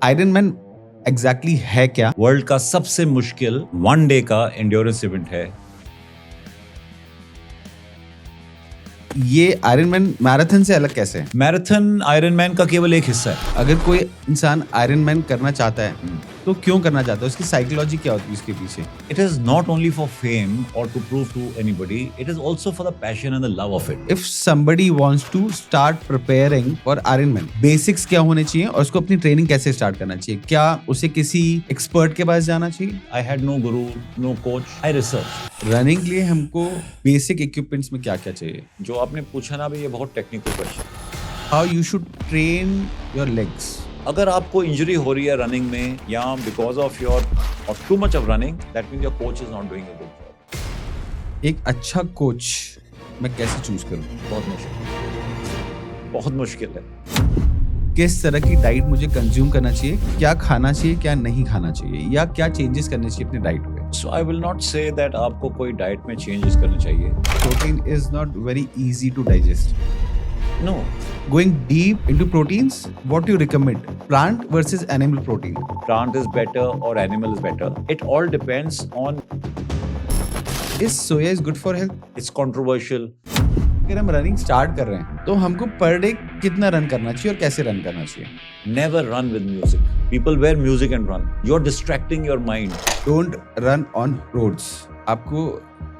Iron man exactly है क्या? World का सबसे मुश्किल 1 डे का एंड्योरेंस इवेंट है। ये आयरन मैन मैराथन से अलग कैसे है? मैराथन आयरन मैन का केवल एक हिस्सा है। अगर कोई इंसान आयरन मैन करना चाहता है तो क्यों करना चाहता है? उसकी साइकोलॉजी क्या होती है उसके पीछे? It is not only for fame or to prove to anybody, it is also for the passion and the love of it. If somebody wants to start preparing for Iron Man, basics क्या होने चाहिए और उसको अपनी training कैसे start करना चाहिए? क्या उसे किसी एक्सपर्ट के पास जाना चाहिए? I had no guru, no coach. I researched. Running के लिए हमको बेसिक इक्विपमेंट्स में क्या क्या चाहिए? जो आपने पूछा ना अभी, ये बहुत technical question. How you should train your legs? अगर आपको इंजरी हो रही है रनिंग में या बिकॉज ऑफ योर और too much of running, that means your coach is not doing a good job. एक अच्छा कोच मैं कैसे चूज करूं? बहुत मुश्किल है। किस तरह की डाइट मुझे कंज्यूम करना चाहिए? क्या खाना चाहिए, क्या नहीं खाना चाहिए, या क्या चेंजेस करने चाहिए अपनी डाइट पे? So I will not say that आपको कोई डाइट में चेंजेस करने चाहिए। Protein is not very easy to digest. No, Going deep into proteins, what do you recommend? Plant versus animal protein. plant is better or animal is better. It all depends on. Is soya is good for health? It's controversial. अगर हम running start कर रहे हैं तो हमको per day कितना run करना चाहिए और कैसे रन करना चाहिए? Never run with music. People wear music and run. You're distracting your mind. Don't run on roads. आपको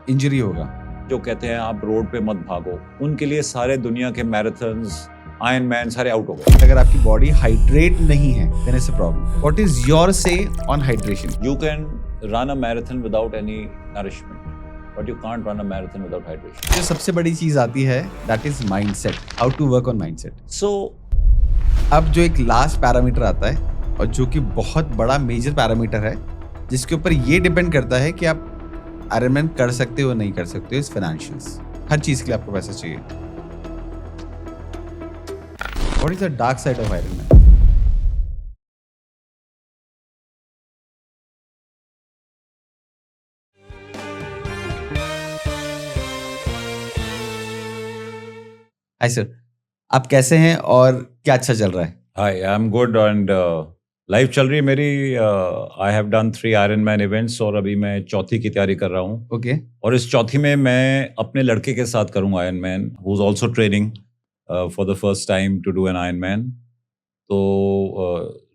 इंजरी होगा. जो कहते हैं आप रोड पे मत भागो, उनके लिए सारे दुनिया के मैराथन्स, आयरन मैन सारे आउट हो गए। अगर आपकी बॉडी हाइड्रेट नहीं है, then it's a problem. What is your say on hydration? You can run a marathon without any nourishment, but you can't run a marathon without hydration. जो सबसे बड़ी चीज आती है, that is mindset. How to work on mindset. So, अब जो एक last parameter आता है और जो कि बहुत बड़ा मेजर पैरामीटर है, जिसके ऊपर ये डिपेंड करता है कि आप आयरन मैन कर सकते हो नहीं कर सकते हो, इस फाइनेंशियल्स. हर चीज के लिए आपको पैसा चाहिए. What is the dark side of iron man? Hi sir, आप कैसे हैं और क्या अच्छा चल रहा है? hi, I'm good and life चल रही है मेरी। I have done 3 iron man events और अभी मैं चौथी की तैयारी कर रहा हूँ। ओके. और इस चौथी में मैं अपने लड़के के साथ करूँगा iron man, who is also training for the first time to do an iron man. तो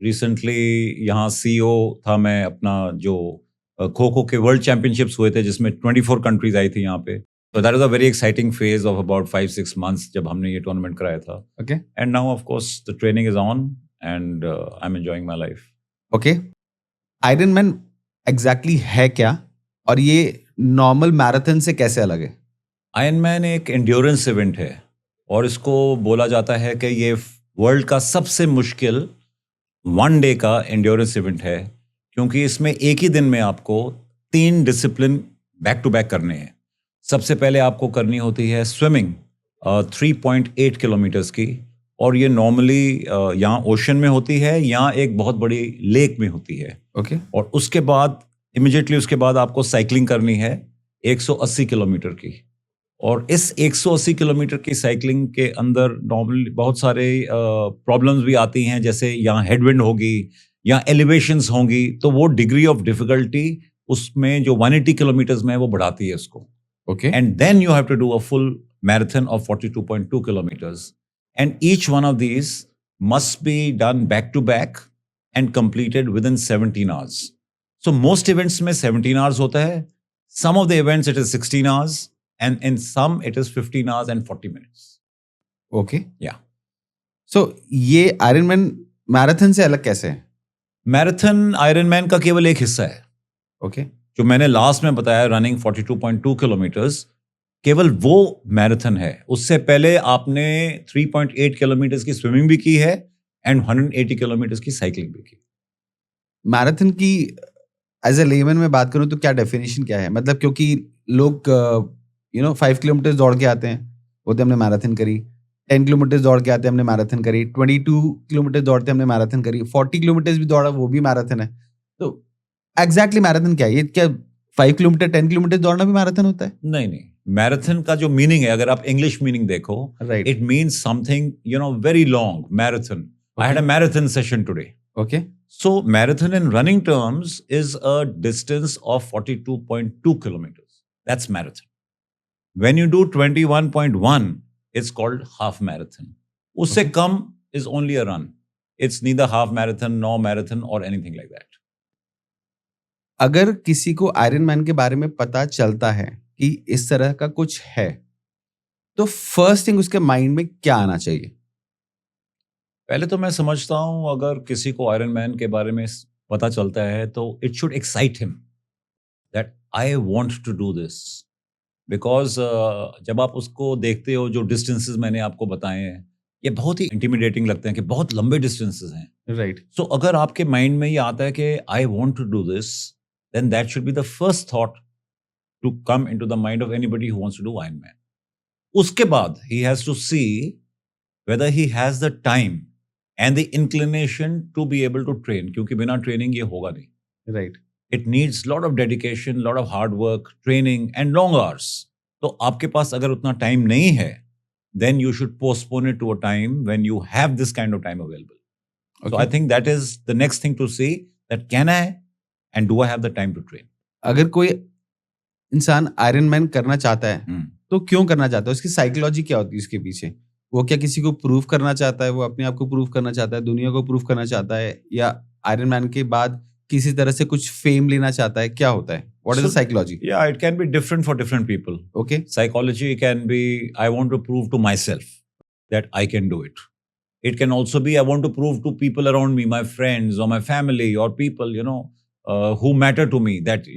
रिसेंटली यहाँ सीईओ था मैं अपना, जो खो खो के वर्ल्ड चैंपियनशिप्स हुए थे जिसमें 24 कंट्रीज आई थी यहाँ पे। तो that is a very exciting phase of about 5-6 months जब हमने ये टूर्नामेंट कराया था। Okay. And now of course the training is on and I'm enjoying my life. Okay. Iron man exactly है क्या और ये नॉर्मल मैराथन से कैसे अलग है? आयरन मैन एक एंड्योरेंस इवेंट है और इसको बोला जाता है कि ये वर्ल्ड का सबसे मुश्किल 1 डे का एंड्योरेंस इवेंट है, क्योंकि इसमें एक ही दिन में आपको 3 डिसिप्लिन बैक टू बैक करने हैं। सबसे पहले आपको करनी होती है स्विमिंग 3.8 किलोमीटर्स की, और ये नॉर्मली यहाँ ओशन में होती है या एक बहुत बड़ी लेक में होती है। ओके. और उसके बाद इमिडिएटली उसके बाद आपको साइकिलिंग करनी है 180 किलोमीटर की। और इस 180 किलोमीटर की साइकिलिंग के अंदर नॉर्मली बहुत सारे प्रॉब्लम्स भी आती हैं, जैसे यहाँ हेडविंड होगी या एलिवेशंस होंगी, तो वो डिग्री ऑफ डिफिकल्टी उसमें जो 180 किलोमीटर्स में है वो बढ़ाती है उसको। Okay. And then you have to do a full marathon of 42.2 kilometers. And each one of these must be done back to back and completed within 17 hours. So most events में 17 hours होता है. Some of the events it is 16 hours, and in some it is 15 hours and 40 minutes. Okay. Yeah. सो ये iron man marathon से अलग कैसे है? Marathon iron man का केवल एक हिस्सा है। ओके. जो मैंने लास्ट में बताया, रनिंग 42.2 kilometers, केवल वो मैराथन है। उससे पहले आपने 3.8 किलोमीटर्स की स्विमिंग भी की है एंड 180 किलोमीटर्स की साइकिलिंग भी की। मैराथन की एज ए लेमन में बात करूं तो क्या डेफिनेशन क्या है? मतलब क्योंकि लोग 5 किलोमीटर दौड़ के आते हैं, बोलते हमने मैराथन करी. 10 किलोमीटर दौड़ के आते हैं, हमने मैराथन करी. 22 किलोमीटर दौड़ते हमने मैराथन करी. 40 किलोमीटर भी दौड़ा, वो भी मैराथन है. तो एग्जैक्टली मैराथन क्या है? ये क्या 5 किलोमीटर 10 किलोमीटर दौड़ना भी मैराथन होता है? नहीं, मैराथन का जो मीनिंग है, अगर आप इंग्लिश मीनिंग देखो, right. It means something very long, marathon. I had a marathon session today. Okay. So marathon in running terms is a distance of 42.2 kilometers. That's marathon. When you do 21.1, it's called half marathon. Usse Okay. kam is only a run. It's neither half marathon nor marathon or anything like that. अगर किसी को iron man के बारे में पता चलता है कि इस तरह का कुछ है, तो फर्स्ट थिंग उसके माइंड में क्या आना चाहिए? पहले तो मैं समझता हूं अगर किसी को आयरन मैन के बारे में पता चलता है तो it should excite him that I want to do this because जब आप उसको देखते हो जो डिस्टेंसेस मैंने आपको बताए हैं ये बहुत ही इंटिमिडेटिंग लगते हैं कि बहुत लंबे डिस्टेंसेस हैं। राइट। सो अगर आपके माइंड में ये आता है कि I want to do this then that should be the first thought to come into the mind of anybody who wants to do iron man. उसके बाद ही has to see whether he has the time and the inclination to be able to train, क्योंकि बिना training ये होगा नहीं। Right. It needs lot of dedication, lot of hard work, training and long hours. तो आपके पास अगर उतना time नहीं है then you should postpone it to a time when you have this kind of time available. So Okay. I think that is the next thing to see, that can I and do I have the time to train. अगर कोई इंसान iron man करना चाहता है, Hmm. तो क्यों करना चाहता है? उसकी साइकोलॉजी क्या होती है उसके पीछे? वो क्या किसी को प्रूव करना चाहता है? वो अपने आप को प्रूव करना चाहता है? दुनिया को प्रूव करना चाहता है? या आयरन मैन के बाद किसी तरह से कुछ फेम लेना चाहता है? क्या होता है? What is the So, psychology? Yeah, it can be different for different people. Okay. Psychology can be, I want to prove to myself that I can do it. It can also be, I want to prove to people around me, my friends or my family or people, who matter to me, that,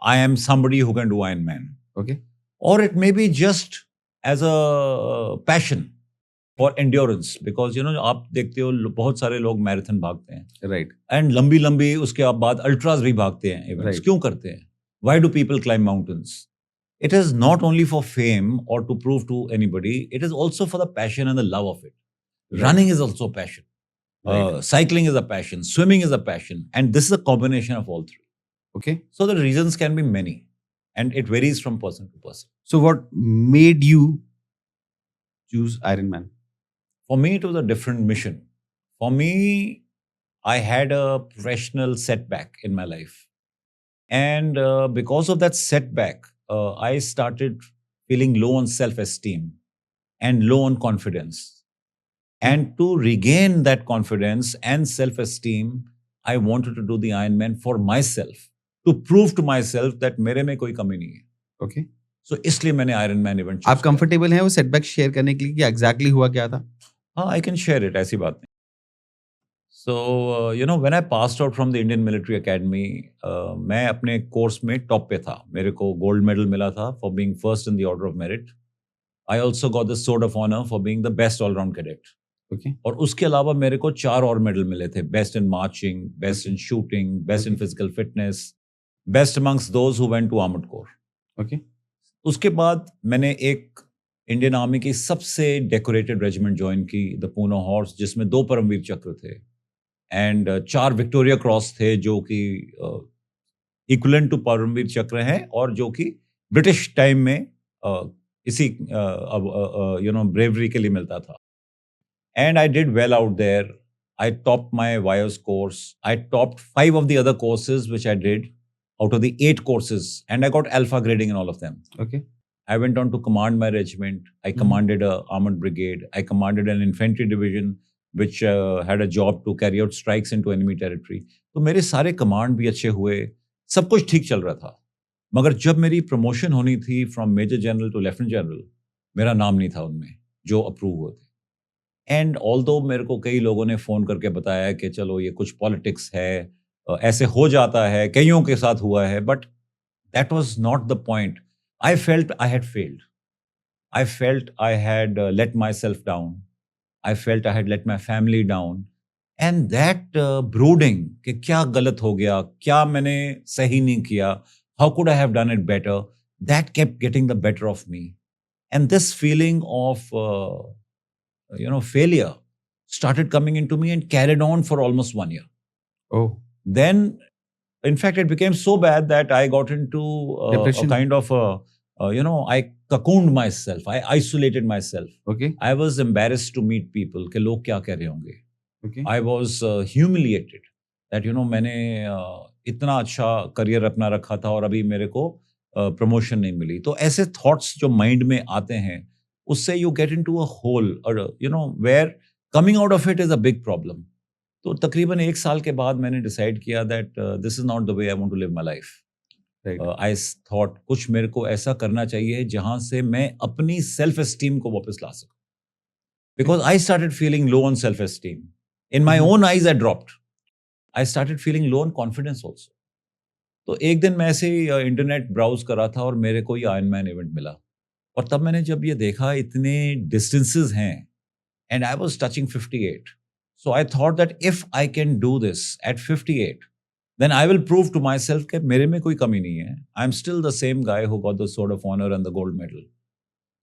I am somebody who can do Iron Man. Okay. Or it may be just as a passion for endurance, because, आप देखते हो बहुत सारे लोग marathon भागते हैं right. And लंबी लंबी उसके बाद अल्ट्रास भी भागते हैं इवेंट्स। Right. क्यों करते हैं? Why do people climb mountains? It is not only for fame or to prove to anybody, it is also for the passion and the love of it. Right. Running is also passion. Right. Cycling is a passion. Swimming is a passion. And this is a combination of all three. Okay. So the reasons can be many. And it varies from person to person. So what made you choose iron man? For me, it was a different mission. For me, I had a professional setback in my life. And because of that setback, I started feeling low on self-esteem and low on confidence. And to regain that confidence and self-esteem, I wanted to do the Ironman for myself, to prove to myself that मेरे में कोई कमी नहीं है। Okay. So इसलिए मैंने Ironman event आप comfortable हैं वो सेटबैक शेयर करने के लिए कि एग्जैक्टली हुआ क्या था? हाँ, I can share it, ऐसी बात नहीं। So, when I passed out from the Indian Military Academy, मैं अपने कोर्स में टॉप पे था। मेरे को गोल्ड मेडल मिला था for being first in the order of merit. I also got the sword of honor for being the best all-round cadet. Okay. और उसके अलावा मेरे को 4 और मेडल मिले थे, best in marching, best in shooting, best in physical fitness, best amongst those who went to armoured corps. Okay. उसके बाद मैंने एक इंडियन आर्मी की सबसे डेकोरेटेड रेजिमेंट ज्वाइन की, द पूना हॉर्स, जिसमें 2 परमवीर चक्र थे एंड 4 विक्टोरिया क्रॉस थे, जो कि इक्विवेलेंट टू परमवीर चक्र हैं और जो कि ब्रिटिश टाइम में इसी ब्रेवरी के लिए मिलता था। And I did well out there. I topped my WIOS course. I topped 5 of the other courses which I did out of the 8 courses, and I got alpha grading in all of them. Okay. I went on to command my regiment. I commanded a armored brigade. I commanded an infantry division which had a job to carry out strikes into enemy territory. तो मेरे सारे command भी अच्छे हुए, सब कुछ ठीक चल रहा था। मगर जब मेरी प्रमोशन होनी थी from major general to lieutenant general, मेरा नाम नहीं था उनमें जो अप्रूव हुए थे। एंड ऑल्दो मेरे को कई लोगों ने फ़ोन करके बताया कि चलो ये कुछ पॉलिटिक्स है, ऐसे हो जाता है, कईयों के साथ हुआ है, but that was not the point. I felt I had failed. I felt I had let my self down. I felt I had let my family down. And that brooding कि क्या गलत हो गया, क्या मैंने सही नहीं किया, how could I have done it better, that kept getting the better of me. And this feeling of failure started coming into me and carried on for almost 1 year. Oh. Then, in fact, it became so bad that I got into a Depression. kind of, I cocooned myself. I isolated myself. Okay. I was embarrassed to meet people कि लोग क्या कह रहे होंगे. Okay. I was humiliated that मैंने इतना अच्छा career अपना रखा था और अभी मेरे को प्रमोशन नहीं मिली। तो ऐसे थॉट्स जो माइंड में आते हैं, उससे you get into a hole और where coming out of it is a big problem. तो तकरीबन 1 साल के बाद मैंने डिसाइड किया that this is not the way I want to live my life. Right. I thought कुछ मेरे को ऐसा करना चाहिए जहां से मैं अपनी सेल्फ एस्टीम को वापस ला सकूं। Because I started feeling low on self-esteem. In my own eyes, I dropped. I started feeling low on confidence also. तो एक दिन मैं ऐसे ही इंटरनेट ब्राउज कर रहा था और मेरे को ये आयरन मैन इवेंट मिला। और तब मैंने जब ये देखा इतने डिस्टेंसेस हैं and I was touching 58. So I thought that if I can do this at 58, then I will prove to myself कि मेरे में कोई कमी नहीं है. I'm still the same guy who got the Sword of Honor and the gold medal.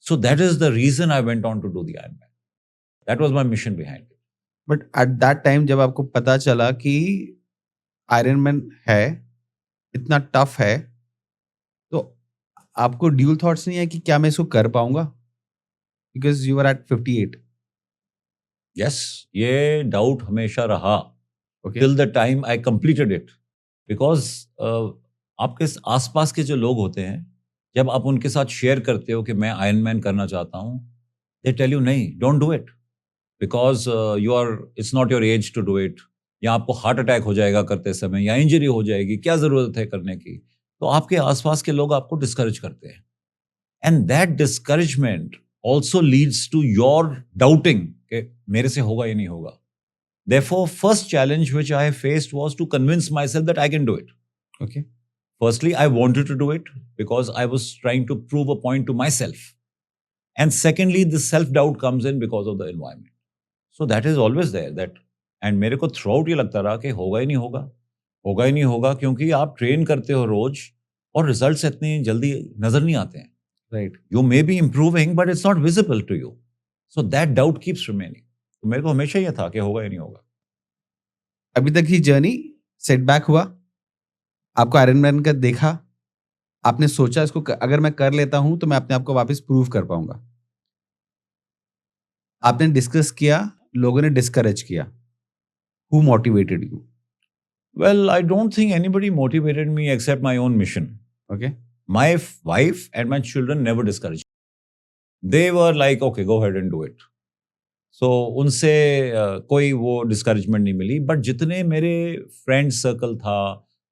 So that is the reason I went on to do the Ironman. That was my mission behind it. But at that time जब आपको पता चला कि iron man है, इतना tough है, तो आपको ड्यूल थॉट्स नहीं है कि क्या मैं इसको कर पाऊंगा? Because you are at 58. Yes, ये डाउट हमेशा रहा okay. till the time I completed it. Because आपके आसपास के जो लोग होते हैं, जब आप उनके साथ शेयर करते हो कि मैं आयरन मैन करना चाहता हूँ, they tell you नहीं, don't do it. Because it's not your age to do it. या आपको हार्ट अटैक हो जाएगा करते समय, या इंजरी हो जाएगी, क्या जरूरत है करने की? तो आपके आसपास के लोग आपको डिस्करेज करते हैं। And that discouragement also leads to your doubting कि मेरे से होगा या नहीं होगा। Therefore, first challenge which I faced was to convince myself that I can do it. Okay. Firstly, I wanted to do it because I was trying to prove a point to myself. And secondly, the self-doubt comes in because of the environment. So that is always there. And मेरे को throughout ये लगता रहा कि होगा ही नहीं होगा, क्योंकि आप ट्रेन करते हो रोज और रिजल्ट्स इतनी जल्दी नजर नहीं आते हैं। Right. You may be improving, but it's not visible to you. So that doubt keeps remaining. तो मेरे को हमेशा ये था कि होगा या नहीं होगा। अभी तक की जर्नी सेटबैक हुआ, आपको आयरन मैन का देखा, आपने सोचा इसको अगर मैं कर लेता हूं तो मैं अपने आप को वापस प्रूव कर पाऊंगा। आपने डिस्कस किया, लोगों ने डिस्करेज किया। Who motivated you? Well, I don't think anybody motivated me except my own mission. Okay. My wife and my children never discouraged me. They were like, okay, go ahead and do it. So उनसे कोई वो discouragement नहीं मिली। But जितने मेरे friend circle था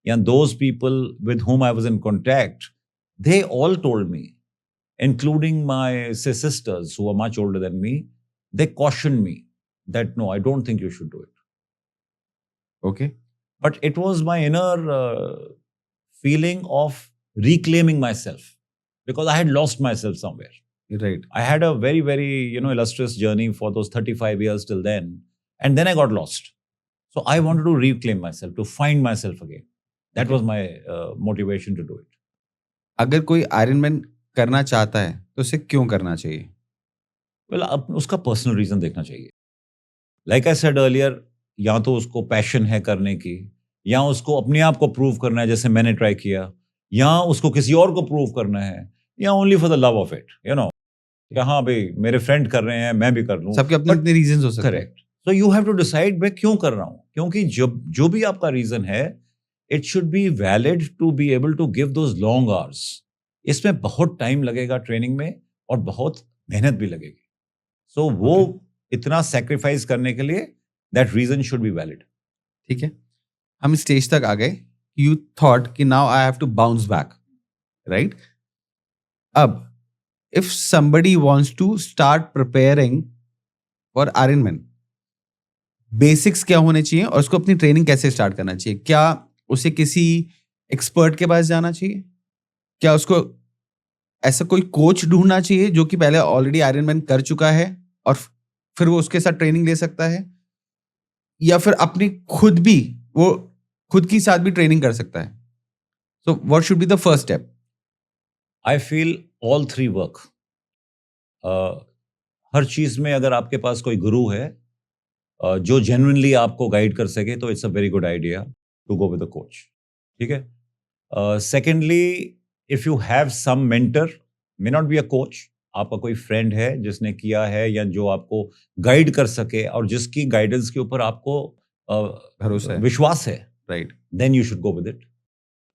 या those people with whom I was in contact, they all told me, including my sisters who are much older than me, they cautioned me that no, I don't think you should do it. Okay. But it was my inner feeling of reclaiming myself because I had lost myself somewhere. Right. I had a very, very, illustrious journey for those 35 years till then. And then I got lost. So I wanted to reclaim myself, to find myself again. That was my motivation to do it. अगर कोई iron man करना चाहता है तो उसे क्यों करना चाहिए? Well, उसका पर्सनल रीजन देखना चाहिए। Like I said earlier, या तो उसको पैशन है करने की, या उसको अपने आप को प्रूव करना है जैसे मैंने ट्राई किया, या उसको किसी और को प्रूव करना है, या only for the love of it, कि हाँ भाई मेरे फ्रेंड कर रहे हैं मैं भी कर लूं। सबके अपने अपने रीजंस हो सकते हैं। Correct. So you have to decide मैं क्यों कर रहा हूं, क्योंकि जो भी आपका रीजन है, it should be valid to be able to give those long hours. इसमें बहुत टाइम लगेगा ट्रेनिंग में और बहुत मेहनत भी लगेगी। सो वो इतना सेक्रीफाइस करने के लिए that reason should be valid. ठीक है, हम स्टेज तक आ गए, यू थॉट कि now I have to bounce back, right? अब if somebody wants to start preparing for Ironman, basics क्या होने चाहिए और उसको अपनी ट्रेनिंग कैसे स्टार्ट करना चाहिए? क्या उसे किसी एक्सपर्ट के पास जाना चाहिए? क्या उसको ऐसा कोई कोच ढूंढना चाहिए जो कि पहले ऑलरेडी आयरनमैन कर चुका है और फिर वो उसके साथ ट्रेनिंग ले सकता है, या फिर अपनी खुद की साथ भी ट्रेनिंग कर सकता है? So what should be the first step? I feel all three work. हर चीज में अगर आपके पास कोई गुरु है जो जेन्युइनली आपको गाइड कर सके तो it's a very good idea to go with a coach. ठीक है। Secondly, if you have some mentor, may not be a coach, आपका कोई फ्रेंड है जिसने किया है या जो आपको गाइड कर सके और जिसकी गाइडेंस के ऊपर आपको भरोसा है। विश्वास है, right. then you should go with it.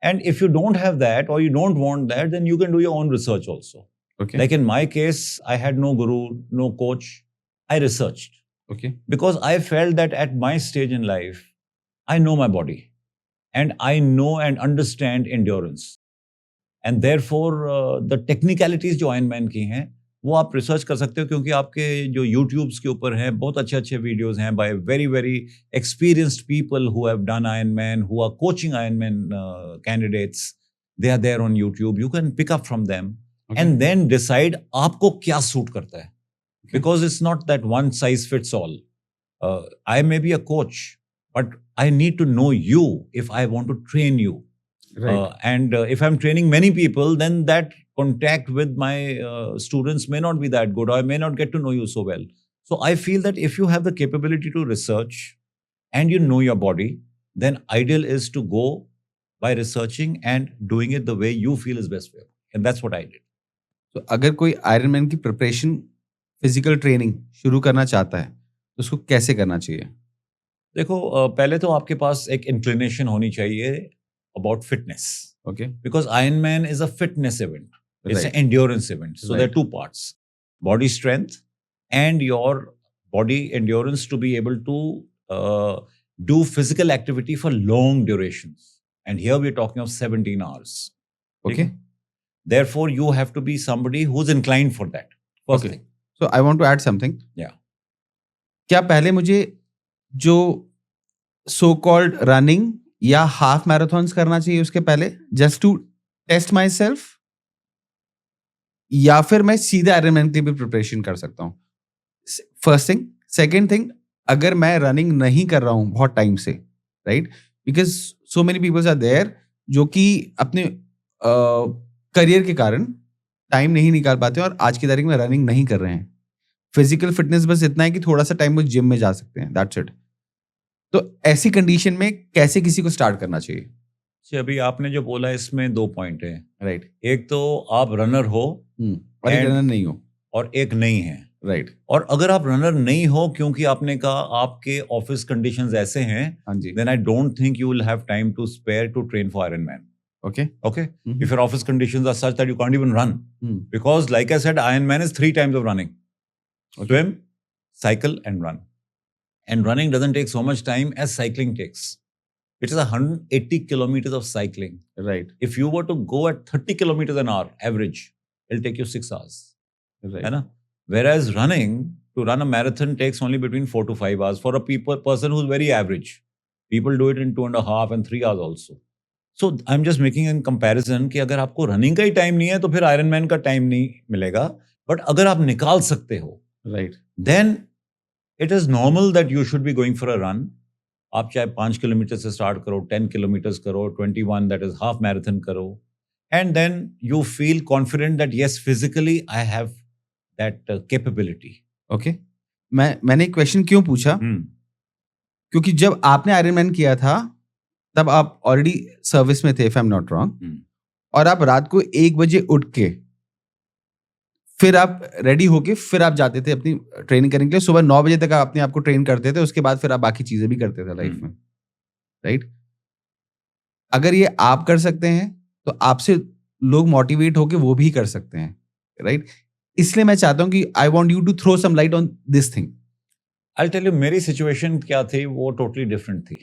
And if you don't have that or you don't want that, then you can do your own research also. Okay. Like in my case, I had no guru, no coach. I researched okay. because I felt that at my stage in life, I know my body and I know and understand endurance. And therefore, the technicalities जो Ironman की हैं, वो आप research कर सकते हो क्योंकि आपके जो यूट्यूब्स के ऊपर हैं बहुत अच्छे अच्छे वीडियोस हैं by very very experienced people who have done ironman, who are coaching ironman candidates. They are there on YouTube. You can pick up from them and then decide आपको क्या सूट करता है, because it's not that one size fits all. I may be a coach, but I need to know you if I want to train you. And if I'm training many people, then that contact with my students may not be that good, or I may not get to know you so well. So I feel that if you have the capability to research and you know your body, then ideal is to go by researching and doing it the way you feel is best for you. And that's what I did. तो अगर कोई Ironman की preparation, physical training शुरू करना चाहता है तो उसको कैसे करना चाहिए? देखो, पहले तो आपके पास एक इंक्लिनेशन होनी चाहिए about fitness. Okay. Because Ironman is a fitness event. It's Right. an endurance event. So there are two parts: body strength and your body endurance to be able to do physical activity for long durations. And here we're talking of 17 hours. Okay. Therefore, you have to be somebody who's inclined for that. First Okay. thing. So I want to add something. Yeah. क्या पहले मुझे जो so called running या half marathons करना चाहिए उसके पहले, just to test myself, या फिर मैं सीधे आयरनमैन के लिए भी प्रिपरेशन कर सकता हूँ? First thing. सेकेंड थिंग, अगर मैं रनिंग नहीं कर रहा हूँ बहुत टाइम से, right, because so many peoples are there जो कि अपने करियर के कारण टाइम नहीं निकाल पाते हैं और आज की तारीख में रनिंग नहीं कर रहे हैं. फिजिकल फिटनेस बस इतना है कि थोड़ा सा टाइम वो जिम में जा सकते हैं, दैट्स इट. तो ऐसी कंडीशन में कैसे किसी को स्टार्ट करना चाहिए? अभी आपने जो बोला इसमें दो पॉइंट है, राइट. एक तो आप रनर हो और एक रनर नहीं हो, और एक नहीं है, राइट. और अगर आप रनर नहीं हो क्योंकि आपने कहा आपके ऑफिस कंडीशंस ऐसे हैं, हाँ जी. then I don't think you will have time to spare to train for Ironman. Okay. Okay. If your office conditions are such that you can't even run, because like I said, Ironman is 3 times of running: swim, cycle, and run. And running doesn't take so much time as cycling takes. It is 180 kilometers of cycling. Right. If you were to go at 30 kilometers an hour average, it'll take you 6 hours. Right. है ना? Whereas running, to run a marathon takes only between 4 to 5 hours for a person who's very average. People do it in 2.5 and 3 hours also. So I'm just making a comparison कि अगर आपको running का ही time नहीं है तो फिर Ironman का time नहीं मिलेगा. But अगर आप निकाल सकते हो, right, then it is normal that you should be going for a run. आप चाहे 5 किलोमीटर से स्टार्ट करो, 10 किलोमीटर्स करो, 21 that is half marathon करो, and then you feel confident that yes, physically I have that capability. Okay. मैंने एक question क्यों पूछा? क्योंकि जब आपने आयरनमैन किया था तब आप ऑलरेडी सर्विस में थे, if I am not wrong, और आप रात को 1 बजे उठ के फिर आप रेडी होके फिर आप जाते थे अपनी ट्रेनिंग करने के लिए. सुबह 9 बजे तक आप अपने आप को ट्रेन करते थे, उसके बाद फिर आप बाकी चीजें भी करते थे लाइफ में, राइट. अगर ये आप कर सकते हैं तो आपसे लोग मोटिवेट होके वो भी कर सकते हैं, राइट. इसलिए मैं चाहता हूं कि I want you to throw some light on this thing. I tell you, मेरी सिचुएशन क्या थी वो टोटली डिफरेंट थी.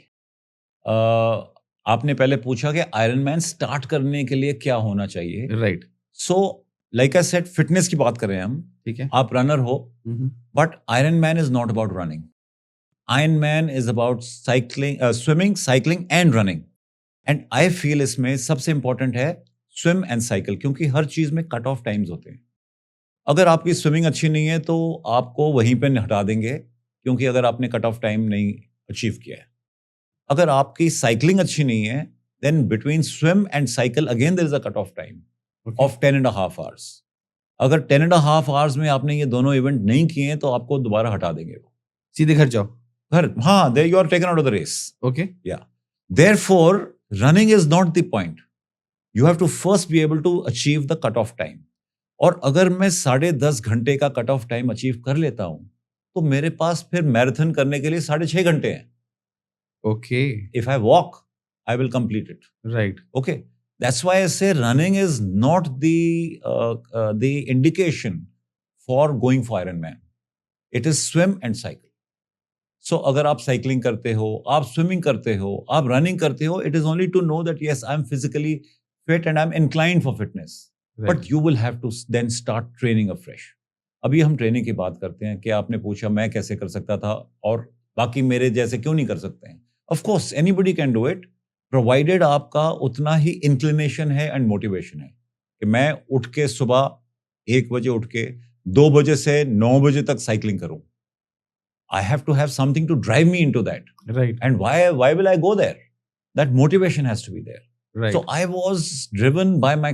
आपने पहले पूछा कि आयरनमैन स्टार्ट करने के लिए क्या होना चाहिए, right. So like I said, fitness की बात कर रहे हैं हम, ठीक है. आप रनर हो, but Ironman is not about running. Ironman is about cycling, swimming, cycling and running. And I feel इसमें सबसे इंपॉर्टेंट है स्विम एंड साइकिल, क्योंकि हर चीज में कट ऑफ टाइम्स होते हैं. अगर आपकी स्विमिंग अच्छी नहीं है तो आपको वहीं पे हटा देंगे, क्योंकि अगर आपने कट ऑफ टाइम नहीं अचीव किया है. अगर आपकी साइकिलिंग अच्छी नहीं है, then between swim and cycle again there is a cut off time of 10.5 hours. अगर 10.5 hours में आपने ये दोनों इवेंट नहीं किए हैं तो आपको दोबारा हटा देंगे वो, सीधे घर जाओ, घर. हाँ, there you are taken out of the race. Okay. Yeah. Therefore, running is not the point. You have to first be able to achieve the cut-off time. और अगर मैं 10.5 घंटे का कट ऑफ टाइम अचीव कर लेता हूं तो मेरे पास फिर मैराथन करने के लिए 6.5 घंटे हैं. Okay. If I walk, I will complete it. Right. Okay, that's why I say running is not the indication for going for Ironman. It is swim and cycle. So अगर आप साइकिलिंग करते हो, आप स्विमिंग करते हो, आप running करते हो, it is only to know that yes, I'm physically fit and I'm inclined for fitness. But you will have to then start training afresh. अभी हम ट्रेनिंग की बात करते हैं कि आपने पूछा मैं कैसे कर सकता था और बाकी मेरे जैसे क्यों नहीं कर सकते हैं. Of course, anybody can do it, provided आपका उतना ही इंक्लिनेशन है एंड मोटिवेशन है कि मैं उठ के सुबह 1 बजे उठ के 2 बजे से 9 बजे तक साइकिलिंग करूं. I have to have something to drive me into that. Right. And why will I go there? That motivation has to be there. Right. So I was driven by my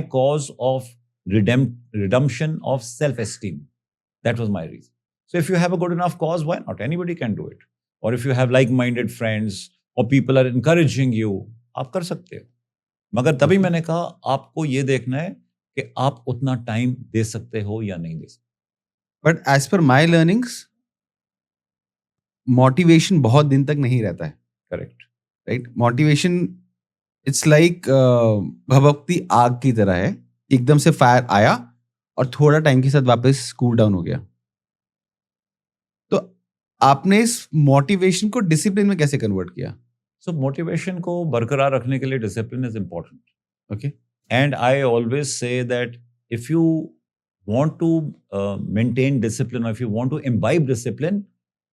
cause of redemption of self-esteem. That was my reason. So if you have a good enough cause, why not? Anybody can do it. Or if you have like-minded friends or people are encouraging you, आप कर सकते हो. मगर तभी मैंने कहा आपको ये देखना है कि आप उतना टाइम दे सकते हो या नहीं दे सकते. But as per my learnings, motivation बहुत दिन तक नहीं रहता है. Correct. Right. Motivation it's like भभकती आग की तरह है. एकदम से फायर आया और थोड़ा टाइम के साथ वापस कूल डाउन हो गया. तो आपने इस मोटिवेशन को डिसिप्लिन में कैसे कन्वर्ट किया? सो मोटिवेशन को बरकरार रखने के लिए discipline is important. Okay. And I always say that if you want to maintain discipline or if you want to imbibe discipline,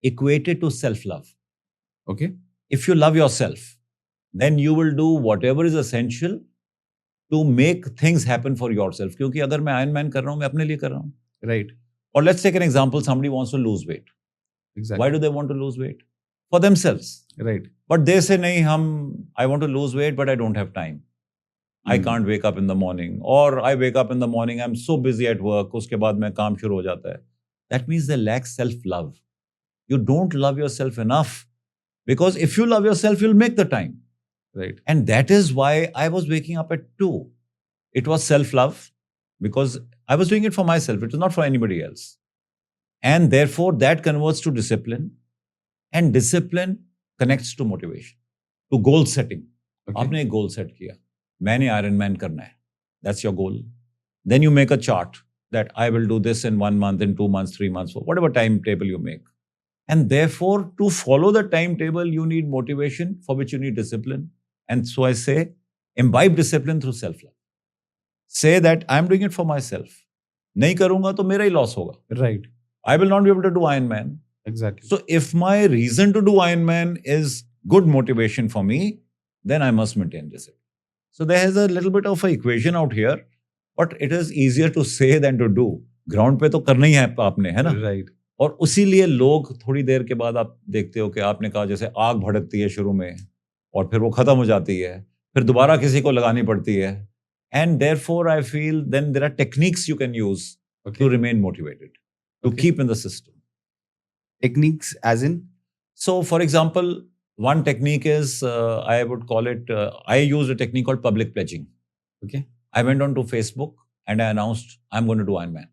equate it to self-love. Okay. If you love yourself, then you will do whatever is essential to make things happen for yourself. क्योंकि अगर मैं Ironman कर रहा हूँ, मैं अपने लिए कर रहा हूँ. Right. Or let's take an example, somebody wants to lose weight. Exactly. Why do they want to lose weight? For themselves. Right. But they say, नहीं, I want to lose weight, but I don't have time. I can't wake up in the morning, or I wake up in the morning, I'm so busy at work, उसके बाद में काम शुरू हो जाता है. That means they lack self-love. You don't love yourself enough, because if you love yourself, you'll make the time. Right. And that is why I was waking up at 2. It was self-love, because I was doing it for myself. It was not for anybody else. And therefore, that converts to discipline, and discipline connects to motivation, to goal setting. Okay. आपने एक goal set किया. मैंने Ironman करना है. That's your goal. Then you make a chart that I will do this in 1 month, in 2 months, 3 months, whatever timetable you make. And therefore, to follow the timetable, you need motivation, for which you need discipline. And so I say, imbibe discipline through self-love. Say that I'm doing it for myself. नहीं करूँगा तो मेरा ही loss होगा. Right. I will not be able to do Ironman. Exactly. So if my reason to do Ironman is good motivation for me, then I must maintain discipline. So there is a little bit of an equation out here, but it is easier to say than to do. Ground पे तो करना ही है आपने, है ना? Right. और उसीलिए लोग थोड़ी देर के बाद आप देखते हो कि आपने कहा जैसे आग भड़कती है शुरू में और फिर वो खत्म हो जाती है, फिर दोबारा किसी को लगानी पड़ती है. And therefore I feel then there are techniques you can use to remain motivated, to keep in the system. Techniques as in? So for example, one technique is, I would call it, I used a technique called public pledging. Okay. I went on to Facebook and I announced, I'm going to do Ironman.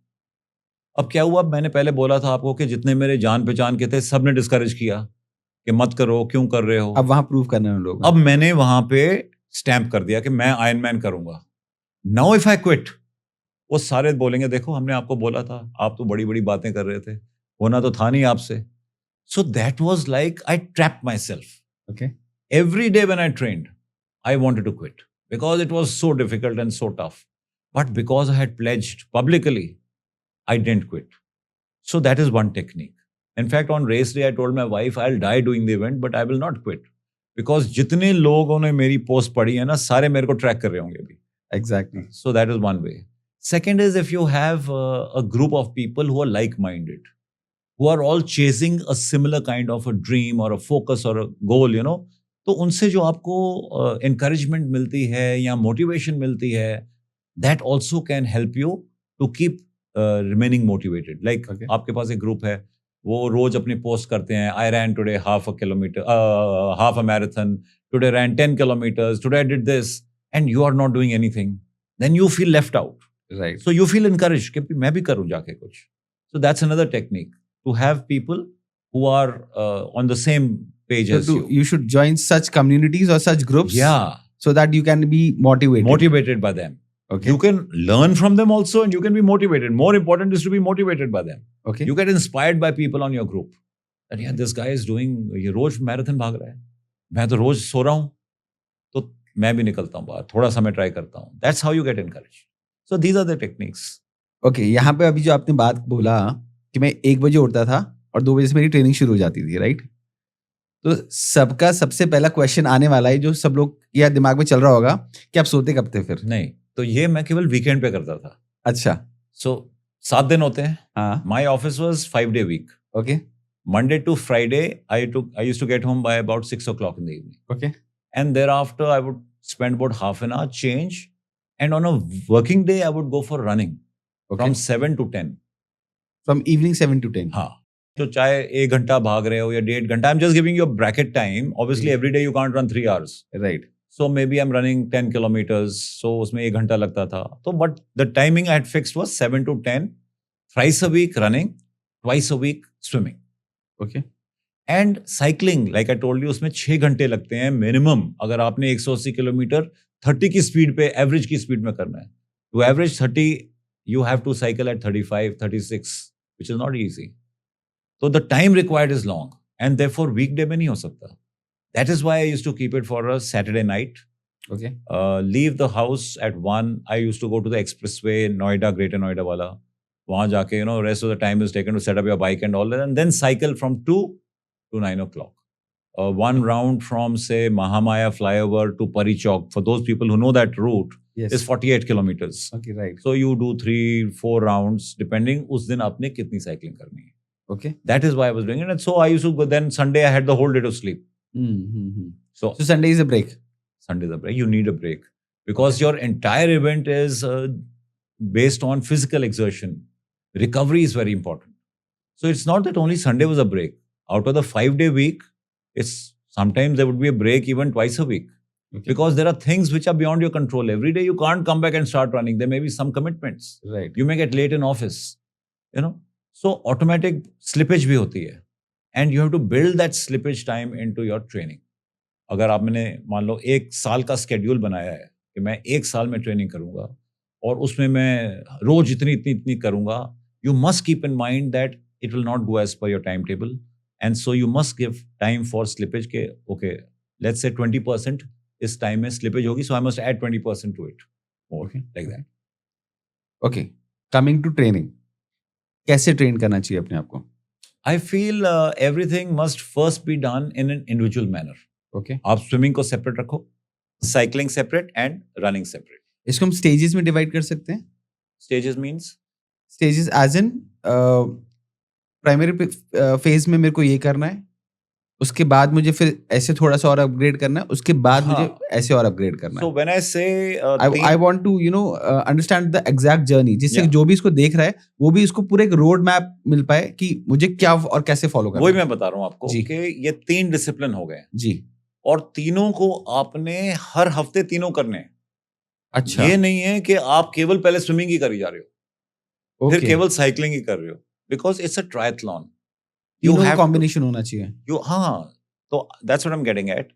अब क्या हुआ, मैंने पहले बोला था आपको कि जितने मेरे जान पहचान के थे सबने डिस्करेज किया कि मत करो, क्यों कर रहे हो. अब वहां प्रूव करने में लोग. अब मैंने वहां पे स्टैंप कर दिया कि मैं Ironman करूंगा. Now if I quit, वो सारे बोलेंगे देखो हमने आपको बोला था, आप तो बड़ी बड़ी बातें कर रहे थे, होना तो था नहीं आपसे. So that was like I trapped myself. Okay. Every day when I trained, I wanted to quit because it was so difficult and so tough. But because I had pledged publicly, I didn't quit. So that is one technique. In fact, on race day, I told my wife, I'll die doing the event, but I will not quit. Because जितने लोगों ने मेरी post पढ़ी है ना, सारे मेरे को ट्रैक कर रहे होंगे अभी. Exactly. So that is one way. Second is if you have a group of people who are like-minded, who are all chasing a similar kind of a dream or a focus or a goal, you know, तो उनसे जो आपको encouragement मिलती है या motivation मिलती है, that also can help you to keep remaining motivated. Like आपके पास एक group है, वो रोज अपनी पोस्ट करते हैं, I ran today half a marathon, today ran 10 kilometers, today I did this, and you are not doing anything, then you feel left out. Right. So you feel encouraged कि मैं भी करूं जाके कुछ. So that's another technique, to have people who are on the same page as you. You should join such communities or such groups. Yeah. So that you can be motivated. Motivated by them. Okay. You can learn from them also, and you can be motivated. More important is to be motivated by them. Okay. You get inspired by people on your group. That yeah, this guy is doing, ये रोज marathon भाग रहा है, मैं तो रोज सो रहा हूँ, तो मैं भी निकलता हूँ बाहर, थोड़ा सा मैं ट्राई करता हूँ. That's how you get encouraged. So these are the techniques. Okay, यहाँ पे अभी जो आपने बात बोला कि मैं 1 बजे उठता था और 2 बजे से मेरी ट्रेनिंग शुरू हो जाती थी, राइट? तो सबका सबसे पहला क्वेश्चन आने वाला है, जो सब लोग या दिमाग में चल रहा होगा कि आप सोते कब थे फिर? नहीं, तो ये मैं केवल वीकेंड पे करता था. अच्छा. So 7 दिन होते हैं. हाँ. My office was 5-day week. Okay. Monday to Friday, I used to get home by about 6 o'clock in the evening. Okay. And thereafter, I would spend about half an hour, change. And on a working day, I would go for running from 7 to 10. From evening 7 to 10? हाँ. तो चाहे 1 घंटा भाग रहे हो या 1.5 घंटा, I'm just giving you a bracket time. Obviously, every day you can't run 3 hours. Right. So maybe I'm running 10 kilometers. So उसमें 1 घंटा लगता था. So but the timing I had fixed was 7 to 10. Thrice a week running, twice a week swimming. Okay. And cycling, like I told you, उसमें 6 घंटे लगते हैं minimum. अगर आपने 180 किलोमीटर 30 की स्पीड पे, एवरेज की स्पीड में करना है, to average 30 you have to cycle at 35, 36, which is not easy. तो the time required is long and therefore weekday में नहीं हो सकता. That is why I used to keep it for a Saturday night. Okay. Leave the house at 1. I used to go to the expressway, Noida, greater Noida वाला. वहां जाके you know rest of the time is taken to set up your bike and all, and then cycle from 2 to 9 o'clock. One round from, say, Mahamaya flyover to Pari Chowk, for those people who know that route, Yes. is 48 kilometers. Okay, right. So you do 3-4 rounds, depending उस दिन आपने कितनी cycling करनी है. Okay. That is why I was doing it. And so I used to go, then Sunday I had the whole day to sleep. So So Sunday is a break. Sunday is a break. You need a break. Because your entire event is based on physical exertion. Recovery is very important. So it's not that only Sunday was a break. Out of the 5-day week, it's sometimes there would be a break even twice a week. Okay. Because there are things which are beyond your control. Every day you can't come back and start running. There may be some commitments. Right. You may get late in office. You know, so automatic slippage भी होती है. And you have to build that slippage time into your training. अगर आपने मान लो 1 साल का schedule बनाया है कि मैं 1 साल में ट्रेनिंग करूंगा और उसमें मैं रोज इतनी करूंगा, you must keep in mind that it will not go as per your timetable. And so you must give time for slippage के, okay, let's say 20% इस time में slippage होगी, so I must add 20% to it. Okay, like that. Okay, coming to training. कैसे train करना चाहिए अपने आप को? I feel everything must first be done in an individual manner. Okay. आप swimming को separate रखो, cycling separate and running separate. इसको हम stages में divide कर सकते हैं? Stages means? Stages as in primary phase में मेरे को ये करना है, उसके बाद मुझे फिर ऐसे थोड़ा सा और अपग्रेड करना है, उसके बाद मुझे ऐसे और अपग्रेड करना है. So when I say I want to understand the exact journey, जिससे जो भी इसको देख रहा है वो भी इसको पूरे एक रोड मैप मिल पाए कि मुझे क्या और कैसे फॉलो करना है. वही मैं बता रहा हूँ आपको कि ये 3 डिसिप्लिन हो गए जी, और तीनों को आपने हर हफ्ते तीनों करने हैं. अच्छा, ये नहीं है कि आप केवल पहले स्विमिंग ही करी जा रहे हो, फिर केवल साइकिलिंग ही कर रहे हो, बिकॉज इट्स अ ट्रायथलॉन. तीनों कॉम्बिनेशन होना चाहिए. हाँ, तो that's what I am getting eight.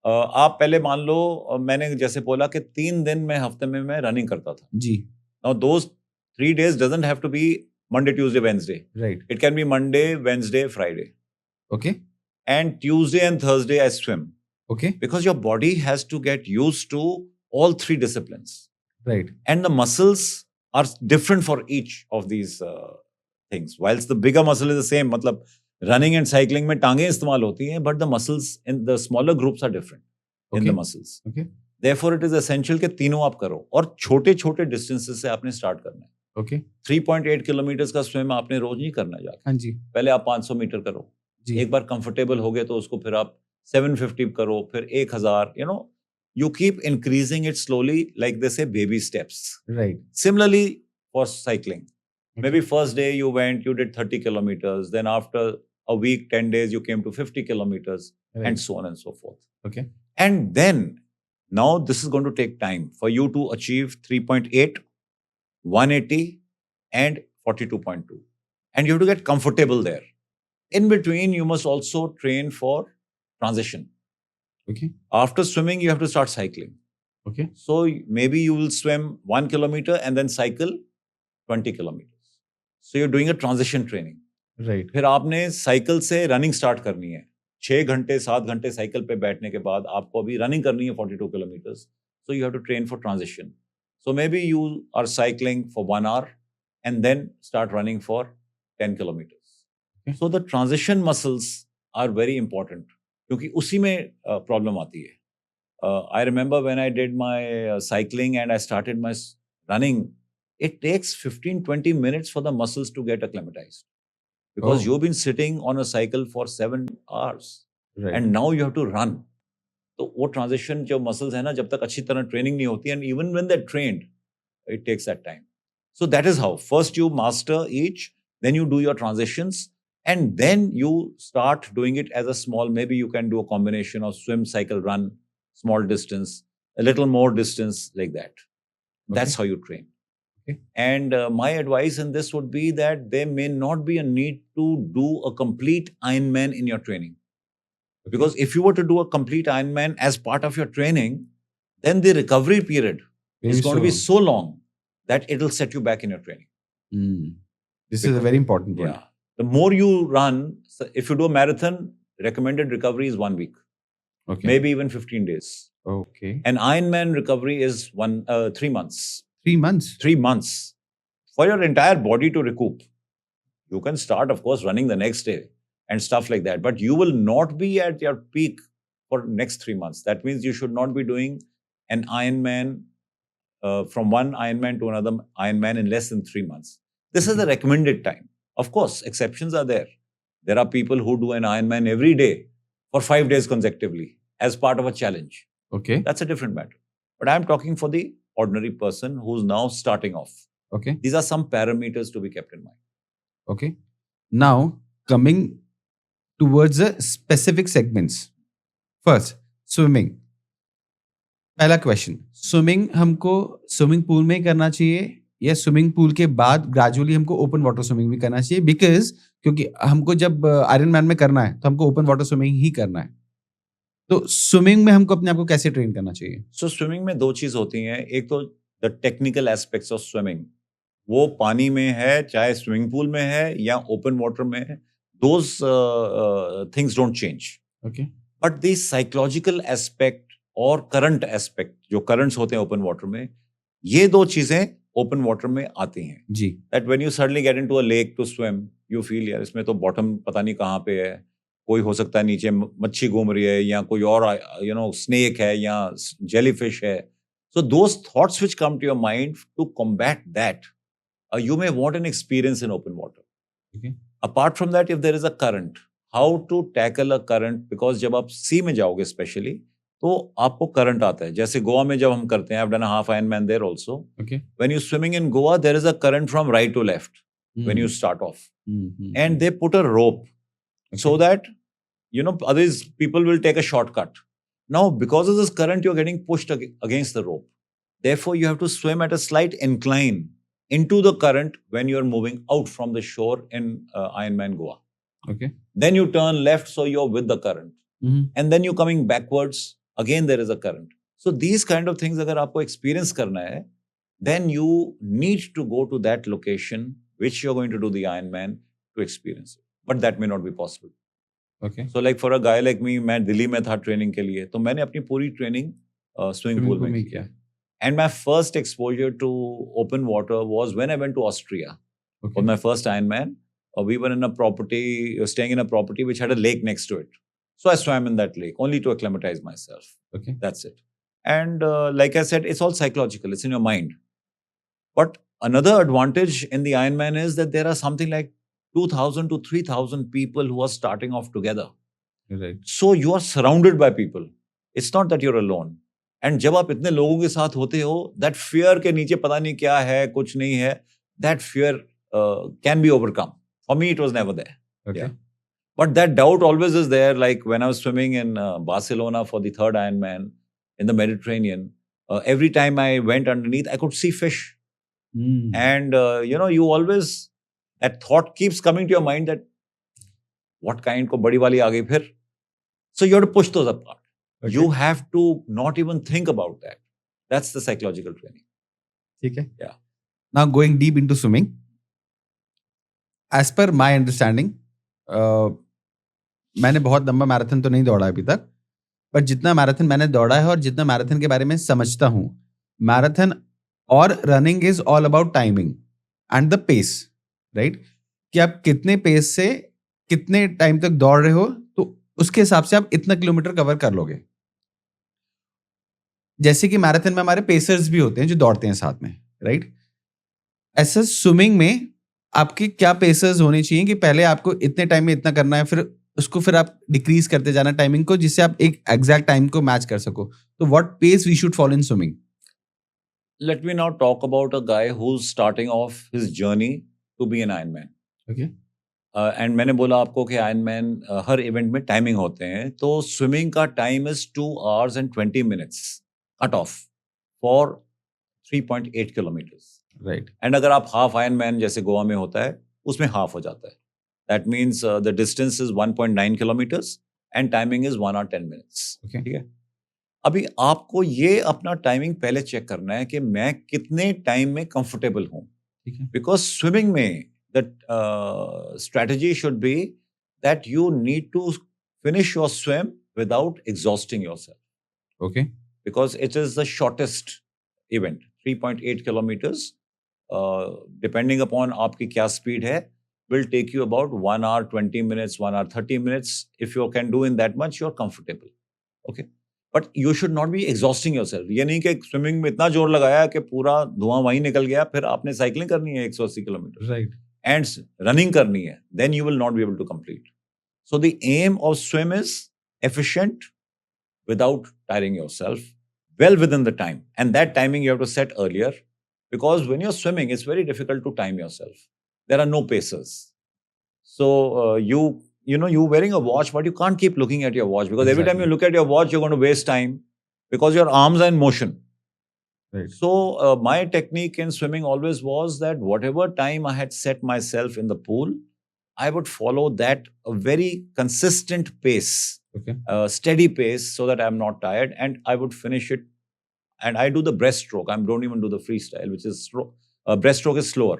आप पहले मान लो मैंने जैसे बोला कि 3 दिन में हफ्ते में मैं रनिंग करता था जी. Now those 3 days doesn't have to be Monday, Tuesday, Wednesday. Right. It can be Monday, Wednesday, Friday. Okay. And Tuesday and Thursday I swim. Okay. Because your body has to get used to all 3 disciplines. Right. And the muscles are different for each of these things. Whilst the bigger muscle is the same, मतलब running and cycling में टांगे इस्तेमाल होती हैं, but the muscles in the smaller groups are different in the muscles. Okay. Therefore, it is essential कि तीनों आप करो और छोटे-छोटे distances से आपने start करना है. Okay. 3.8 kilometers का swim आपने रोज नहीं करना जाके. हाँ जी. पहले आप 500 मीटर करो. जी. एक बार comfortable हो गए तो उसको फिर आप 750 करो, फिर 1000. You know, you keep increasing it slowly, like they say, baby steps. Right. Similarly, for cycling. Maybe first day you went, you did 30 kilometers. Then after a week, 10 days, you came to 50 kilometers, Right. and so on and so forth. Okay. And then, now this is going to take time for you to achieve 3.8. 180 and 42.2. And you have to get comfortable there. In between, you must also train for transition. Okay. After swimming, you have to start cycling. Okay. So maybe you will swim 1 kilometer and then cycle 20 kilometers. So you're doing a transition training. Right. फिर आपने cycle से running start करनी है. 6 घंटे 7 घंटे cycle पे बैठने के बाद आपको अभी रनिंग करनी है 42 kilometres. So you have to train for transition. So maybe you are cycling for 1 hour and then start running for 10 kilometers. Okay. So the transition muscles are very important क्योंकि उसी में प्रॉब्लम आती है. I remember when I did my cycling and I started my running, it takes 15-20 minutes for the muscles to get acclimatized. Because you've been sitting on a cycle for 7 hours. Right. And now you have to run. तो वो transition जो muscles है ना, जब तक अच्छी तरह training नहीं होती, and even when they're trained, it takes that time. So that is how. First you master each, then you do your transitions, and then you start doing it as a small, maybe you can do a combination of swim, cycle, run, small distance, a little more distance, like that. Okay. That's how you train. Okay. And my advice in this would be that there may not be a need to do a complete Ironman in your training. Because if you were to do a complete Ironman as part of your training, then the recovery period is going to be so long that it will set you back in your training. This is a very important point. Yeah. The more you run, so if you do a marathon, recommended recovery is 1 week. Okay. Maybe even 15 days. Okay. An Ironman recovery is 3 months. 3 months. 3 months for your entire body to recoup. You can start, of course, running the next day and stuff like that, but you will not be at your peak for next 3 months. That means you should not be doing an Ironman from one Ironman to another Ironman in less than 3 months. This is the recommended time. Of course, exceptions are there. There are people who do an Ironman every day for 5 days consecutively as part of a challenge. Okay. That's a different matter. But I'm talking for the ordinary person who's now starting off. Okay. These are some parameters to be kept in mind. Okay. Now, coming towards the specific segments. First, swimming. पहला question, swimming हमको swimming pool में ही करना चाहिए या swimming pool के बाद gradually हमको open water swimming भी करना चाहिए? बिकॉज क्योंकि हमको जब आयरन मैन में करना है तो हमको ओपन वाटर स्विमिंग ही करना है. तो स्विमिंग में हमको अपने आप को कैसे ट्रेन करना चाहिए? सो स्विमिंग में 2 चीज होती हैं. एक तो the technical aspects of swimming, वो पानी में है, चाहे स्विमिंग पूल में है या ओपन वाटर में है, those things don't change. Okay. But the psychological aspect और करंट एस्पेक्ट, जो करंट्स होते हैं ओपन वाटर में, ये 2 चीजें ओपन वाटर में आती हैं. जी. That when you suddenly get into a lake to swim, you feel यार इसमें तो बॉटम पता नहीं कहाँ पे है, कोई हो सकता है नीचे मच्छी घूम रही है या कोई और स्नेक है या जेलीफिश है. So those thoughts which come to your mind, to combat that, you may want an experience in open water. Okay. Apart from that, if there is a current, how to tackle a current, because जब आप sea में जाओगे especially, तो आपको current आता है. जैसे गोवा में जब हम करते हैं, I've done a half Ironman there also. Okay. When you're swimming in Goa, there is a current from right to left when you start off. And they put a rope so that, otherwise people will take a shortcut. Now, because of this current, you're getting pushed against the rope. Therefore, you have to swim at a slight incline into the current when you're moving out from the shore in Ironman Goa. Okay. Then you turn left, so you're with the current. And then you're coming backwards, again there is a current. So these kind of things, agar aapko experience karna hai, then you need to go to that location which you're going to do the Ironman to experience it. But that may not be possible. Okay. So like for a guy like me, मैं दिल्ली में था training के लिए, तो मैंने अपनी पूरी training swimming pool में किया. And my first exposure to open water was when I went to Austria. Okay. For my first Ironman. We were in a property, staying in a property which had a lake next to it. So I swam in that lake only to acclimatize myself. Okay. That's it. And like I said, it's all psychological. It's in your mind. But another advantage in the Ironman is that there are something like 2,000 to 3,000 people who are starting off together. Right. So you are surrounded by people. It's not that you're alone. And जब आप इतने लोगों के साथ होते हो, that fear के नीचे पता नहीं क्या है, कुछ नहीं है, that fear can be overcome. For me, it was never there. Okay. Yeah. But that doubt always is there. Like when I was swimming in Barcelona for the third Ironman in the Mediterranean, every time I went underneath, I could see fish. And you always, that thought keeps coming to your mind that what kind ko badi wali aa gayi phir. So you have to push those apart. Okay. You have to not even think about that. That's the psychological training. ठीक है. Yeah. Now going deep into swimming, as per my understanding, मैंने बहुत लंबा marathon तो नहीं दौड़ा अभी तक, पर जितना मैराथन मैंने दौड़ा है और जितना मैराथन के बारे में समझता हूँ, मैराथन और running is all about timing and the pace, right? कि आप कितने पेस से कितने टाइम तक दौड़ रहे हो, तो उसके हिसाब से आप इतना किलोमीटर कवर कर लोगे. जैसे कि मैराथन में हमारे पेसर्स भी होते हैं जो दौड़ते हैं साथ में, राइट? ऐसा स्विमिंग में आपके क्या पेसर्स होने चाहिए कि पहले आपको इतने टाइम में इतना करना है, फिर उसको फिर आप डिक्रीज करते जाना टाइमिंग को, जिससे आप एक एग्जैक्ट टाइम को मैच कर सको. तो what pace we should follow in swimming? Let me now talk about a guy who's starting off his journey to be an Ironman. Okay. And मैंने बोला आपको कि आयरनमैन हर इवेंट में टाइमिंग होते हैं, तो स्विमिंग का time is 2 hours and 20 minutes cut off for 3.8 kilometers. Right. And अगर आप हाफ आयरनमैन जैसे गोवा में होता है, उसमें हाफ हो जाता है. That means the distance is 1.9 kilometers and timing is 1 hour 10 minutes. Okay. ठीक है. अभी आपको ये अपना टाइमिंग पहले चेक करना है कि मैं कितने टाइम में कंफर्टेबल हूं. ठीक है. बिकॉज स्विमिंग में the strategy should be that you need to finish your swim without exhausting yourself. Okay. Because it is the shortest event, 3.8 kilometers. Depending upon आपकी क्या speed है, will take you about 1 hour 20 minutes, 1 hour 30 minutes. If you can do in that much, you're comfortable. Okay. But you should not be exhausting yourself. ये नहीं कि swimming में इतना जोर लगाया कि पूरा धुआं वहीं निकल गया, फिर आपने साइकिलिंग करनी है 180 किलोमीटर. Right. And running करनी है, then you will not be able to complete. So the aim of swim is efficient without tiring yourself, well within the time. And that timing you have to set earlier, because when you're swimming, it's very difficult to time yourself. There are no pacers. So you wearing a watch, but you can't keep looking at your watch, because every time you look at your watch, you're going to waste time because your arms are in motion. Right. So my technique in swimming always was that whatever time I had set myself in the pool, I would follow that a very consistent pace, Okay. Steady pace, so that I'm not tired, and I would finish it. And I do the breaststroke. I don't even do the freestyle, which is slow. Breaststroke is slower.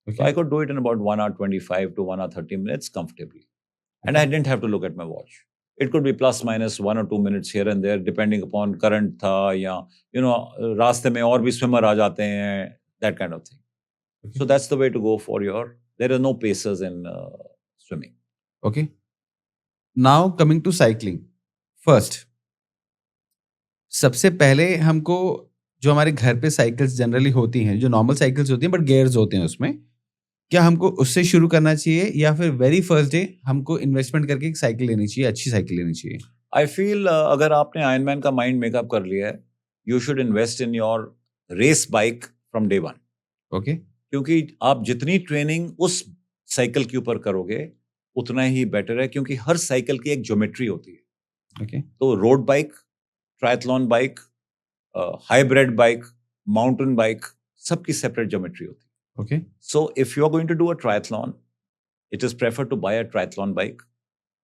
Okay. So I could do it in about 1 hour 25 to 1 hour 30 minutes comfortably. And I didn't have to look at my watch. It could be plus minus 1 or 2 minutes here and there, depending upon current था, या रास्ते में और भी swimmer आ जाते हैं, that kind of thing. Okay. So that's the way to go for there are no pacers in swimming. Okay. Now coming to cycling. First, सबसे पहले हमको जो हमारे घर पे साइकिल्स जनरली होती हैं, जो नॉर्मल साइकिल्स होती हैं बट गेयर्स होते हैं उसमें, क्या हमको उससे शुरू करना चाहिए या फिर वेरी फर्स्ट डे हमको इन्वेस्टमेंट करके एक साइकिल लेनी चाहिए, अच्छी साइकिल लेनी चाहिए? आई फील अगर आपने आयरनमैन का माइंड मेकअप कर लिया है, you should invest in your race bike from day 1. Okay. क्योंकि आप जितनी ट्रेनिंग उस साइकिल के ऊपर करोगे उतना ही बेटर है, क्योंकि हर साइकिल की एक ज्योमेट्री होती है. ओके. तो road bike, triathlon bike, hybrid bike, mountain bike, सबकी सेपरेट ज्योमेट्री होती है. Okay. So if you are going to do a triathlon, it is preferred to buy a triathlon bike.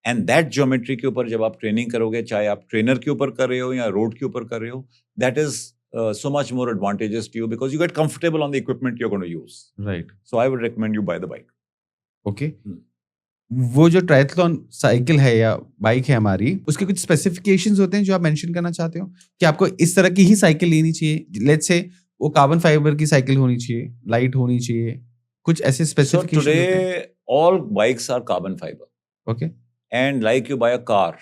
And that geometry के ऊपर जब आप training करोगे, चाहे आप ट्रेनर के ऊपर कर रहे हो या रोड के ऊपर कर रहे हो, that is so much more advantageous to you, because you get comfortable on the equipment you're going to use. Right. So I would recommend you buy the bike. Okay. वो जो ट्रायथलॉन साइकिल है या bike है हमारी, उसके कुछ specifications होते हैं जो आप मेंशन करना चाहते हो कि आपको इस तरह की ही साइकिल लेनी चाहिए? लेट्स से वो कार्बन फाइबर की साइकिल होनी चाहिए, लाइट होनी चाहिए, कुछ ऐसे स्पेसिफिकेशंस So होते हैं? today all bikes are carbon fiber. Okay. And like you buy a car,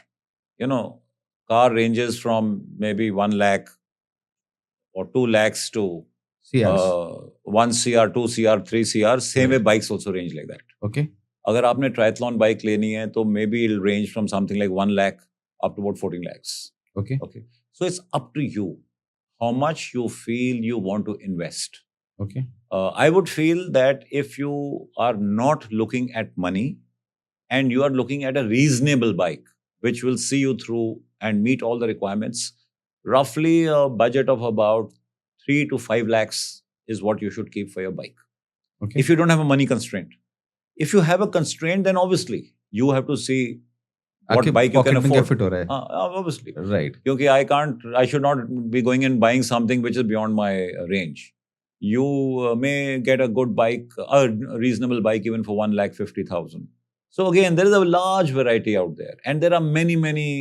car ranges from maybe 1 lakh or 2 lakhs to CRs. 1 CR, 2 CR, 3 CR. Same way bikes also range like that. Okay. अगर आपने triathlon bike लेनी है तो may be it range from something like 1 lakh up to about 14 lakhs. Okay. Okay. So it's up to you how much you feel you want to invest. Okay. I would feel that if you are not looking at money and you are looking at a reasonable bike which will see you through and meet all the requirements, roughly a budget of about 3 to 5 lakhs is what you should keep for your bike. Okay. If you don't have a money constraint. If you have a constraint, then obviously you have to see what आपके bike you pocket can में क्या afford. fit हो रहा है? Obviously. Right. क्योंकि I should not be going and buying something which is beyond my range. You may get a good bike, a reasonable bike even for 1,50,000. So again, there is a large variety out there, and there are many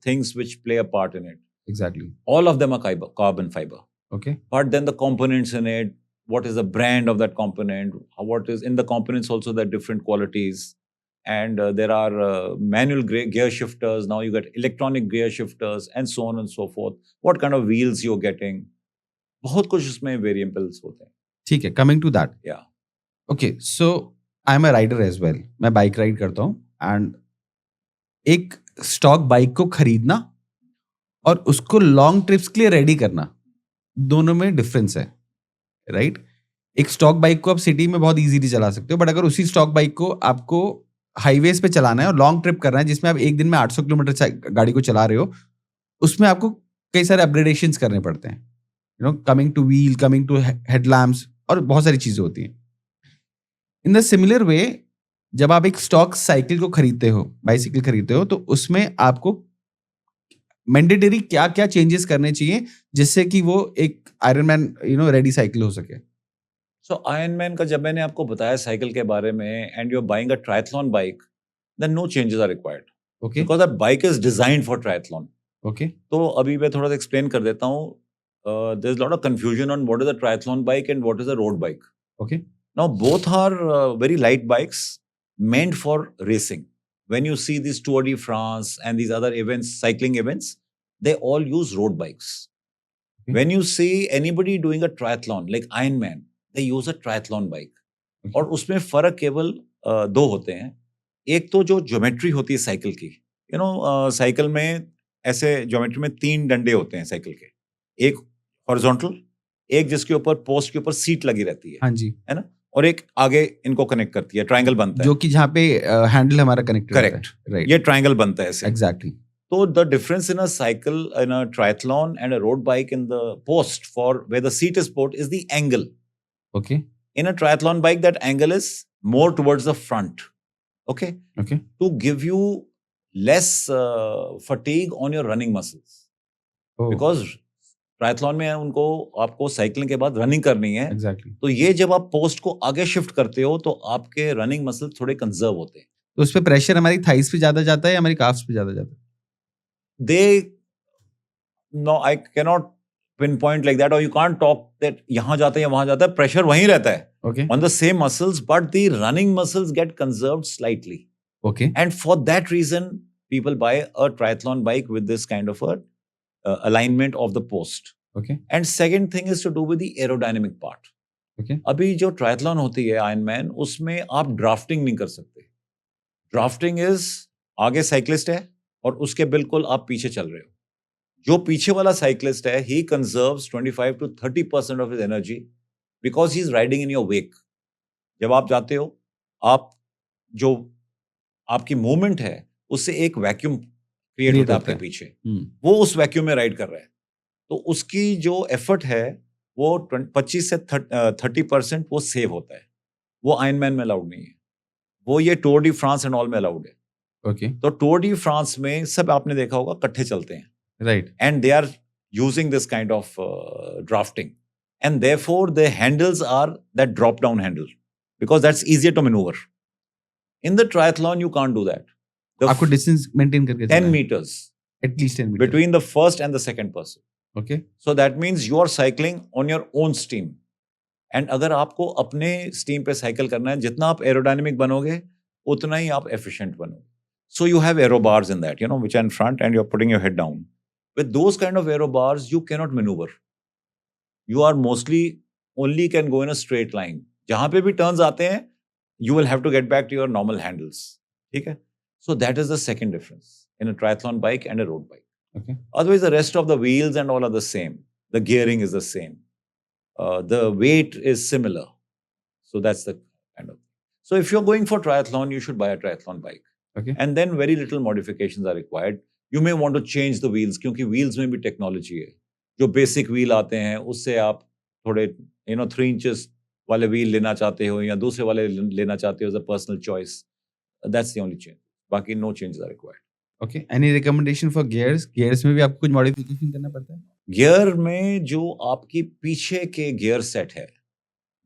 things which play a part in it. Exactly. All of them are carbon fiber. Okay. But then the components in it, what is the brand of that component? What is in the components also, there are different qualities. And there are manual gear shifters. Now you get electronic gear shifters and so on and so forth. What kind of wheels you're getting? बहुत कुछ इसमें variables होते हैं. ठीक है, coming to that. Yeah. Okay, so I'm a rider as well. मैं bike ride करता हूँ and एक स्टॉक बाइक को खरीदना और उसको लॉन्ग ट्रिप्स के लिए रेडी करना, दोनों में डिफरेंस है, राइट? एक स्टॉक बाइक को आप सिटी में बहुत इजीली चला सकते हो, बट अगर उसी स्टॉक बाइक को आपको हाईवेज पे चलाना है और लॉन्ग ट्रिप करना है जिसमें आप एक दिन में 800 किलोमीटर गाड़ी को चला रहे हो, उसमें आपको कई सारे अपग्रेडेशंस करने पड़ते हैं, you know, coming to wheel, coming to headlamps और बहुत सारी चीजें होती हैं. इन द सिमिलर वे, जब आप एक स्टॉक साइकिल को खरीदते हो, बाइसिकल खरीदते हो, तो उसमें आपको मैंडेटरी क्या क्या चेंजेस करने चाहिए जिससे कि वो एक Ironman, you know, ready cycle हो सके? सो आयरनमैन का जब मैंने आपको बताया साइकिल के बारे में, and you are buying a triathlon bike, then no changes are required, okay because that bike is designed for triathlon. Okay तो अभी मैं थोड़ा सा एक्सप्लेन कर देता हूँ. There is lot of confusion on what is a triathlon bike and what is a road bike. Okay Now, both are very light bikes meant for racing. When you see these Tour de France and these other events, cycling events, they all use road bikes. Okay. When you see anybody doing a triathlon, like Ironman, they use a triathlon bike. Okay. और उसमें फर्क केवल दो होते हैं. एक तो जो ज्योमेट्री होती है साइकिल की, यू नो, साइकिल में ऐसे ज्योमेट्री में 3 डंडे होते हैं साइकिल के, एक हॉरिजॉन्टल, एक जिसके ऊपर पोस्ट के ऊपर सीट लगी रहती है, हाँ जी, है ना, और एक आगे इनको कनेक्ट करती है, ट्रायंगल बनता है, जो कि जहाँ पे हैंडल हमारा कनेक्टेड है. करेक्ट, राइट, ये ट्रायंगल बनता है ऐसे. एग्जैक्टली. तो the difference in a cycle, in a triathlon and a road bike in the post for where the seat is put is the angle. Okay In a triathlon bike, that angle is more towards the front. Okay? Okay To give you less fatigue on your running muscles. Because triathlon में उनको आपको cycling के बाद running करनी है. Exactly. तो ये जब आप पोस्ट को आगे शिफ्ट करते हो तो आपके रनिंग मसल्स थोड़े कंजर्व होते हैं. तो उस पे प्रेशर हमारी थाइस पे ज्यादा जाता है या हमारी काफ्स पे ज्यादा जाता है? No, I cannot pinpoint like that, or you can't talk that यहाँ जाता है या वहाँ जाता है. प्रेशर वहीं रहता है okay on the same muscles, but the running muscles get conserved slightly. Okay And for that reason, people buy a triathlon bike with this kind of a alignment of the post. Okay And second thing is to do with the aerodynamic part. Okay अभी जो triathlon होती है Ironman, उसमें आप drafting नहीं कर सकते. Drafting is आगे साइक्लिस्ट है और उसके बिल्कुल आप पीछे चल रहे हो. जो पीछे वाला साइक्लिस्ट है, he conserves 25 to 30% of his energy because he is riding in your wake. जब आप जाते हो, आप जो आपकी मूवमेंट है उससे एक वैक्यूम क्रिएट होता है आपके पीछे, वो उस वैक्यूम में राइड कर रहा है. तो उसकी जो एफर्ट है वो 25 से 30% वो सेव होता है. वो आयरनमैन में अलाउड नहीं है. वो ये Tour de France and all में अलाउड है. ओके तो टूर डी फ्रांस में सब आपने देखा होगा इकट्ठे चलते हैं, right. and they are using this kind of drafting, and therefore the handles are that drop down handle because that's easier to maneuver. In the triathlon you can't do that. आपको distance maintain करके 10 meters at least 10 meter between the first and the second person. Okay So that means you are cycling on your own steam. And अगर आपको अपने steam पे cycle करना है, जितना आप aerodynamic बनोगे उतना ही आप efficient बनोगे. So you have aero bars in that, you know, which are in front, and you're putting your head down. With those kind of aero bars, you cannot maneuver. You are mostly only can go in a straight line. जहाँ पे भी turns आते हैं, you will have to get back to your normal handles. ठीक है? So that is the second difference in a triathlon bike and a road bike. Okay Otherwise, the rest of the wheels and all are the same. The gearing is the same. The weight is similar. So that's the kind of. So if you're going for triathlon, you should buy a triathlon bike. Okay And then very little modifications are required. You may want to change the wheels क्योंकि wheels में भी technology है. जो basic wheel आते हैं उससे आप थोड़े 3 इंचेस वाले व्हील लेना चाहते हो या दूसरे वाले लेना चाहते हो as a personal choice, that's the only change, बाकी no changes are required. Okay, any recommendation for gears? Gears में भी आपको कुछ मॉडिफिकेशन करना पड़ता है? गियर में जो आपकी पीछे के गियर सेट है,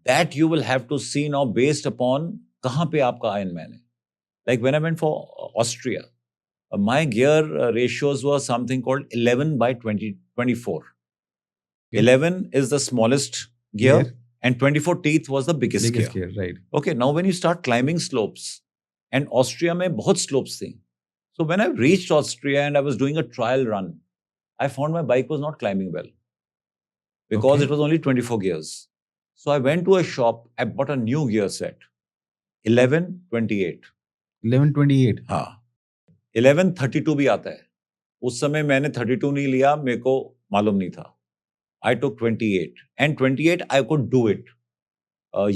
that you will have to see now based upon कहाँ पे आपका आयरनमैन है। Like when I went for Austria, my gear ratios were something called 11/24. 11 is the smallest gear, Gear. and 24 teeth was the biggest gear. Biggest gear, right. Okay, now when you start climbing slopes, and Austria में बहुत slopes थी. So when I reached Austria and I was doing a trial run, I found my bike was not climbing well because Okay. it was only 24 gears. So I went to a shop, I bought a new gear set, 11/28. 11/28. हाँ, 11/32 भी आता है। उस समय मैंने 32 नहीं लिया, मेरे को मालूम नहीं था। I took 28, and 28 I could do it.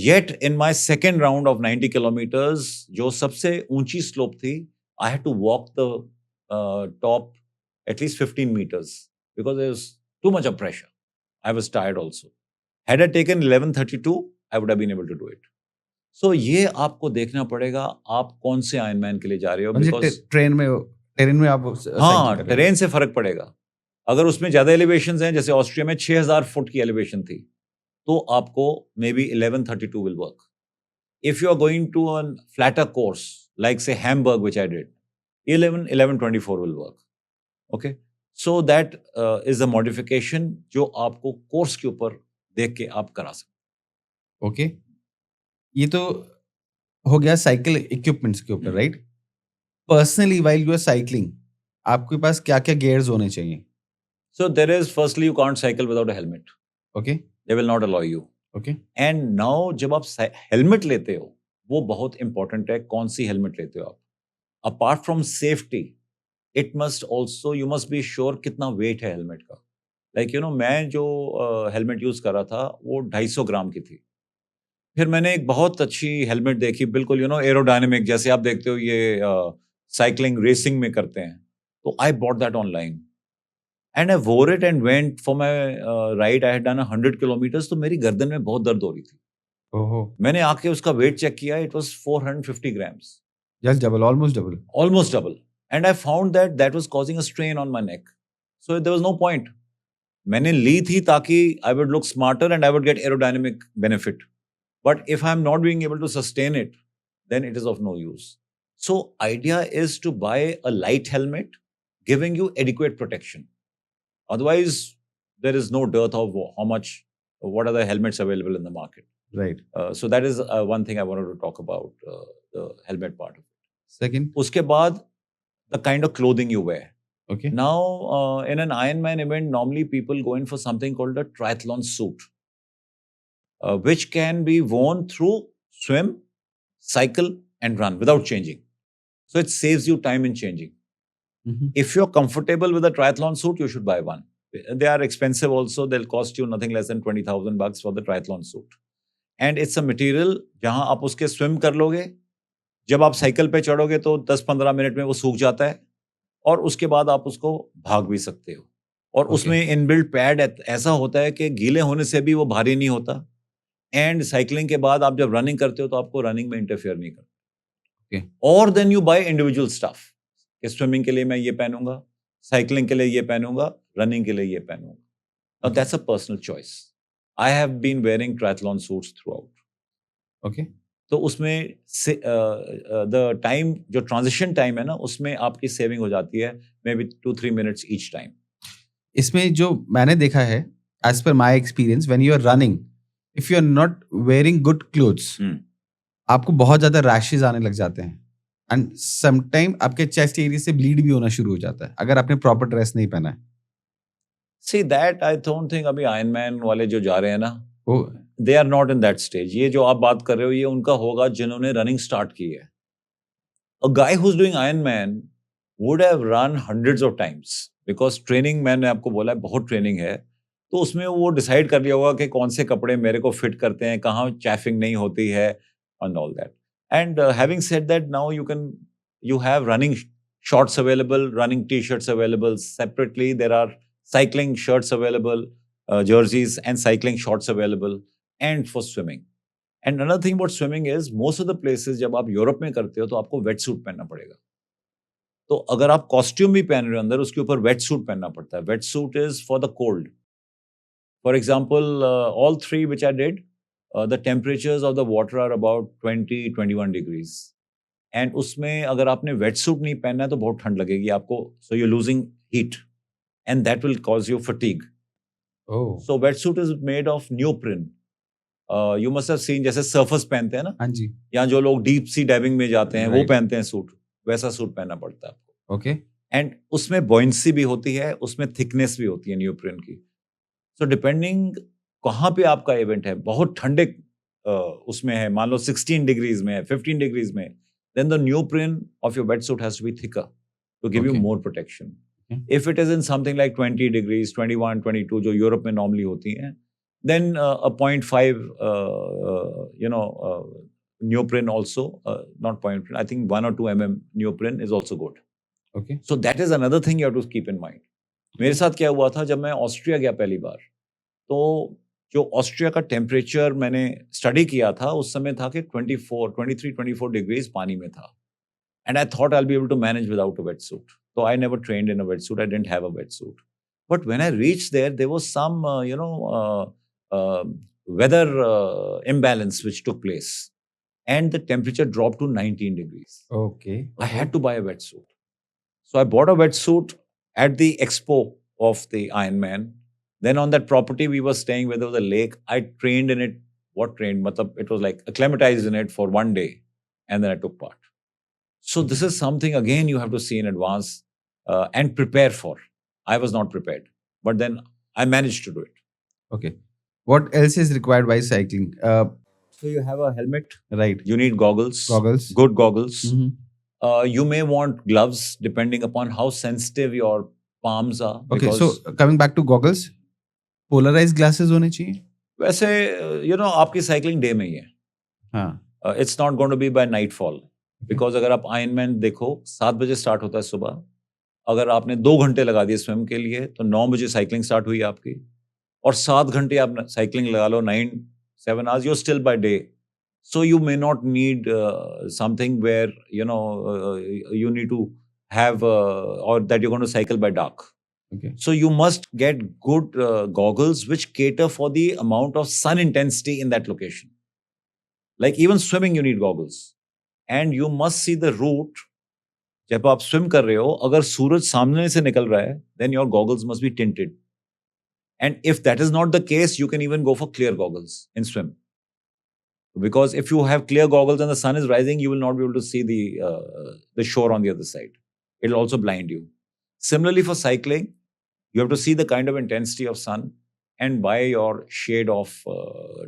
Yet in my second round of 90 kilometers, जो सबसे ऊंची स्लोप थी, I had to walk the top at least 15 meters because there was too much of pressure. I was tired also. Had I taken 11/32, I would have been able to do it. So ये आपको देखना पड़ेगा आप कौन से Ironman के लिए जा रहे हो, because टेरेन में आप हाँ, cycling कर रहे हो। टेरेन से फर्क पड़ेगा। अगर उसमें ज्यादा एलिवेशन हैं, जैसे ऑस्ट्रिया में 6000 फुट की एलिवेशन थी, तो आपको maybe 11/32 will work. If you are going to a flatter course like say Hamburg which I did, 11/24 will work. Okay, so that is a modification जो आपको कोर्स के ऊपर देख के आप करा सकते। ओके, ये तो हो गया साइकिल इक्विपमेंट्स के ऊपर, right? Personally while you are cycling, आपके पास क्या-क्या गियर्स होने चाहिए? So there is, firstly, you can't cycle without a helmet. Okay, They will not allow you. Okay, And now जब आप हेलमेट लेते हो, वो बहुत इंपॉर्टेंट है, कौन सी हेलमेट लेते हो आप। Apart from safety, it must also, you must be sure कितना वेट है हेलमेट का। लाइक मैं जो हेलमेट यूज कर रहा था वो 250 ग्राम की थी। फिर मैंने एक बहुत अच्छी हेलमेट देखी, बिल्कुल एरोडायनेमिक, जैसे आप देखते हो ये साइकिलिंग रेसिंग में करते हैं, तो I bought that online and I वोर it and went for my ride. I had done 100 kilometres, तो मेरी गर्दन में बहुत दर्द हो रही थी। ओहो, मैंने आके उसका वेट चेक किया, it was 450 grams, just double, almost double. almost double. And I found that that was causing a strain on my neck. So there was no point. मैंने ली थी ताकि I would look smarter and I would get aerodynamic benefit. But if I'm not being able to sustain it, then it is of no use. So idea is to buy a light helmet, giving you adequate protection. Otherwise, there is no dearth of what are the helmets available in the market. Right. So that is one thing I wanted to talk about, the helmet part of it. Second. उसके बाद the kind of clothing you wear. Okay. Now, in an Ironman event, normally people go in for something called a triathlon suit, which can be worn through swim, cycle, and run without changing. So it saves you time in changing. Mhm. If you're comfortable with a triathlon suit, you should buy one. They are expensive also. They'll cost you nothing less than $20,000 for the triathlon suit. And it's a material जहां आप उसके swim कर लोगे, जब आप cycle पे चढ़ोगे तो 10-15 minute में वो सूख जाता है, और उसके बाद आप उसको भाग भी सकते हो। और Okay. उसमें इनबिल्ट पैड ऐसा होता है कि गीले होने से भी वो भारी नहीं होता, एंड साइकिलिंग के बाद आप जब रनिंग करते हो तो आपको रनिंग में इंटरफेयर नहीं करता। Okay. और then you buy individual stuff, कि स्विमिंग के लिए मैं ये पहनूंगा, साइकिलिंग के लिए ये पहनूंगा, रनिंग के लिए ये पहनूंगा। Now that's a personal choice. I have been wearing triathlon suits throughout. Okay. तो उसमें द टाइम, जो ट्रांजिशन टाइम है ना, उसमें आपकी सेविंग हो जाती है, maybe 2-3 minutes each time. इसमें जो मैंने देखा है, as per my experience, when you are running, if you are not wearing good clothes, आपको बहुत ज्यादा रैशेज आने लग जाते हैं, एंड समटाइम आपके चेस्ट एरिया से ब्लीड भी होना शुरू हो जाता है अगर आपने प्रॉपर ड्रेस नहीं पहना है। See that I don't think अभी आयरनमैन वाले जो जा रहे हैं ना, वो they are not in that stage. ये जो आप बात कर रहे हो, ये उनका होगा जिन्होंने रनिंग स्टार्ट की है। A guy who's doing Ironman would have run hundreds of times because training, मैंने आपको बोला है बहुत ट्रेनिंग है, तो उसमें वो डिसाइड कर लिया होगा कि कौन से कपड़े मेरे को फिट करते हैं, कहाँ चैफिंग नहीं होती है, and all that. And having said that, now you have running shorts available, running t-shirts available separately. There are cycling shirts available. jerseys and cycling shorts available, and for swimming. And another thing about swimming is most of the places जब आप Europe में करते हो तो आपको wait suit पहनना पड़ेगा. तो अगर आप कॉस्ट्यूम भी पहन रहे हो अंदर, उसके ऊपर वेट सूट पहनना पड़ता है. Wet suit is for the cold. For example, all three which I did, the temperatures of the water are about 20-21 degrees. एंड उसमें अगर आपने वेट सूट नहीं पहनना है तो बहुत ठंड लगेगी आपको. So you losing heat and that will cause you fatigue. So wet suit is made of neoprene. You must have seen, जैसे सर्फर्स पहनते हैं ना, हाँ जी, या जो लोग डीप सी डाइविंग में जाते हैं वो Right. पहनते हैं सूट, वैसा सूट पहनना पड़ता है आपको. ओके, एंड उसमें बॉयंसी भी होती है, उसमें थिकनेस भी होती है न्यूप्रिन की. सो डिपेंडिंग कहाँ पे आपका इवेंट है, बहुत ठंडे उसमें है, मान लो 16 डिग्रीज में है, 15 डिग्रीज में, then the neoprene of your wet suit has to be thicker to give you Okay. More protection. If it is in something like 20 degrees, 21, 22 जो यूरोप में नॉर्मली होती हैं, then a 0.5 neoprene also, not point, I think 1 or 2 mm neoprene is also good. Okay, So that is another thing you have to keep in mind. मेरे साथ क्या हुआ था, जब मैं ऑस्ट्रिया गया पहली बार, तो जो ऑस्ट्रिया का टेम्परेचर मैंने स्टडी किया था उस समय था कि 23-24 डिग्रीज पानी में था. And I thought I will be able to manage without a wet suit. तो I never trained in a wet suit, I didn't have a wet suit. But when I reached there was some weather imbalance which took place, and the temperature dropped to 19 degrees. Okay, I had to buy a wetsuit. So I bought a wetsuit at the expo of the Ironman. Then on that property we were staying where there was a lake. I trained in it. What trained? Matlab, it was like acclimatized in it for one day, and then I took part. So this is something again you have to see in advance and prepare for. I was not prepared, but then I managed to do it. Okay. What else is required while cycling? So you have a helmet. Right. You need goggles. Goggles. Good goggles. Mhm. You may want gloves depending upon how sensitive your palms are. Okay, because so coming back to goggles, polarized glasses होने चाहिए. वैसे आपकी cycling day में ही है. हाँ. It's not going to be by nightfall. Because अगर आप आयरनमैन देखो 7 बजे स्टार्ट होता है सुबह. अगर आपने 2 घंटे लगा दिए स्वयं के लिए तो 9 बजे साइकिलिंग स्टार्ट हुई आपकी, और 7 घंटे आप साइकिलिंग लगा लो, 9-7 hours, you're still by day. So you may not need something where you need to have or that you're going to cycle by dark. Okay. So you must get good goggles which cater for the amount of sun intensity in that location. Like even swimming you need goggles, and you must see the route. जब आप swim कर रहे हो, अगर सूरज सामने से निकल रहा है, then your goggles must be tinted. And if that is not the case, you can even go for clear goggles in swim. Because if you have clear goggles and the sun is rising, you will not be able to see the shore on the other side. It will also blind you. Similarly for cycling, you have to see the kind of intensity of sun and buy your shade of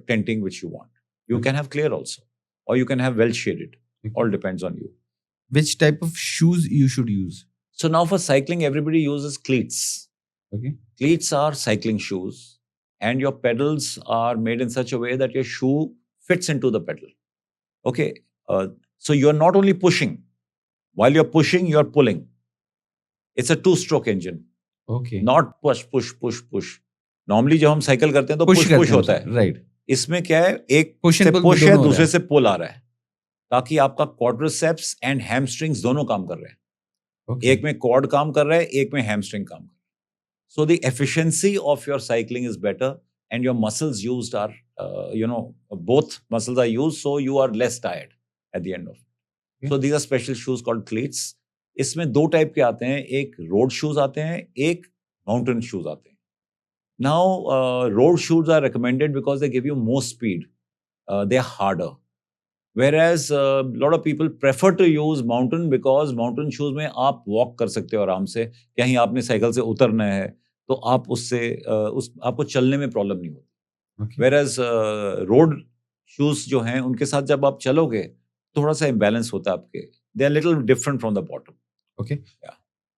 tinting which you want. You can have clear also, or you can have well shaded. All depends on you. Which type of shoes you should use? So now for cycling, everybody uses cleats. Okay. Cleats are cycling shoes, and your pedals are made in such a way that your shoe fits into the pedal. Okay. So you're not only pushing. While you're pushing, you're pulling. It's a 2-stroke engine. Okay. Not push, push, push, push. Normally जब हम cycle करते हैं तो Push push करते push हैं होता है. Right. इसमें क्या है, एक Push and से pull push है, दोनों हो दूसरे रहा से pull आ रहा है, ताकि आपका quadriceps and hamstrings दोनों काम कर रहे हैं. Okay. एक में quad काम कर रहा है, एक में hamstring काम कर रहा है. So the efficiency of your cycling is better, and your muscles used are, both muscles are used, so you are less tired at the end of it. Okay. So these are special shoes called cleats. इसमें 2 type के आते हैं, एक road shoes आते हैं, एक mountain shoes आते हैं. Now, road shoes are recommended because they give you more speed. They are harder. Whereas a lot of people prefer to use mountain because mountain shoes में आप walk कर सकते हो आराम से. कहीं आपने साइकिल से उतरना है तो आप उससे आपको चलने में प्रॉब्लम नहीं होती. Okay. Whereas road shoes जो हैं उनके साथ जब आप चलोगे थोड़ा सा imbalance होता है आपके. They are little different from the bottom. Okay. Yeah.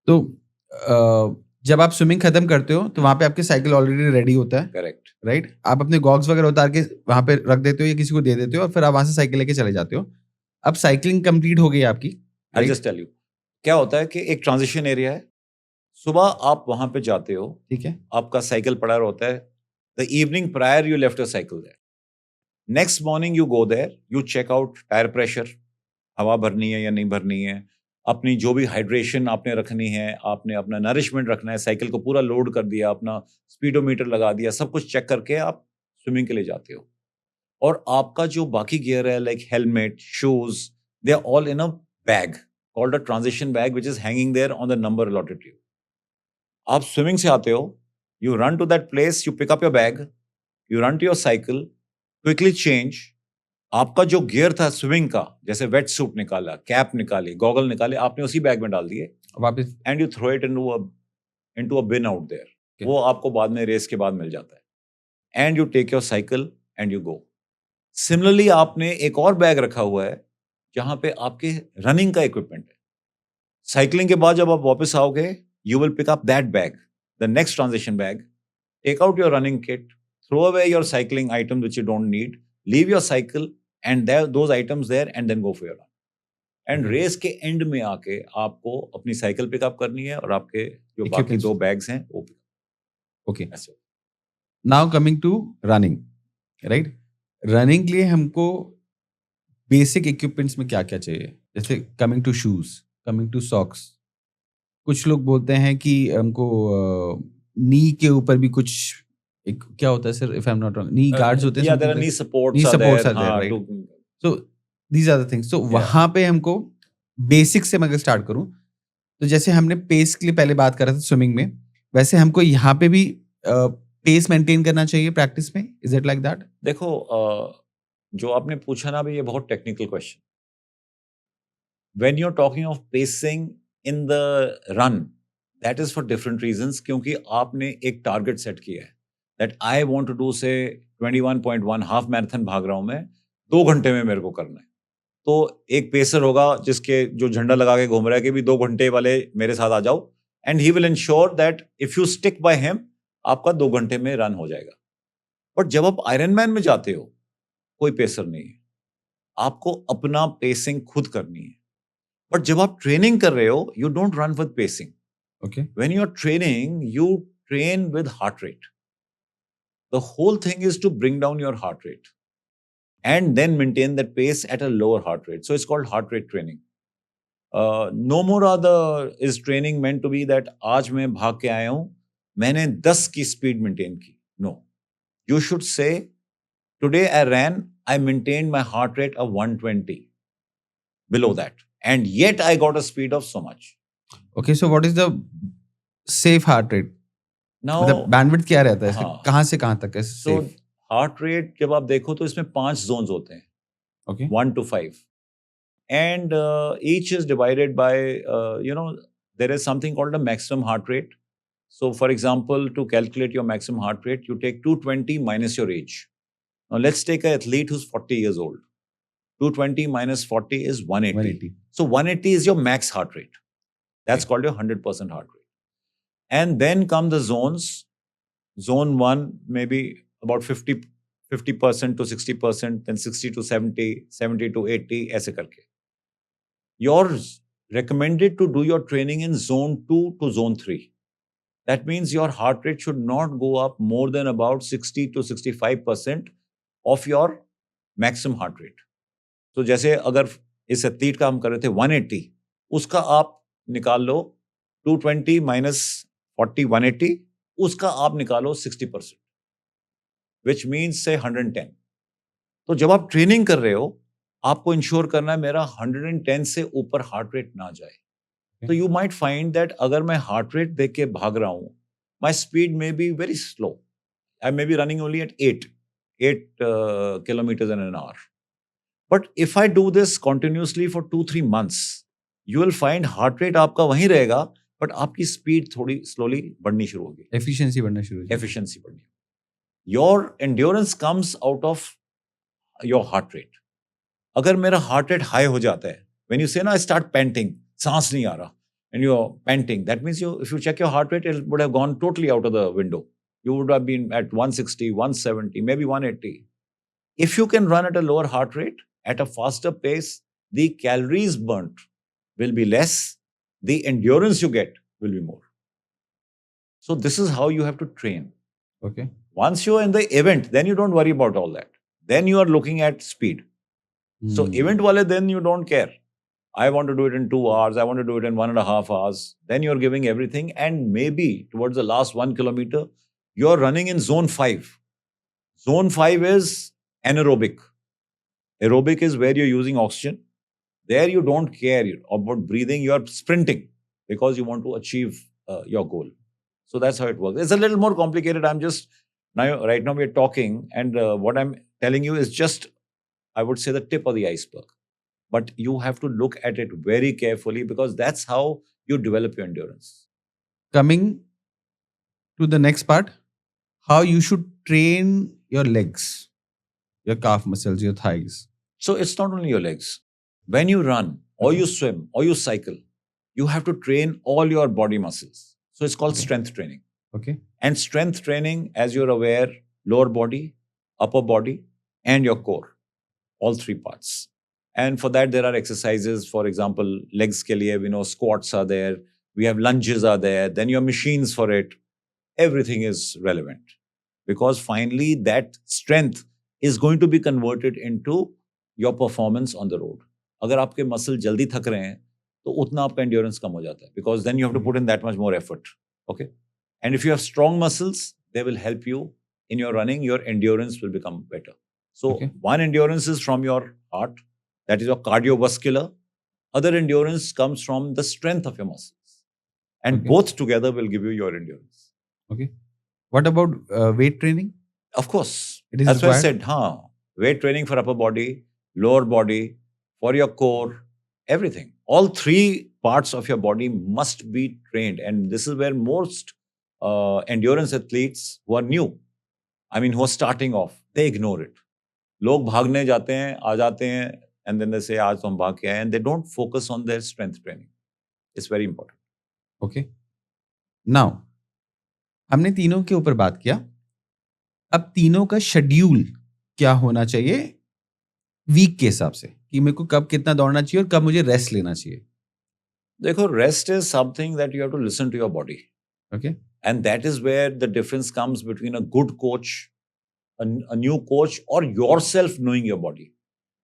तो जब आप स्विमिंग खत्म करते हो तो वहां पे आपकी साइकिल ऑलरेडी रेडी होता है. Correct. राइट. आप अपने गॉग्स वगैरह उतार के वहां पे रख देते हो या किसी को दे देते हो और फिर आप वहां से साइकिल लेके चले जाते हो. अब साइकिलिंग कंप्लीट हो गई आपकी. I'll just tell you. क्या होता है कि एक ट्रांजिशन एरिया है. सुबह आप वहां पे जाते हो, ठीक है. आपका साइकिल पड़ा होता है, The evening prior, you left your cycle there. Next morning, you go there, you check out tire pressure, हवा भरनी है या नहीं भरनी है, अपनी जो भी हाइड्रेशन आपने रखनी है, आपने अपना नरिशमेंट रखना है, साइकिल को पूरा लोड कर दिया, अपना स्पीडोमीटर लगा दिया, सब कुछ चेक करके आप स्विमिंग के लिए जाते हो. और आपका जो बाकी गियर है, like helmet, shoes, they are all in a bag called a transition bag which is hanging there on the number allotted to you. आप स्विमिंग से आते हो, you run to that place, you pick up your bag, you run to your cycle, quickly change. आपका जो gear था swimming का, जैसे wet suit निकाला, कैप निकाली, गॉगल निकाले, आपने उसी बैग में डाल दिए वापस. And you throw it into a bin out there. Okay. वो आपको बाद में रेस के बाद मिल जाता है. And you take your cycle and you go. Similarly आपने एक और बैग रखा हुआ है जहां पे आपके रनिंग का इक्विपमेंट है. साइकिलिंग के बाद जब आप वापस आओगे, you will pick up that bag, the next transition bag, take out your running kit, throw away your cycling item which you don't need, leave your cycle and those items there and then go for your run. And race के end में आके आपको अपनी cycle pickup करनी है और आपके जो बाकी 2 बैग्स हैं वो pick. Okay, now coming to running, right. Running के लिए हमको बेसिक इक्विपमेंट्स में क्या क्या चाहिए? जैसे coming to shoes, coming to socks. कुछ लोग बोलते हैं कि हमको नी के ऊपर भी कुछ एक क्या होता है sir, if I am not wrong, knee guards होते हैं. Yeah, there are knee supports. Knee are supports there, are there, हाँ, right? So these are the things. So वहाँ पे हमको बेसिक से मैं अगर स्टार्ट करूँ, तो जैसे हमने पेस के लिए पहले बात कर रहे थे स्विमिंग में, वैसे हमको यहाँ पे भी पेस मेंटेन करना चाहिए प्रैक्टिस में. Is it like that? देखो, जो आपने पूछा ना अभी, ये बहुत technical question. When you are talking of pacing in the run, that is for different reasons. क्योंकि आपने एक टारगेट सेट किया है that I want to do say 21.1 half marathon भाग रहा हूं मैं, 2 घंटे में मेरे को करना है. तो एक पेसर होगा जिसके जो झंडा लगा के घूम रहा है कि भी 2 घंटे वाले मेरे साथ आ जाओ, and he will ensure that if you stick by him, आपका 2 घंटे में रन हो जाएगा. बट जब आप आयरन मैन में जाते हो, कोई पेसर नहीं है, आपको अपना पेसिंग खुद करनी है. बट जब आप ट्रेनिंग कर रहे हो, you don't run with pacing. Okay. When you are training, you train with heart rate. The whole thing is to bring down your heart rate and then maintain that pace at a lower heart rate. So it's called heart rate training. No more is training meant to be that आज मैं भाग के आया हूं, मैंने 10 की speed maintain की. No. You should say, today I ran, I maintained my heart rate of 120. Below that. And yet I got a speed of so much. Okay, so what is the safe heart rate? Now, मतलब bandwidth क्या रहता है? हाँ. कहाँ से कहाँ तक है safe? So, हार्ट रेट जब आप देखो तो इसमें 5 जोन्स होते हैं. Okay. 1 to 5. And each is divided by, there is something called a maximum heart rate. So, for example, to calculate your maximum heart rate, you take 220 minus your age. Now, let's take an athlete who's 40 years old. 220 minus 40 is 180. So, 180 is your max heart rate. That's called your 100% heart rate. And then come the zones. Zone 1 maybe about 50% to 60%, then 60 to 70, 70 to 80, ऐसे करके. You're recommended to do your training in zone 2 to zone 3. That means your heart rate should not go up more than about 60 to 65% of your maximum heart rate. So जैसे अगर इस athlete का हम कर रहे थे 180, उसका आप निकाल लो 220 minus 40, 180, उसका आप निकालो 60%. Which means say 110. तो जब आप ट्रेनिंग कर रहे हो, आपको इंश्योर करना है मेरा 110 से ऊपर हार्ट रेट ना जाए. तो यू माइट फाइंड दैट अगर मैं हार्ट रेट देख के भाग रहा हूं, my speed maybe very slow. I may be running only at 8 kilometers in an hour. But if I do this continuously for 2-3 months, you will find heart rate आपका वहीं रहेगा, but आपकी speed थोड़ी slowly बढ़नी शुरू होगी. Efficiency बढ़ना शुरू हो जाएगी. एफिशिएंसी बढ़नी. Your endurance comes out of your heart rate. अगर मेरा heart rate high हो जाता है, when you say ना I start panting, सांस नहीं आ रहा, and you're panting, that means if you check your heart rate, it would have gone totally out of the window. You would have been at 160, 170, maybe 180. If you can run at a lower heart rate, at a faster pace, the calories burnt will be less, the endurance you get will be more. So this is how you have to train. Okay. Once you're in the event, then you don't worry about all that. Then you are looking at speed. So event wale, then you don't care. I want to do it in 2 hours. I want to do it in 1.5 hours. Then you're giving everything. And maybe towards the last 1 kilometer, you're running in zone 5. Zone 5 is anaerobic. Aerobic is where you're using oxygen. There you don't care about breathing. You're sprinting because you want to achieve your goal. So that's how it works. It's a little more complicated. Right now we're talking, and what I'm telling you is just, I would say, the tip of the iceberg. But you have to look at it very carefully because that's how you develop your endurance. Coming to the next part, how you should train your legs, your calf muscles, your thighs. So it's not only your legs. When you run or you swim or you cycle, you have to train all your body muscles. So it's called strength training. Okay. And strength training, as you're aware, lower body, upper body, and your core, all 3 parts. And for that, there are exercises. For example, legs ke liye, squats are there. We have lunges are there. Then your machines for it. Everything is relevant. Because finally, that strength is going to be converted into your performance on the road. अगर आपके muscle जल्दी थक रहे हैं, तो उतना आपका endurance कम हो जाता है. Because then you have to put in that much more effort. Okay? And if you have strong muscles, they will help you in your running. Your endurance will become better. So one endurance is from your heart. That is your cardiovascular. Other endurance comes from the strength of your muscles. And both together will give you your endurance. Okay. What about weight training? Of course. It is That's why I required? said, weight training for upper body, lower body, for your core, everything. All 3 parts of your body must be trained. And this is where most endurance athletes who are new, who are starting off, they ignore it. लोग भागने जाते हैं, आ जाते हैं, and then they say, आज तो हम भाग के आए, and they don't focus on their strength training. It's very important. Okay. Now, हमने तीनों के ऊपर बात किया. अब तीनों का शेड्यूल क्या होना चाहिए वीक के हिसाब से, कि मेरे को कब कितना दौड़ना चाहिए और कब मुझे रेस्ट लेना चाहिए. देखो, rest is something that you have to listen to your body. Okay. And that is where the difference comes between a good coach, a new coach, or yourself knowing your body.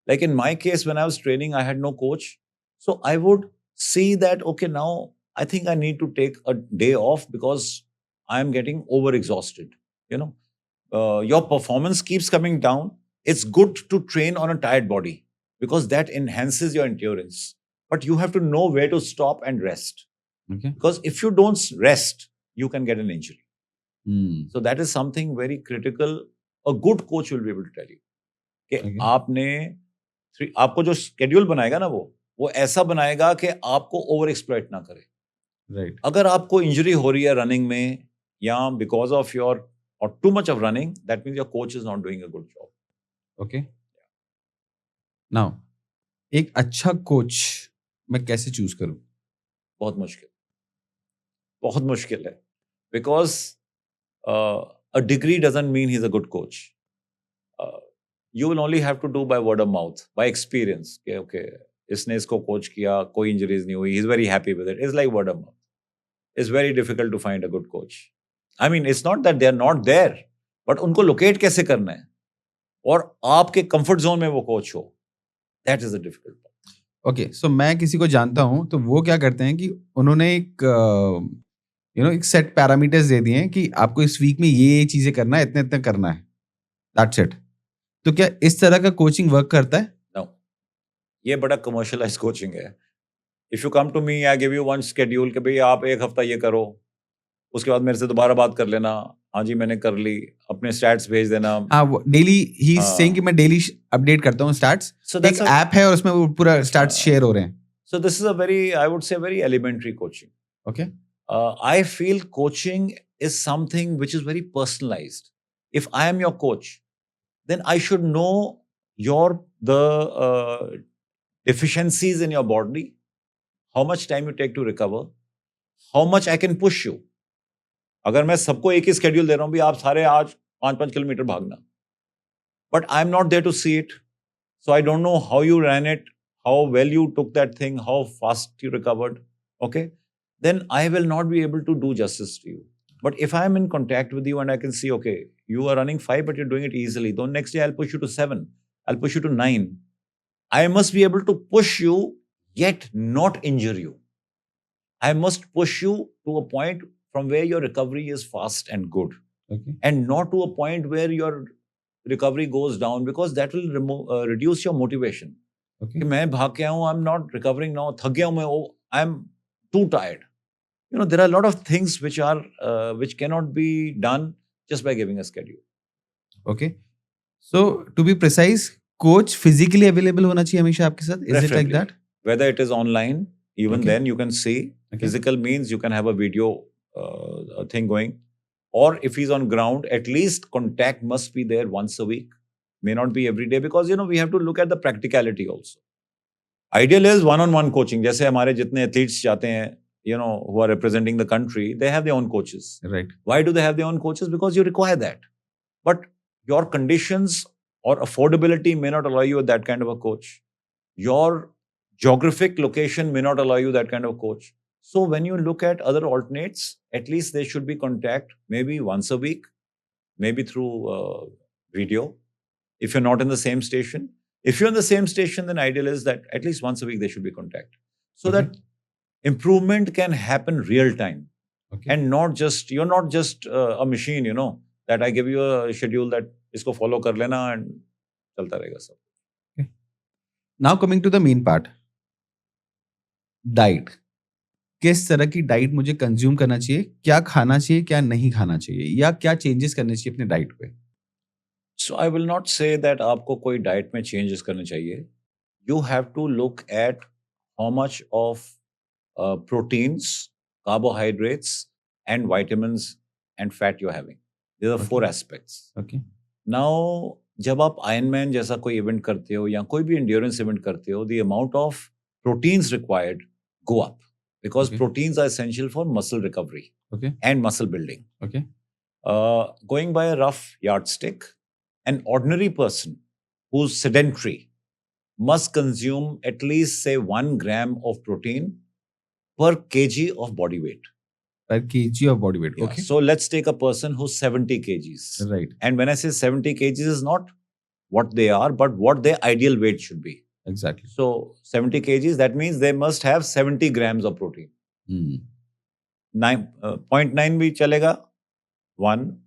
Like in my case, when I was training, I had no coach. So I would see that, okay, now I think I need to take a day off because I am getting overexhausted. Your performance keeps coming down. It's good to train on a tired body because that enhances your endurance. But you have to know where to stop and rest. Okay. Because if you don't rest, you can get an injury. So that is something very critical. A good coach will be able to tell you. कि आपको जो schedule बनाएगा ना, वो ऐसा बनाएगा कि आपको over exploit ना करे. Right. अगर आपको injury हो रही है running में, या because of your or too much of running, that means your coach is not doing a good job. Okay. Now, एक अच्छा कोच मैं कैसे चूज करूं? बहुत मुश्किल है. Because a degree doesn't mean he's a good coach. You will only have to do by word of mouth, by experience. Okay, इसने इसको coach किया, कोई injuries नहीं हुई, he's very happy with it. It's like word of mouth. It's very difficult to find a good coach. It's not that they're not there, but उनको locate कैसे करना है और आपके comfort zone में वो coach हो. That is the difficult part. Okay, so मैं किसी को जानता हूं, तो वो क्या करते हैं कि उन्होंने एक सेट पैरामीटर्स दे दिए हैं कि आपको इस वीक में ये चीजें करना है, इतने इतने करना है. That's it. तो क्या इस तरह का कोचिंग वर्क करता है? No. ये बड़ा commercialized coaching है. If you come to me, I give you one schedule कि भाई आप 1 हफ्ता ये करो, उसके बाद मेरे से दोबारा बात कर लेना. हाँ जी, मैंने कर ली, अपने स्टैट्स भेज देना. डेली ही इज सेइंग कि मैं डेली अपडेट करता हूँ स्टैट्स. एक ऐप है और उसमें वो पूरा स्टैट्स शेयर हो रहे हैं. So this is a very, I would say, very elementary coaching. Okay. I feel coaching is something which is very personalized. If I am your coach, then I should know the deficiencies in your body, how much time you take to recover, how much I can push you. अगर मैं सबको एक ही schedule दे रहा हूँ, भी आप सारे आज 5-5 किलोमीटर भागना, but I'm not there to see it, so I don't know how you ran it, how well you took that thing, how fast you recovered, okay? Then I will not be able to do justice to you. But if I'm in contact with you and I can see, okay, you are running 5, but you're doing it easily. Then next day I'll push you to 7. I'll push you to 9. I must be able to push you, yet not injure you. I must push you to a point from where your recovery is fast and good. Okay. And not to a point where your recovery goes down, because that will reduce your motivation. Okay. कि मैं भाग के आऊं, I'm not recovering now, थक गया हूं मैं, I'm too tired. There are a lot of things which cannot be done just by giving a schedule. Okay. So to be precise, coach physically available होना चाहिए हमेशा आपके साथ. Is it like Preferably. that? Whether it is online, even Okay. then you can see. Okay. Physical means you can have a video thing going. Or if he's on ground, at least contact must be there once a week. May not be every day, because we have to look at the practicality also. Ideal is one-on-one coaching. जैसे हमारे जितने athletes जाते हैं, who are representing the country, they have their own coaches. Right. Why do they have their own coaches? Because you require that. But your conditions or affordability may not allow you that kind of a coach. Your geographic location may not allow you that kind of coach. So when you look at other alternates, at least there should be contact maybe once a week, maybe through video, if you're not in the same station. If you're in the same station, then ideal is that at least once a week there should be contact. So Okay. that improvement can happen real time. Okay. And you're not just a machine, that I give you a schedule that isko follow kar lena and chalta rahega sab. Now coming to the main part. Diet. किस तरह की diet मुझे consume करना चाहिए, क्या खाना चाहिए, क्या नहीं खाना चाहिए, या क्या चेंजेस करने चाहिए अपने डाइट पे? So I will not say that आपको कोई डाइट में चेंजेस करने चाहिए. You have to look at how much of proteins, carbohydrates, and vitamins and fat you're having. These are 4 aspects. Okay. Now, जब आप Ironman जैसा कोई इवेंट करते हो या कोई भी endurance इवेंट करते हो, the amount of proteins required go up, because Okay. proteins are essential for muscle recovery Okay. and muscle building. Okay. Going by a rough yardstick, an ordinary person who's sedentary must consume at least, say, 1 gram of protein per kg of body weight. Per kg of body weight. Yeah. Okay. So let's take a person who's 70 kgs. Right. And when I say 70 kgs is not what they are, but what their ideal weight should be. Exactly. So 70 kgs, that means they must have 70 grams of protein. 0.9 bhi chalega, 1,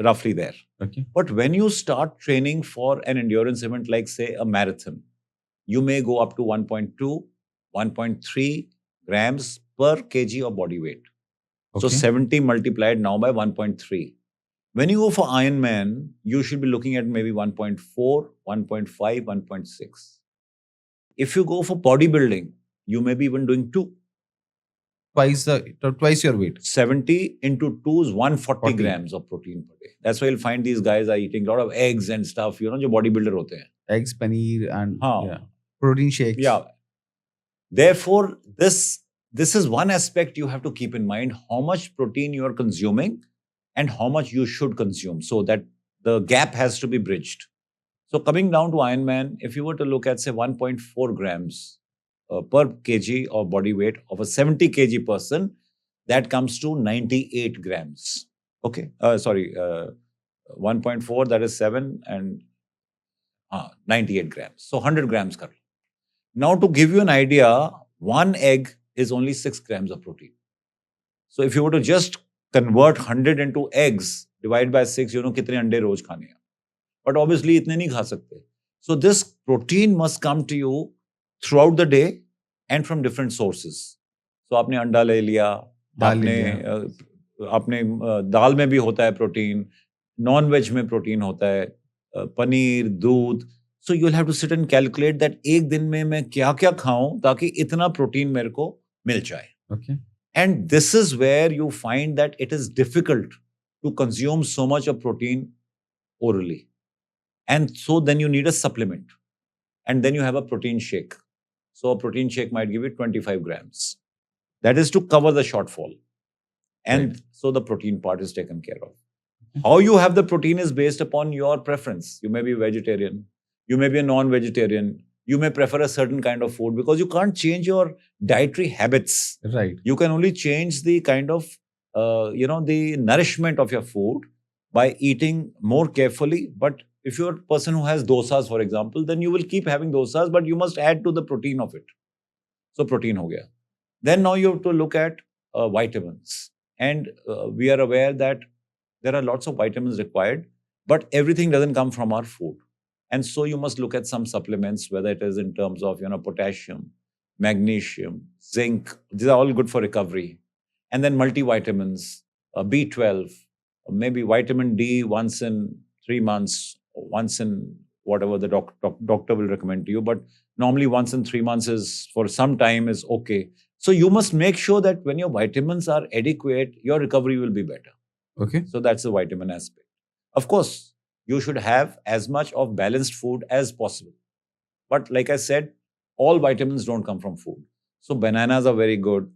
roughly there. Okay. But when you start training for an endurance event like, say, a marathon, you may go up to 1.2, 1.3 grams per kg of body weight. So Okay. 70 multiplied now by 1.3. When you go for Ironman, you should be looking at maybe 1.4, 1.5, 1.6. If you go for bodybuilding, you may be even doing 2. Twice your weight. 70 into 2 is 140 40. grams of protein per day. That's why you'll find these guys are eating a lot of eggs and stuff, जो bodybuilder होते हैं. Eggs, paneer, and हाँ. yeah, protein shakes. Yeah. Therefore, this is one aspect you have to keep in mind, how much protein you are consuming and how much you should consume, so that the gap has to be bridged. So coming down to Ironman, if you were to look at, say, 1.4 grams per kg of body weight of a 70 kg person, that comes to 98 grams. Okay. 1.4, that is 7, and 98 grams. So 100 grams kar. Now, to give you an idea, 1 egg is only 6 grams of protein. So if you were to just convert 100 into eggs, divide by 6, कितने अंडे रोज खाने हैं. But obviously, इतने नहीं खा सकते. So this protein must come to you throughout the day and from different sources. So आपने अंडा ले लिया, आपने दाल में भी होता है प्रोटीन, नॉन वेज में प्रोटीन होता है, पनीर, दूध. So you'll have to sit and calculate that एक दिन में मैं क्या क्या खाऊं ताकि इतना प्रोटीन मेरे को मिल जाए. Okay. And this is where you find that it is difficult to consume so much of protein orally. And so then you need a supplement. And then you have a protein shake. So a protein shake might give you 25 grams. That is to cover the shortfall. And so the protein part is taken care of. How you have the protein is based upon your preference. You may be vegetarian. You may be a non-vegetarian. You may prefer a certain kind of food, because you can't change your dietary habits. Right. You can only change the kind of the nourishment of your food by eating more carefully. But if you're a person who has dosas, for example, then you will keep having dosas, but you must add to the protein of it. So protein ho gaya. Then now you have to look at vitamins. And we are aware that there are lots of vitamins required, but everything doesn't come from our food. And so you must look at some supplements, whether it is in terms of potassium, magnesium, zinc. These are all good for recovery. And then multivitamins, B12, maybe vitamin D once in 3 months, or once in whatever the doctor will recommend to you. But normally once in 3 months is for some time is okay. So you must make sure that when your vitamins are adequate, your recovery will be better. Okay. So that's the vitamin aspect. Of course, you should have as much of balanced food as possible. But like I said, all vitamins don't come from food. So bananas are very good.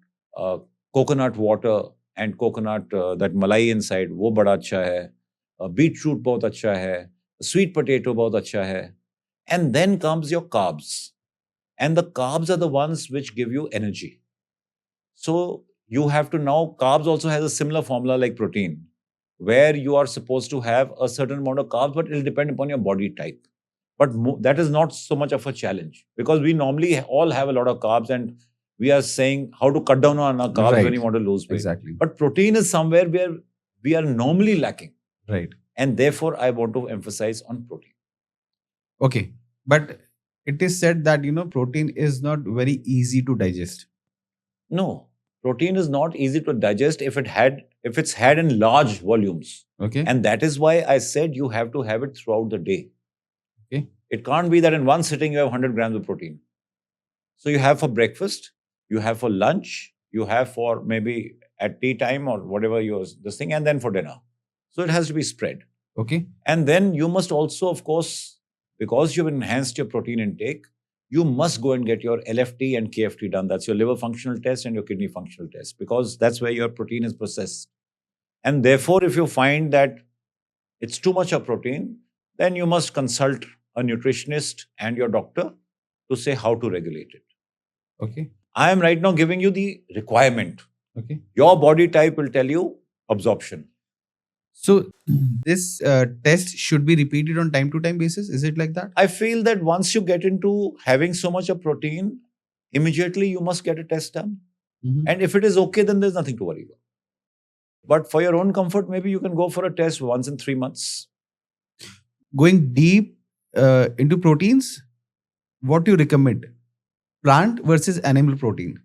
Coconut water and coconut, that malai inside, wo bada acha hai. Beetroot bahut acha hai. Sweet potato bahut acha hai. And then comes your carbs. And the carbs are the ones which give you energy. So you have to now, carbs also has a similar formula like protein, where you are supposed to have a certain amount of carbs, but it will depend upon your body type. But that is not so much of a challenge, because we normally all have a lot of carbs, and we are saying how to cut down on our carbs when you want to lose weight. Exactly. But protein is somewhere where we are normally lacking. Right. And therefore, I want to emphasize on protein. Okay. But it is said that, protein is not very easy to digest. No, protein is not easy to digest if it's had in large volumes. Okay. And that is why I said you have to have it throughout the day. Okay. It can't be that in one sitting you have 100 grams of protein. So you have for breakfast, you have for lunch, you have for maybe at tea time or whatever this thing, and then for dinner. So it has to be spread. Okay. And then you must also, of course, because you've enhanced your protein intake, you must go and get your LFT and KFT done. That's your liver functional test and your kidney functional test, because that's where your protein is processed. And therefore, if you find that it's too much of protein, then you must consult a nutritionist and your doctor to say how to regulate it. Okay. I am right now giving you the requirement. Okay. Your body type will tell you absorption. So this test should be repeated on time to time basis. Is it like that? I feel that once you get into having so much of protein, immediately you must get a test done. Mm-hmm. And if it is okay, then there's nothing to worry about. But for your own comfort, maybe you can go for a test once in 3 months. Going deep into proteins, what do you recommend? Plant versus animal protein?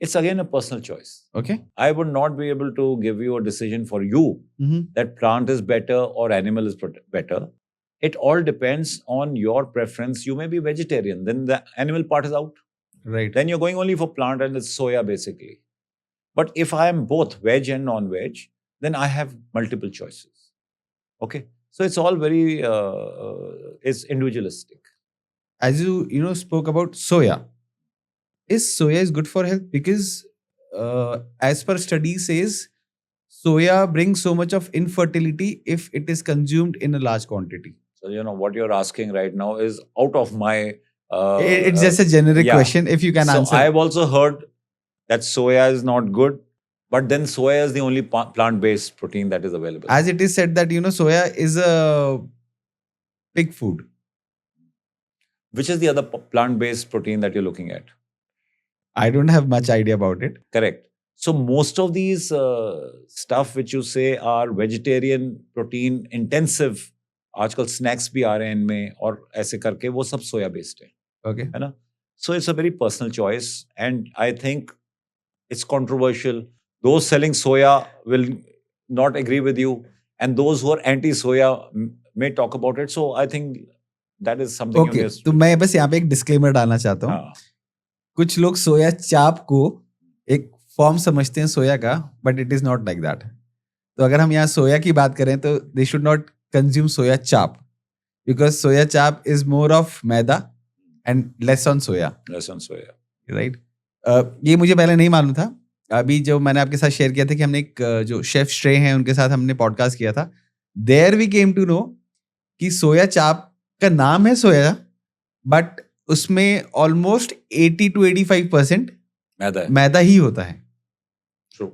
It's again a personal choice. Okay. I would not be able to give you a decision for you that plant is better or animal is better. It all depends on your preference. You may be vegetarian, then the animal part is out. Right. Then you're going only for plant and it's soya basically. But if I am both veg and non-veg, then I have multiple choices. Okay. So it's all very, it's individualistic. As you spoke about soya. Is soya is good for health? Because as per study says, soya brings so much of infertility if it is consumed in a large quantity. So, what you're asking right now is out of my... it's just a generic question, if you can answer. I've also heard that soya is not good, but then soya is the only plant-based protein that is available. As it is said that, soya is a pig food. Which is the other plant-based protein that you're looking at? I don't have much idea about it. Correct. So most of these stuff which you say are vegetarian protein intensive, आजकल snacks भी आ रहे हैं इनमें और ऐसे करके वो सब soya based है. Okay. है ना? So it's a very personal choice, and I think it's controversial. Those selling soya will not agree with you, and those who are anti-soya may talk about it. So I think that is something. Okay. तो मैं बस यहाँ पे एक disclaimer डालना चाहता हूँ. कुछ लोग सोया चाप को एक फॉर्म समझते हैं सोया का, but it is not like that. तो अगर हम यहाँ सोया की बात करें तो दे शुड नॉट कंज्यूम सोया चाप, बिकॉज सोया चाप is more of maida and less on soya. Right. ये मुझे पहले नहीं मालूम था. अभी जो मैंने आपके साथ शेयर किया था कि हमने एक जो शेफ श्रेय हैं उनके साथ हमने पॉडकास्ट किया था, there we came to know कि सोया चाप का नाम है सोया, बट उसमें ऑलमोस्ट 80 to 85% मैदा ही होता है. True.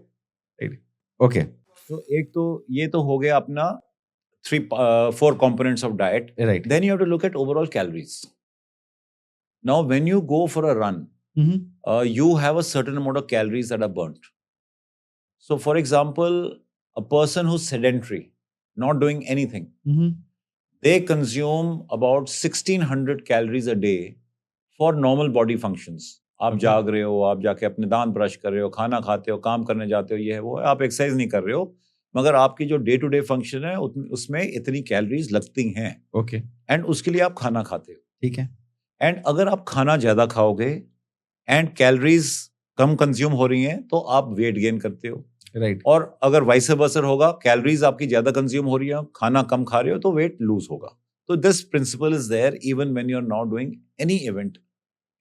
Right. ओके, तो एक तो ये तो हो गया अपना 4 components of diet. Right. Then you have to look at overall calories. Now, when you go for a run, you have a certain amount of calories that are burnt. So, for example, a person who's sedentary, not doing anything, they consume about 1600 calories a day for normal body functions. आप Okay. जाग रहे हो, आप जाके अपने दांत brush कर रहे हो, खाना खाते हो, काम करने जाते हो, ये है वो है, आप एक्सरसाइज नहीं कर रहे हो, मगर आपकी जो डे टू डे फंक्शन है उसमें इतनी कैलोरीज लगती हैं. ओके, एंड उसके लिए आप खाना खाते हो. ठीक है. एंड अगर आप खाना ज्यादा खाओगे एंड कैलोरीज कम कंज्यूम हो रही हैं तो आप वेट गेन करते हो. राइट. और अगर वाइस वर्सा होगा, कैलोरीज आपकी ज्यादा कंज्यूम हो रही है, खाना कम खा रहे हो तो वेट लूज होगा. तो this principle is there even when you are not doing any event,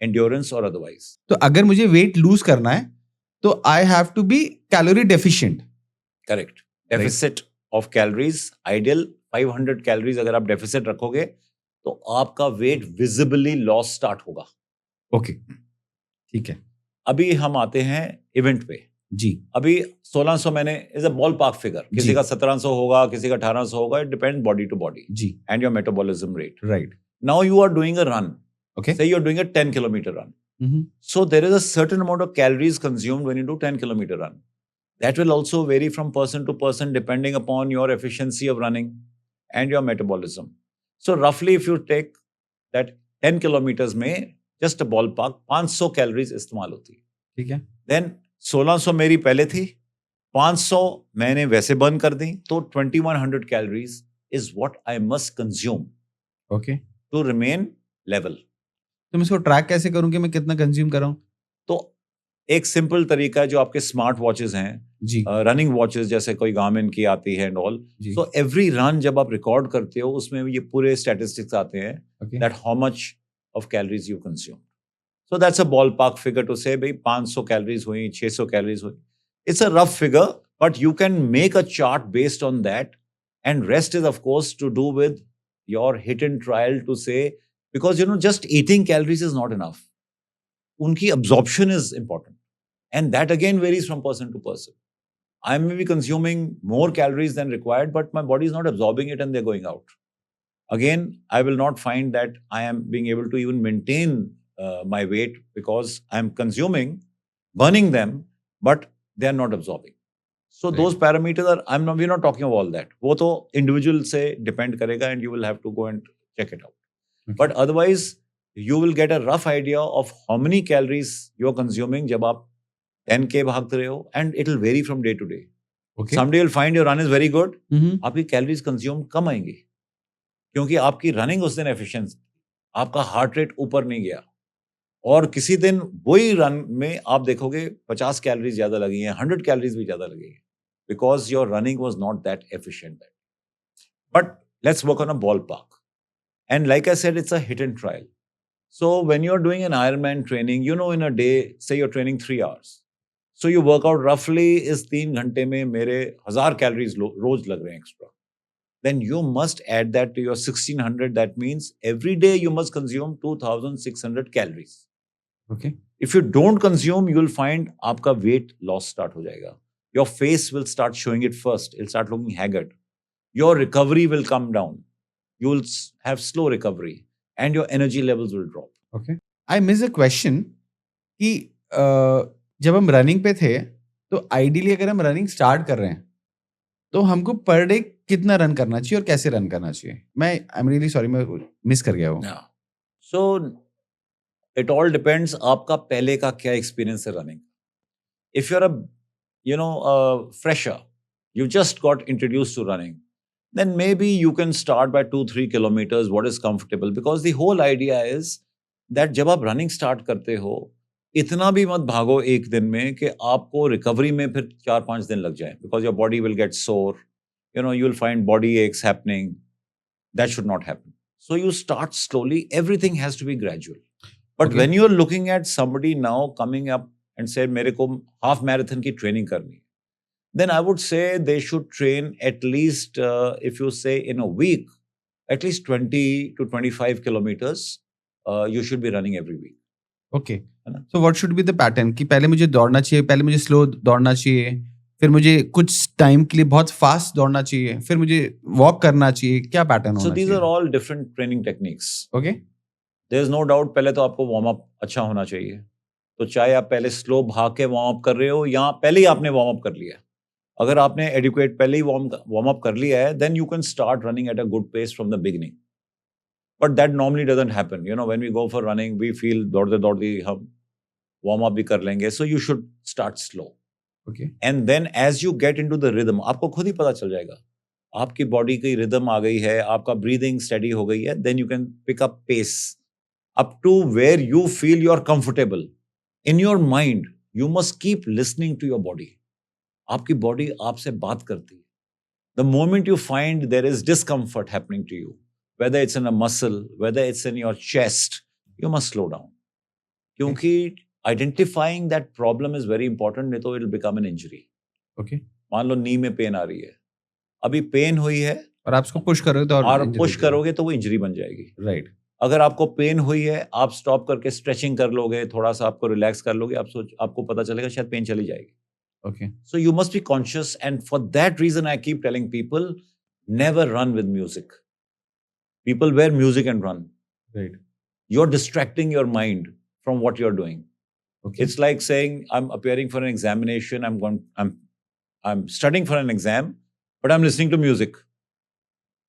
endurance और अदरवाइज. तो अगर मुझे वेट लूज करना है तो I have to be calorie deficient. Correct. Deficit of calories ideal 500 calories अगर आप डेफिसिट रखोगे तो आपका वेट विजिबली लॉस स्टार्ट होगा. ओके, ठीक है. अभी हम आते हैं इवेंट पे जी. अभी 1600 मैंने is a ball park figure, किसी जी. का 1700 होगा, किसी का 1800 होगा. It depend body to body जी. And your metabolism rate. Right. Now you are doing a run. Okay. Say you're doing a 10 kilometer run. So there is a certain amount of calories consumed when you do 10 kilometer run. That will also vary from person to person depending upon your efficiency of running and your metabolism. So roughly if you take that 10 kilometers में just a ballpark 500 calories इस्तेमाल होती है. ठीक है. Then 1600 मेरी पहले थी, 500 मैंने वैसे बर्न कर दी, तो 2100 calories is what I must consume okay. to remain level. तो मैं इसको ट्रैक कैसे करूं कि मैं कितना कंज्यूम कर रहा हूं? तो एक सिंपल तरीका है, जो आपके स्मार्ट वॉचेस हैं, जी. रनिंग वॉचेस जैसे कोई गार्मिन की आती है एंड ऑल. जी. सो एवरी रन जब आप रिकॉर्ड करते हो उसमें ये पूरे स्टैटिस्टिक्स आते हैं okay. That how much of calories you consume. So that's a ball park figure to say भाई 500 कैलोरीज हुई, 600 कैलोरीज हुई. It's a rough figure but you can make a chart based on that and rest is of course to do with your hit and trial to say, because just eating calories is not enough. Unki absorption is important, and that again varies from person to person. I may be consuming more calories than required, but my body is not absorbing it and they're going out. Again, I will not find that I am being able to even maintain my weight because I'm consuming, burning them, but they are not absorbing. So Right. those parameters are, we're not talking about all that. वो तो individual से depend करेगा and you will have to go and check it out. Okay. But otherwise, you will get a rough idea of how many calories you're consuming जब आप 10K भागते रहे हो, and it will vary from day to day. Okay. Someday you'll find your run is very good. Mm-hmm. आपकी calories consumed कम आएंगी क्योंकि आपकी running उस दिन efficient, आपका heart rate ऊपर नहीं गया. और किसी दिन वही रन में आप देखोगे 50 कैलोरीज ज्यादा लगी हैं, 100 कैलोरीज भी ज्यादा लगी हैं, because your running was not that efficient. But let's work on a ballpark. And like I said, it's a hit and trial. So when you're doing an Ironman training, in a day, say you're training 3 hours. So you work out roughly is 3 घंटे में मेरे 1000 calories रोज लग रहे हैं extra. Then you must add that to your 1600. That means every day you must consume 2600 calories. Okay. If you don't consume, you'll find आपका weight loss start हो जाएगा. Your face will start showing it first. It'll start looking haggard. Your recovery will come down. You will have slow recovery and your energy levels will drop. Okay. I miss a question कि जब हम running पे थे तो ideally अगर हम running start कर रहे हैं तो हमको पर डे कितना रन करना चाहिए और कैसे रन करना चाहिए? मैं आई एम रियली सॉरी, मैं मिस कर गया वो. So it all depends आपका पहले का क्या एक्सपीरियंस है running. If you're a fresher, you just got introduced to running, then maybe you can start by 2-3 kilometers, what is comfortable, because the whole idea is that जब आप running start करते हो, इतना भी मत भागो एक दिन में कि आपको रिकवरी में फिर 4-5 दिन लग जाए, because your body will get sore, you will find body aches happening. That should not happen. So you start slowly. Everything has to be gradual. But Okay. when you're looking at somebody now coming up and say, मेरे को half marathon की training करनी है, then I would say they should train at least, if you say in a week, at least 20 to 25 kilometers, you should be running every week. Okay. So what should be the pattern कि पहले मुझे दौड़ना चाहिए, पहले मुझे slow दौड़ना चाहिए, फिर मुझे कुछ टाइम के लिए बहुत फास्ट दौड़ना चाहिए, फिर मुझे वॉक करना चाहिए, क्या पैटर्न So होना these are चाहिए? all different training techniques. Okay, There is no doubt पहले तो आपको वार्म अप अच्छा होना चाहिए. तो चाहे आप पहले स्लो भाग के वार्म अप कर रहे हो या पहले ही आपने वार्म अप कर लिया है. अगर आपने एडिक्वेट पहले ही वार्म अप कर लिया है, then you can start running at a good pace from the beginning. But that normally doesn't happen. You know, when we go for running, we feel दौड़ते दौड़ते हम वार्म अप भी कर लेंगे. So you should start slow. Okay, And then as you get into the rhythm, आपको खुद ही पता चल जाएगा. आपकी बॉडी की रिदम आ गई है, आपका ब्रीदिंग स्टडी हो गई है, then you can pick up pace up to where you feel you're comfortable. In your mind, you must keep listening to your body. आपकी बॉडी आपसे बात करती है. The moment you find there is discomfort happening to you, whether it's in a muscle, whether it's in your chest, you must slow down. क्योंकि identifying that problem is very important, नहीं तो it will become an injury. Okay, मान लो नी में pen आ रही है, अभी pen हुई है और आप उसको पुश करोगे तो और पुश करोगे तो वो इंजरी बन जाएगी. राइट, अगर आपको पेन हुई है, आप स्टॉप करके स्ट्रेचिंग कर लोगे, थोड़ा सा आपको रिलैक्स कर लोगे, आपको पता चलेगा शायद पेन चली जाएगी. Okay, So you must be conscious, and for that reason I keep telling people, never run with music. People wear music and run. Right, You're distracting your mind from what you're doing. Okay, It's like saying I'm appearing for an examination, I'm studying for an exam, but I'm listening to music.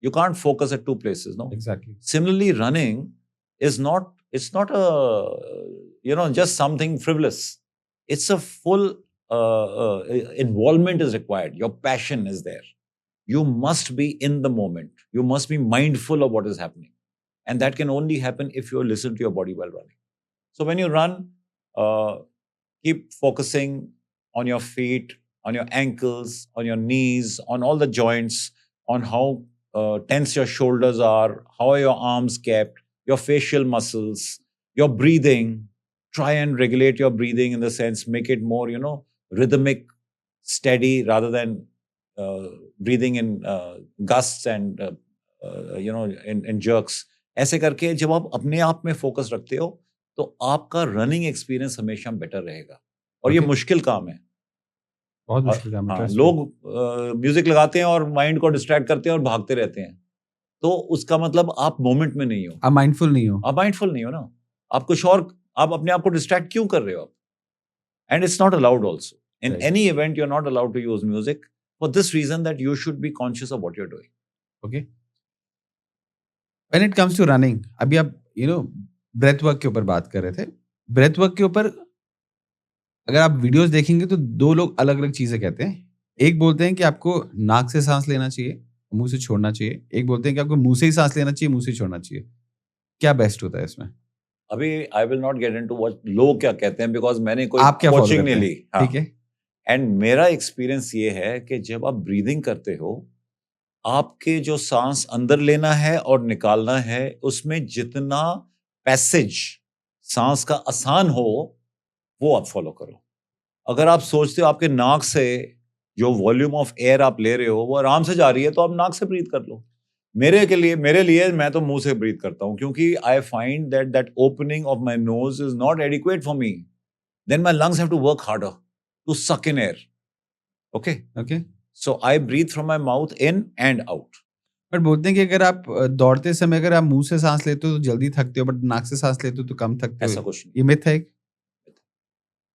You can't focus at two places, no? Exactly, Similarly, running is not, it's not a, just something frivolous. It's a full involvement is required. Your passion is there. You must be in the moment. You must be mindful of what is happening. And that can only happen if you listen to your body while running. So when you run, keep focusing on your feet, on your ankles, on your knees, on all the joints, on how tense your shoulders are, how are your arms kept, your facial muscles, your breathing. Try and regulate your breathing in the sense, make it more, rhythmic, steady, rather than breathing in gusts and, in jerks. ऐसे करके जब आप अपने आप में focus रखते हो, तो आपका रनिंग एक्सपीरियंस हमेशा बेटर रहेगा. और ये Okay. मुश्किल काम है. बहुत मुश्किल काम है. हाँ, trust me. लोग म्यूजिक लगाते हैं और माइंड को डिस्ट्रैक्ट करते हैं और भागते रहते हैं. तो उसका मतलब आप मोमेंट में नहीं हो. आप माइंडफुल नहीं हो. आप माइंडफुल नहीं हो ना. आप कुछ और, आप अपने आप को डिस्ट्रैक्ट क्यों कर रहे हो आप? And it's not allowed also. In Right. Any event you are not allowed to use music for this reason that you should be conscious of what you are doing. Okay, when it comes to running, अभी आप breath work के ऊपर बात कर रहे थे. Breath work के ऊपर अगर आप वीडियोस देखेंगे तो दो लोग अलग अलग चीजें कहते हैं. एक बोलते हैं कि आपको नाक से सांस लेना चाहिए, मुंह से छोड़ना चाहिए. एक बोलते हैं कि आपको मुंह से ही सांस लेना चाहिए, मुंह से छोड़ना चाहिए. क्या बेस्ट होता है इसमें? अभी आई will not get into what लोग क्या कहते हैं, बिकॉज मैंने कोई आप क्या follow कोचिंग करते नहीं हैं? ली. हाँ. ठीक है, एंड मेरा एक्सपीरियंस ये है कि जब आप ब्रीदिंग करते हो, आपके जो सांस अंदर लेना है और निकालना है, उसमें जितना पैसेज सांस का आसान हो, वो आप फॉलो करो. अगर आप सोचते हो आपके नाक से जो वॉल्यूम ऑफ एयर आप ले रहे हो वो आराम से जा रही है, तो आप नाक से ब्रीथ कर लो. मेरे लिए मैं तो मुंह से ब्रीथ करता हूं, क्योंकि I find that opening of my nose is not adequate for me. Then my lungs have to work harder to suck in air. Okay? Okay. So I breathe from my mouth in and out. But बोलते हैं कि अगर आप दौड़ते समय अगर आप मुंह से सांस लेते हो तो जल्दी थकते हो, बट नाक से सांस लेते हो तो कम थकते ऐसा हो. कुछ नहीं. ये मिथ है.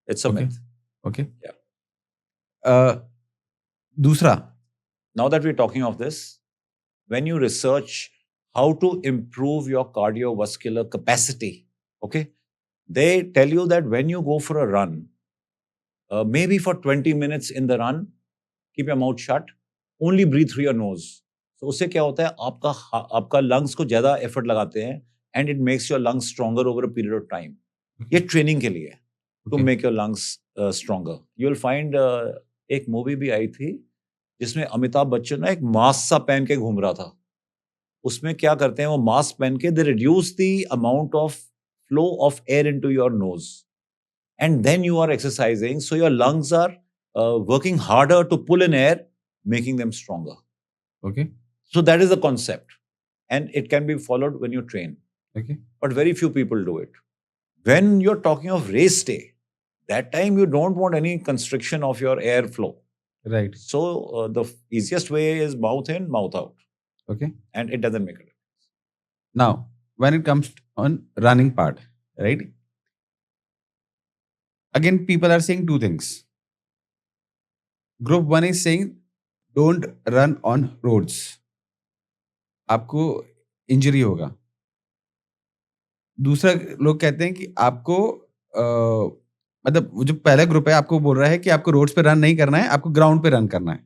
It's a Okay. myth. Okay. Yeah. दूसरा, Now that we're talking of this, when you research how to improve your cardiovascular capacity, okay, they tell you that when you go for a run, maybe for 20 minutes in the run, keep your mouth shut, only breathe through your nose. So उससे क्या होता है, आपका lungs को ज़्यादा effort लगाते हैं, and it makes your lungs stronger over a period of time. ये training के लिए है, to Okay. make your lungs stronger. You'll find एक मूवी भी आई थी जिसमें अमिताभ बच्चन ना एक मास्क सा पहन के घूम रहा था. उसमें क्या करते हैं, वो मास्क पहन के they reduce the amount of flow of air into your nose. And then you are exercising, so your lungs are working harder to pull in air, making them stronger. Okay. So that is the concept, and it can be followed when you train. Okay. But very few people do it. When you're talking of race day, that time you don't want any constriction of your airflow. Right. So the easiest way is mouth in, mouth out, Okay. and it doesn't make a difference. Now, when it comes on running part, right? Again, people are saying two things. Group one is saying, don't run on roads. आपको injury होगा. दूसरा लोग कहते हैं कि आपको मतलब वो जो पहला ग्रुप है आपको बोल रहा है कि आपको रोड्स पे रन नहीं करना है, आपको ग्राउंड पे रन करना है,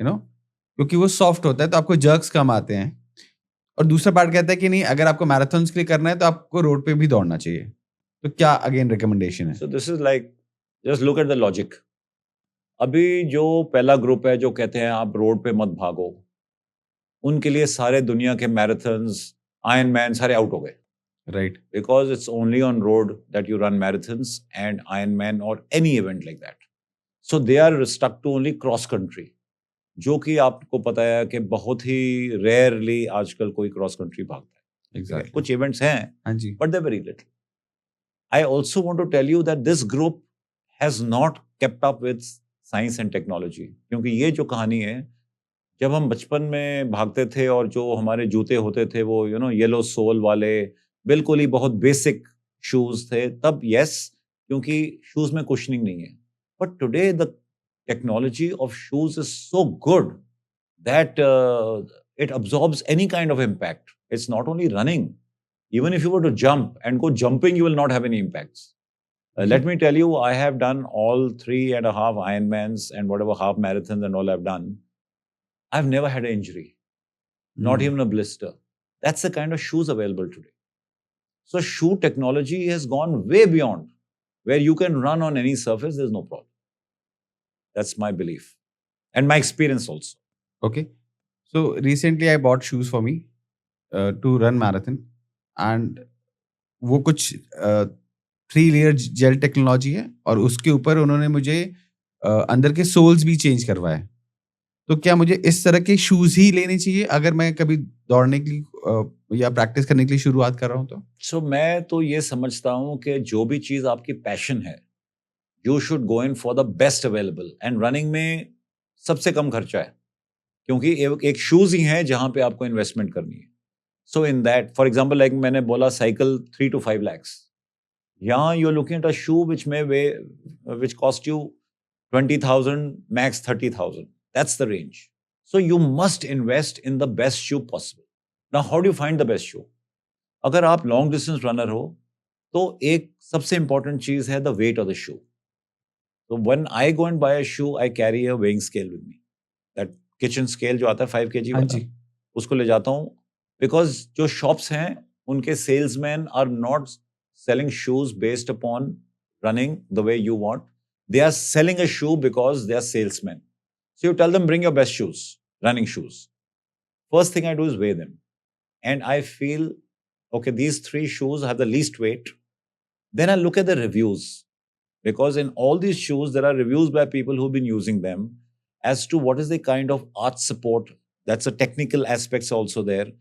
यू नो, क्योंकि वो सॉफ्ट होता है तो आपको जर्क्स कम आते हैं. और दूसरा पार्ट कहता है कि नहीं, अगर आपको मैराथन्स के लिए करना है तो आपको रोड पे भी दौड़ना चाहिए. तो क्या अगेन रिकमेंडेशन है? So this is like, just look at the logic. अभी जो पहला ग्रुप है जो कहते हैं आप रोड पे मत भागो, उनके लिए सारे दुनिया के मैराथन्स, आयरन मैन सारे आउट हो गए. Right. Because it's only on road that you run marathons and Ironman or any event like that. So they are stuck to only cross country, जो कि आपको पता है कि बहुत ही रेयरली आजकल कोई क्रॉस कंट्री भागता है. एग्जैक्टली. कुछ इवेंट्स हैं, हाँ जी. but they're very little. I also want to tell you that this group has not kept up with science and technology. क्योंकि ये जो कहानी है, जब हम बचपन में भागते थे और जो हमारे जूते होते थे वो येलो सोल वाले बिल्कुल ही बहुत बेसिक शूज थे, तब यस, क्योंकि शूज में कुशनिंग नहीं है. But today the technology of shoes is so good that it absorbs any kind of impact. It's not only running. Even if you were to jump and go jumping, you will not have any impacts. Let me tell you, I have done all 3.5 Ironmans and whatever half marathons and all I've done. I've never had an injury, not even a blister. That's the kind of shoes available today. So shoe technology has gone way beyond where you can run on any surface, there's no problem. That's my belief and my experience also. Okay. So recently I bought shoes for me to run marathon. And वो कुछ 3 layer jail technology है और उसके ऊपर उन्होंने मुझे अंदर के सोल्स भी चेंज करवाए. तो क्या मुझे इस तरह के शूज ही लेने चाहिए अगर मैं कभी दौड़ने के लिए या प्रैक्टिस करने के लिए शुरुआत कर रहा हूँ तो? सो मैं तो ये समझता हूँ कि जो भी चीज आपकी पैशन है, you should go in for the best available. And running में सबसे कम खर्चा है, क्योंकि एक शूज ही है जहां पे आपको इन्वेस्टमेंट करनी है. So in that, for example, like मैंने बोला cycle 3 to 5 lakhs. यहाँ you're looking at a shoe which cost you 20,000, max 30,000. That's the range. So you must invest in the best shoe possible. Now, how do you find the best shoe? अगर आप long distance runner हो, तो एक सबसे important चीज है the weight of the shoe. So when I go and buy a shoe, I carry a weighing scale with me. That kitchen scale जो आता है 5 kg वाला, उसको ले जाता हूँ. Because जो shops हैं, उनके salesmen are not selling shoes based upon running the way you want. They are selling a shoe because they are salesmen. So you tell them, bring your best shoes, running shoes. First thing I do is weigh them. And I feel, okay, these 3 shoes have the least weight. Then I look at the reviews. Because in all these shoes, there are reviews by people who've been using them as to what is the kind of arch support. That's a technical aspects also there.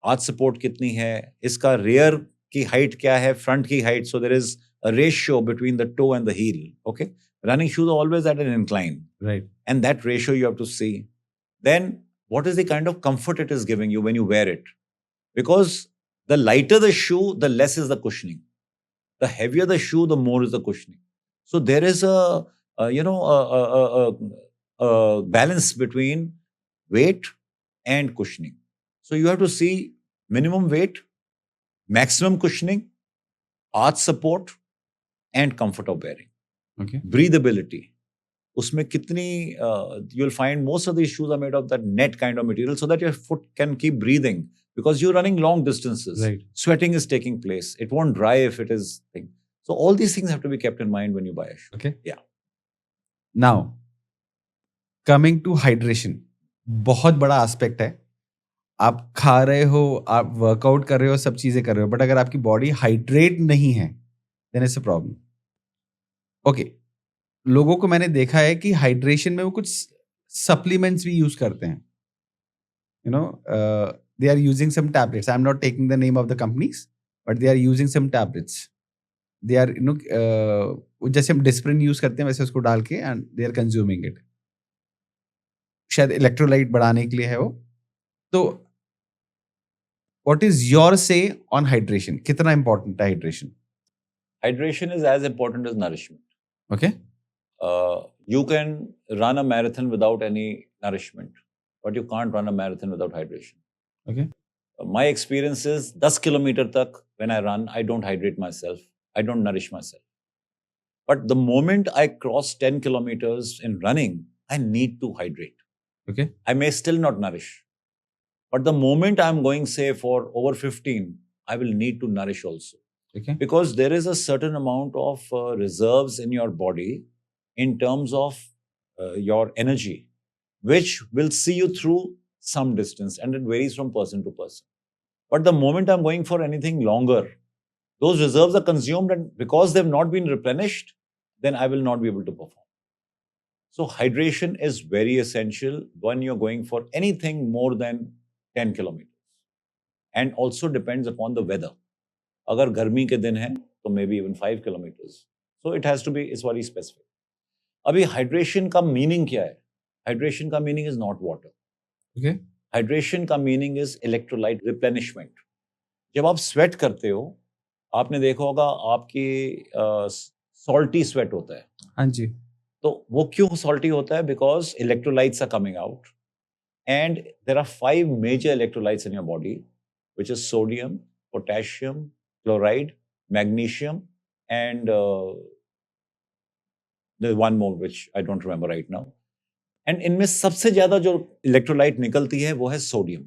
Arch support कितनी है, इसका rare की height क्या है, front की height. So there is a ratio between the toe and the heel. Okay, running shoes are always at an incline, right, and that ratio you have to see. Then what is the kind of comfort it is giving you when you wear it, because the lighter the shoe the less is the cushioning, the heavier the shoe the more is the cushioning. So there is a balance between weight and cushioning. So you have to see minimum weight, maximum cushioning, arch support, and comfort of wearing. Okay. Breathability. Usme kitni, you'll find most of these shoes are made of that net kind of material so that your foot can keep breathing, because you're running long distances. Right. Sweating is taking place. It won't dry if it is thing. So all these things have to be kept in mind when you buy a shoe. Okay. Yeah. Now, coming to hydration. बहुत बड़ा aspect है. आप खा रहे हो, आप workout कर रहे हो, सब चीजें कर रहे हो, बट अगर आपकी बॉडी हाइड्रेट नहीं है then it's a problem. Okay, लोगों को मैंने देखा है कि हाइड्रेशन में वो कुछ सप्लीमेंट्स भी यूज करते हैं. You know, they are using some tablets. I am not taking the name of the companies, but they are using some tablets. They are जैसे हम डिस्प्रिन यूज करते हैं वैसे उसको डाल के and they are consuming it. शायद electrolyte बढ़ाने के लिए है वो। तो what is your say on hydration? कितना इंपॉर्टेंट है hydration? Hydration is as important as nourishment. Okay, You can run a marathon without any nourishment, but you can't run a marathon without hydration. Okay, My experience is 10 kilometer tak when I run, I don't hydrate myself. I don't nourish myself. But the moment I cross 10 kilometers in running, I need to hydrate. Okay, I may still not nourish. But the moment I'm going, say, for over 15, I will need to nourish also. Okay, Because there is a certain amount of reserves in your body in terms of your energy, which will see you through some distance, and it varies from person to person. But the moment I'm going for anything longer, those reserves are consumed, and because they've not been replenished, then I will not be able to perform. So hydration is very essential when you're going for anything more than 10 kilometers. And also depends upon the weather. अगर गर्मी के दिन है तो maybe even 5 kilometers. So it has to be, it's very specific. अभी hydration का meaning क्या है? हाइड्रेशन का meaning is not water. Okay, hydration का मीनिंग इज इलेक्ट्रोलाइट रिप्लेनिशमेंट. जब आप स्वेट करते हो, आपने देखा होगा आपकी सॉल्टी स्वेट होता है. हाँ जी, तो वो क्यों सॉल्टी होता है? Because electrolytes are coming out, and there are 5 major electrolytes in your body, which is sodium, potassium, chloride, magnesium, and there's one more which I don't remember right now. And इनमें सबसे ज्यादा जो electrolyte निकलती है वो है sodium.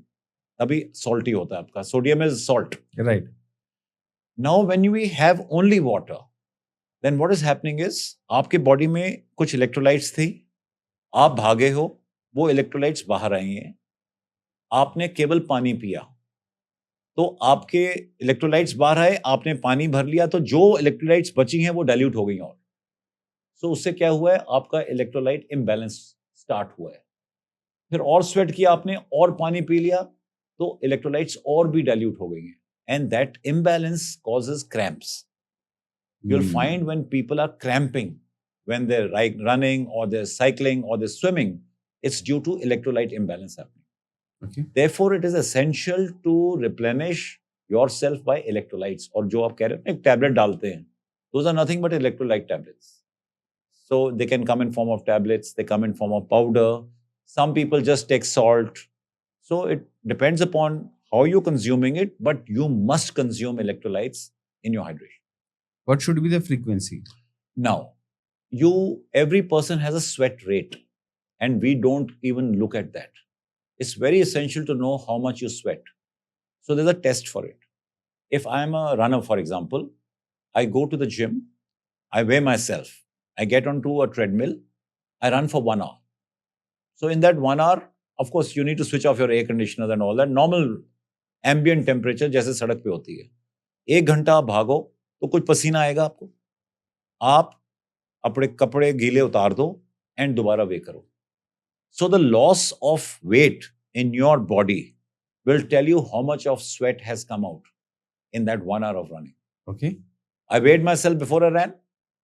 तभी salty होता है आपका. Sodium is salt. Right. Now when we have only water, then what is happening is आपके बॉडी में कुछ इलेक्ट्रोलाइट्स थी, आप भागे हो, वो इलेक्ट्रोलाइट्स बाहर आई हैं, आपने केवल पानी पिया, तो आपके इलेक्ट्रोलाइट्स बाहर आए, आपने पानी भर लिया, तो जो इलेक्ट्रोलाइट्स बची हैं वो डाइल्यूट हो गई. और सो उससे क्या हुआ है? आपका इलेक्ट्रोलाइट इम्बैलेंस स्टार्ट हुआ है. फिर और स्वेट किया आपने और पानी पी लिया, तो इलेक्ट्रोलाइट्स और भी डाइल्यूट हो गई हैं, and that imbalance causes cramps. You'll find when people are cramping when they're running or they're cycling or they're swimming, it's due to electrolyte imbalance happening. Okay. Therefore, it is essential to replenish yourself by electrolytes. और जो आप कह रहे हैं एक tablet डालते हैं, those are nothing but electrolyte tablets. So they can come in form of tablets, they come in form of powder. Some people just take salt. So it depends upon how you're consuming it, but you must consume electrolytes in your hydration. What should be the frequency? Now, every person has a sweat rate, and we don't even look at that. It's very essential to know how much you sweat. So there's a test for it. If I'm a runner, for example, I go to the gym, I weigh myself, I get onto a treadmill, I run for 1 hour. So in that 1 hour, of course, you need to switch off your air conditioners and all that. Normal ambient temperature जैसे सड़क पे होती है. 1 घंटा आप भागो तो कुछ पसीना आएगा आपको. आप अपने कपड़े गीले उतार दो एंड दोबारा वे करो. So the loss of weight in your body will tell you how much of sweat has come out in that 1 hour of running. Okay. I weighed myself before I ran.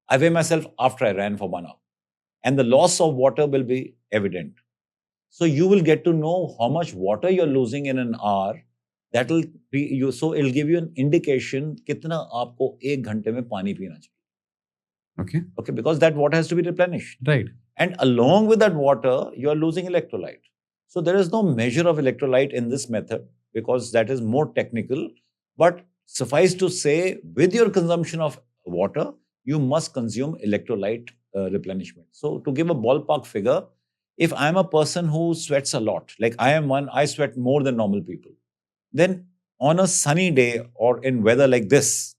I weigh myself after I ran for 1 hour. And the loss of water will be evident. So you will get to know how much water you're losing in an hour. That will be you. So it'll give you an indication कितना आपको 1 घंटे में पानी पीना चाहिए. Okay. Okay, because that water has to be replenished. Right. And along with that water, you are losing electrolyte. So there is no measure of electrolyte in this method because that is more technical. But suffice to say, with your consumption of water, you must consume electrolyte replenishment. So to give a ballpark figure, if I'm a person who sweats a lot, like I am one, I sweat more than normal people, then on a sunny day or in weather like this,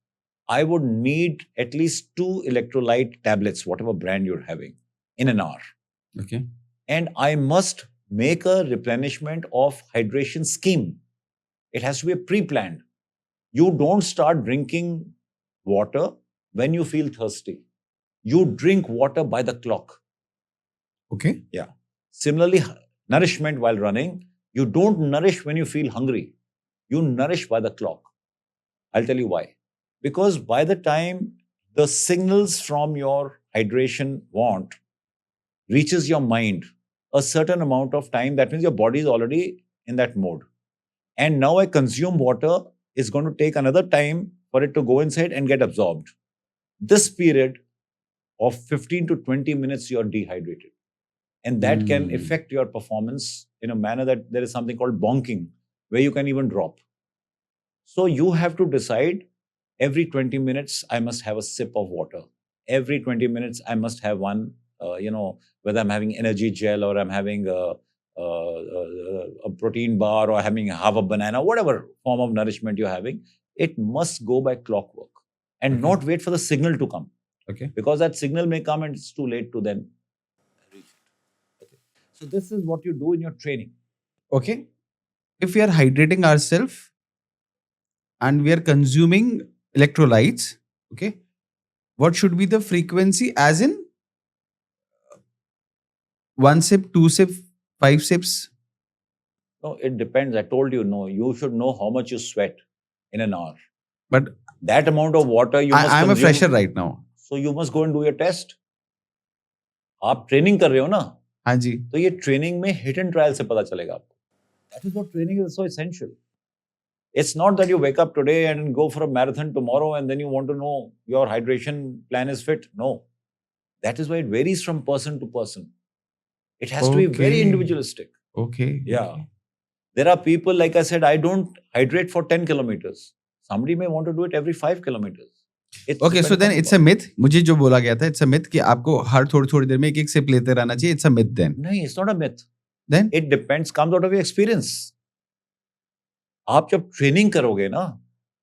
I would need at least 2 electrolyte tablets, whatever brand you're having, in an hour. Okay. And I must make a replenishment of hydration scheme. It has to be pre-planned. You don't start drinking water when you feel thirsty. You drink water by the clock. Okay. Yeah. Similarly, nourishment while running, you don't nourish when you feel hungry. You nourish by the clock. I'll tell you why. Because by the time the signals from your hydration want reaches your mind, a certain amount of time. That means your body is already in that mode. And now I consume water is going to take another time for it to go inside and get absorbed. This period of 15 to 20 minutes, you're dehydrated. And that can affect your performance in a manner that there is something called bonking, where you can even drop. So you have to decide every 20 minutes, I must have a sip of water. Every 20 minutes, I must have one, whether I'm having energy gel or I'm having a protein bar or having half a banana, whatever form of nourishment you're having, it must go by clockwork and not wait for the signal to come. Okay. Because that signal may come and it's too late to then reach it. Okay. So this is what you do in your training. Okay. If we are hydrating ourselves and we are consuming electrolytes, okay, what should be the frequency? As in 1 sip, 2 sip, 5 sips? No, it depends. I told you, no, you should know how much you sweat in an hour. But that amount of water you must I'm a consume. fresher right now. So you must go and do your test. आप training कर रहे हो ना? हाँ जी. तो ये training में hit and trial से पता चलेगा आपको. That is what training is so essential. It's not that you wake up today and go for a marathon tomorrow and then you want to know your hydration plan is fit. No. That is why it varies from person to person. It has to be very individualistic. Okay. Yeah. There are people, like I said, I don't hydrate for 10 kilometers. Somebody may want to do it every 5 kilometers. Okay, so then it's a myth. मुझे जो बोला गया था, it's a myth कि आपको हर थोड़ी देर में एक सिप लेते रहना चाहिए. It's a myth then. नहीं, it's not a myth. Then it depends, comes out of your experience. आप जब ट्रेनिंग करोगे ना,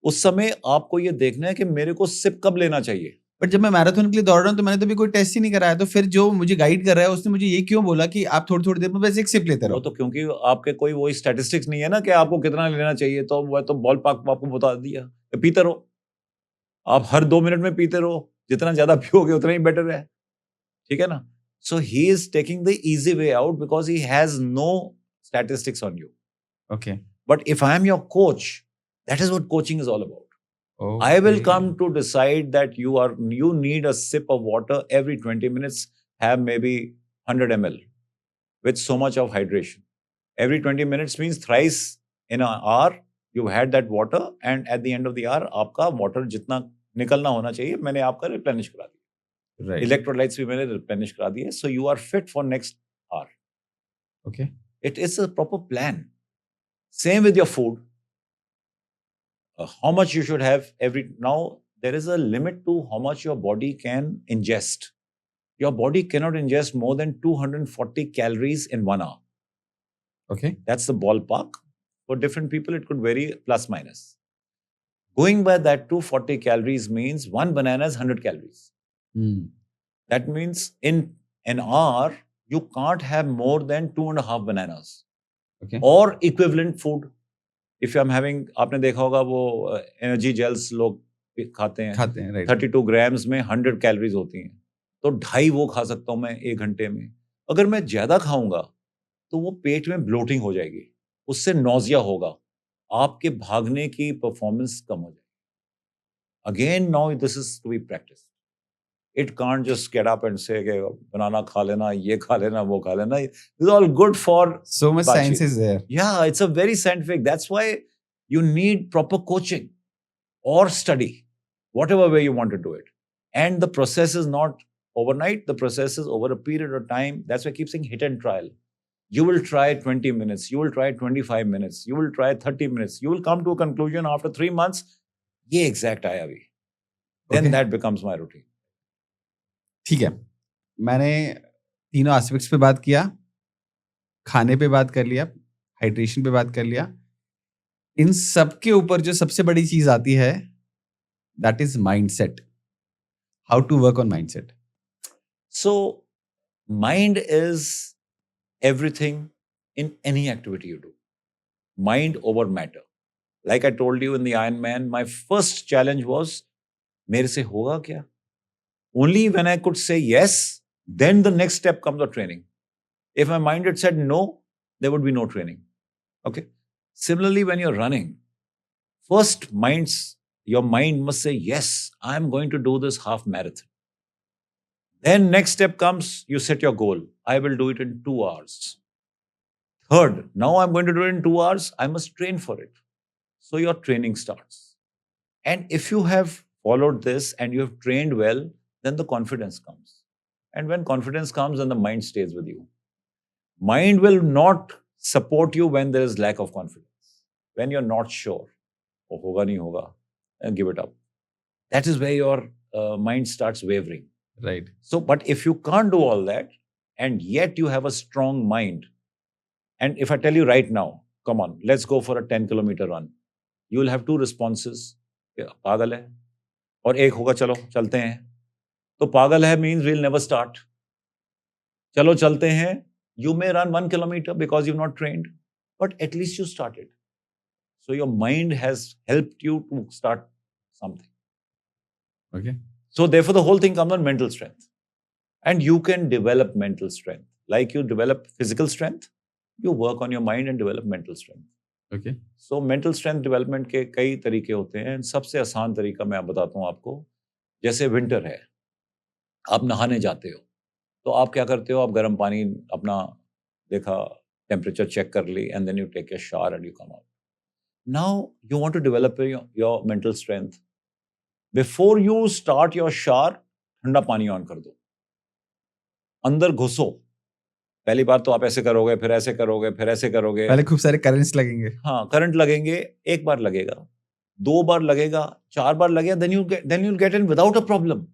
उस समय आपको ये देखना है कि मेरे को सिप कब लेना चाहिए. बट जब मैं मैराथन के लिए दौड़ रहा हूँ तो मैंने तो भी कोई टेस्ट ही नहीं कराया, तो फिर जो मुझे गाइड कर रहा है उसने मुझे ये क्यों बोला कि आप थोड़ी देर में बस एक सिप लेते रहो? वो तो क्योंकि आपके कोई वही स्टैटिस्टिक्स नहीं है ना कि आपको कितना लेना चाहिए, तो वो तो बॉल पार्क आपको बता दिया कि पीते रहो, आप हर 2 मिनट में पीते रहो, जितना ज्यादा पियोगे उतना ही बेटर है. ठीक है ना? So he is taking the easy way out because he has no statistics on you. Okay. But if I am your coach, that is what coaching is all about. Okay. I will come to decide that you need a sip of water every 20 minutes, have maybe 100 ml with so much of hydration. Every 20 minutes means thrice in an hour you've had that water, and at the end of the hour आपका water जितना निकलना होना चाहिए मैंने आपका replenish करा दिया. Right. Electrolytes भी मैंने replenish करा दिए. So you are fit for next hour. Okay. It is a proper plan. Same with your food. How much you should have now there is a limit to how much your body can ingest. Your body cannot ingest more than 240 calories in 1 hour. Okay. That's the ballpark. For different people, it could vary plus minus. Going by that 240 calories means one banana is 100 calories. That means in an hour, you can't have more than 2.5 bananas. Okay. Or equivalent food. If I'm having, आपने देखा होगा वो energy gels लोग खाते हैं right. 32 grams में 100 calories होती हैं, तो 2.5 वो खा सकता हूँ मैं 1 घंटे में. अगर मैं ज्यादा खाऊंगा तो वो पेट में ब्लोटिंग हो जाएगी, उससे नोजिया होगा, आपके भागने की परफॉर्मेंस कम हो जाएगी. Again now this is to be practice. It can't just get up and say banana खा लेना, ये खा लेना, वो खा लेना. It's all good for so much science is there. Yeah, it's a very scientific. That's why you need proper coaching or study, whatever way you want to do it. And the process is not overnight. The process is over a period of time. That's why I keep saying hit and trial. You will try 20 minutes. You will try 25 minutes. You will try 30 minutes. You will come to a conclusion after 3 months. ये exact आया भी. Then that becomes my routine. ठीक है, मैंने तीनों aspects पे बात किया, खाने पे बात कर लिया, हाइड्रेशन पे बात कर लिया. इन सब के ऊपर जो सबसे बड़ी चीज आती है, that is mindset. How to work on mindset? So mind is everything in any activity you do. Mind over matter. Like I told you in the Iron Man, my first challenge was मेरे से होगा क्या? Only when I could say yes, then the next step comes of training. If my mind had said no, there would be no training. Okay. Similarly, when you're running, first your mind must say, yes, I'm going to do this half marathon. Then next step comes, you set your goal. I will do it in 2 hours. Third, now I'm going to do it in 2 hours. I must train for it. So your training starts. And if you have followed this and you have trained well, then the confidence comes. And when confidence comes, then the mind stays with you. Mind will not support you when there is lack of confidence. When you're not sure, oh, hoga nahi hoga, and give it up. That is where your mind starts wavering. Right. So, but if you can't do all that, and yet you have a strong mind, and if I tell you right now, come on, let's go for a 10-kilometer run, you will have 2 responses. पागल है, और एक होगा चलो चलते हैं. तो पागल है means we'll never start. चलो चलते हैं, you may run 1 kilometer because you've not trained, but at least you started. So your mind has helped you to start something. Okay. So therefore the whole thing comes on mental strength. And you can develop mental strength. Like you develop physical strength, you work on your mind and develop mental strength. Okay. So mental strength development के कई तरीके होते हैं. सबसे आसान तरीका मैं बताता हूँ आपको. जैसे विंटर है, आप नहाने जाते हो, तो आप क्या करते हो? आप गर्म पानी अपना देखा, टेम्परेचर चेक कर ली, and then you take a shower and you come out. Now you want to develop your mental strength. Before you start your shower, ठंडा पानी ऑन कर दो, अंदर घुसो. पहली बार तो आप ऐसे करोगे, फिर ऐसे करोगे, फिर ऐसे करोगे. पहले खूब सारे करंट्स लगेंगे. हाँ, करंट लगेंगे. एक बार लगेगा, 2 बार लगेगा, 4 बार लगेगा, then you'll get in without a problem.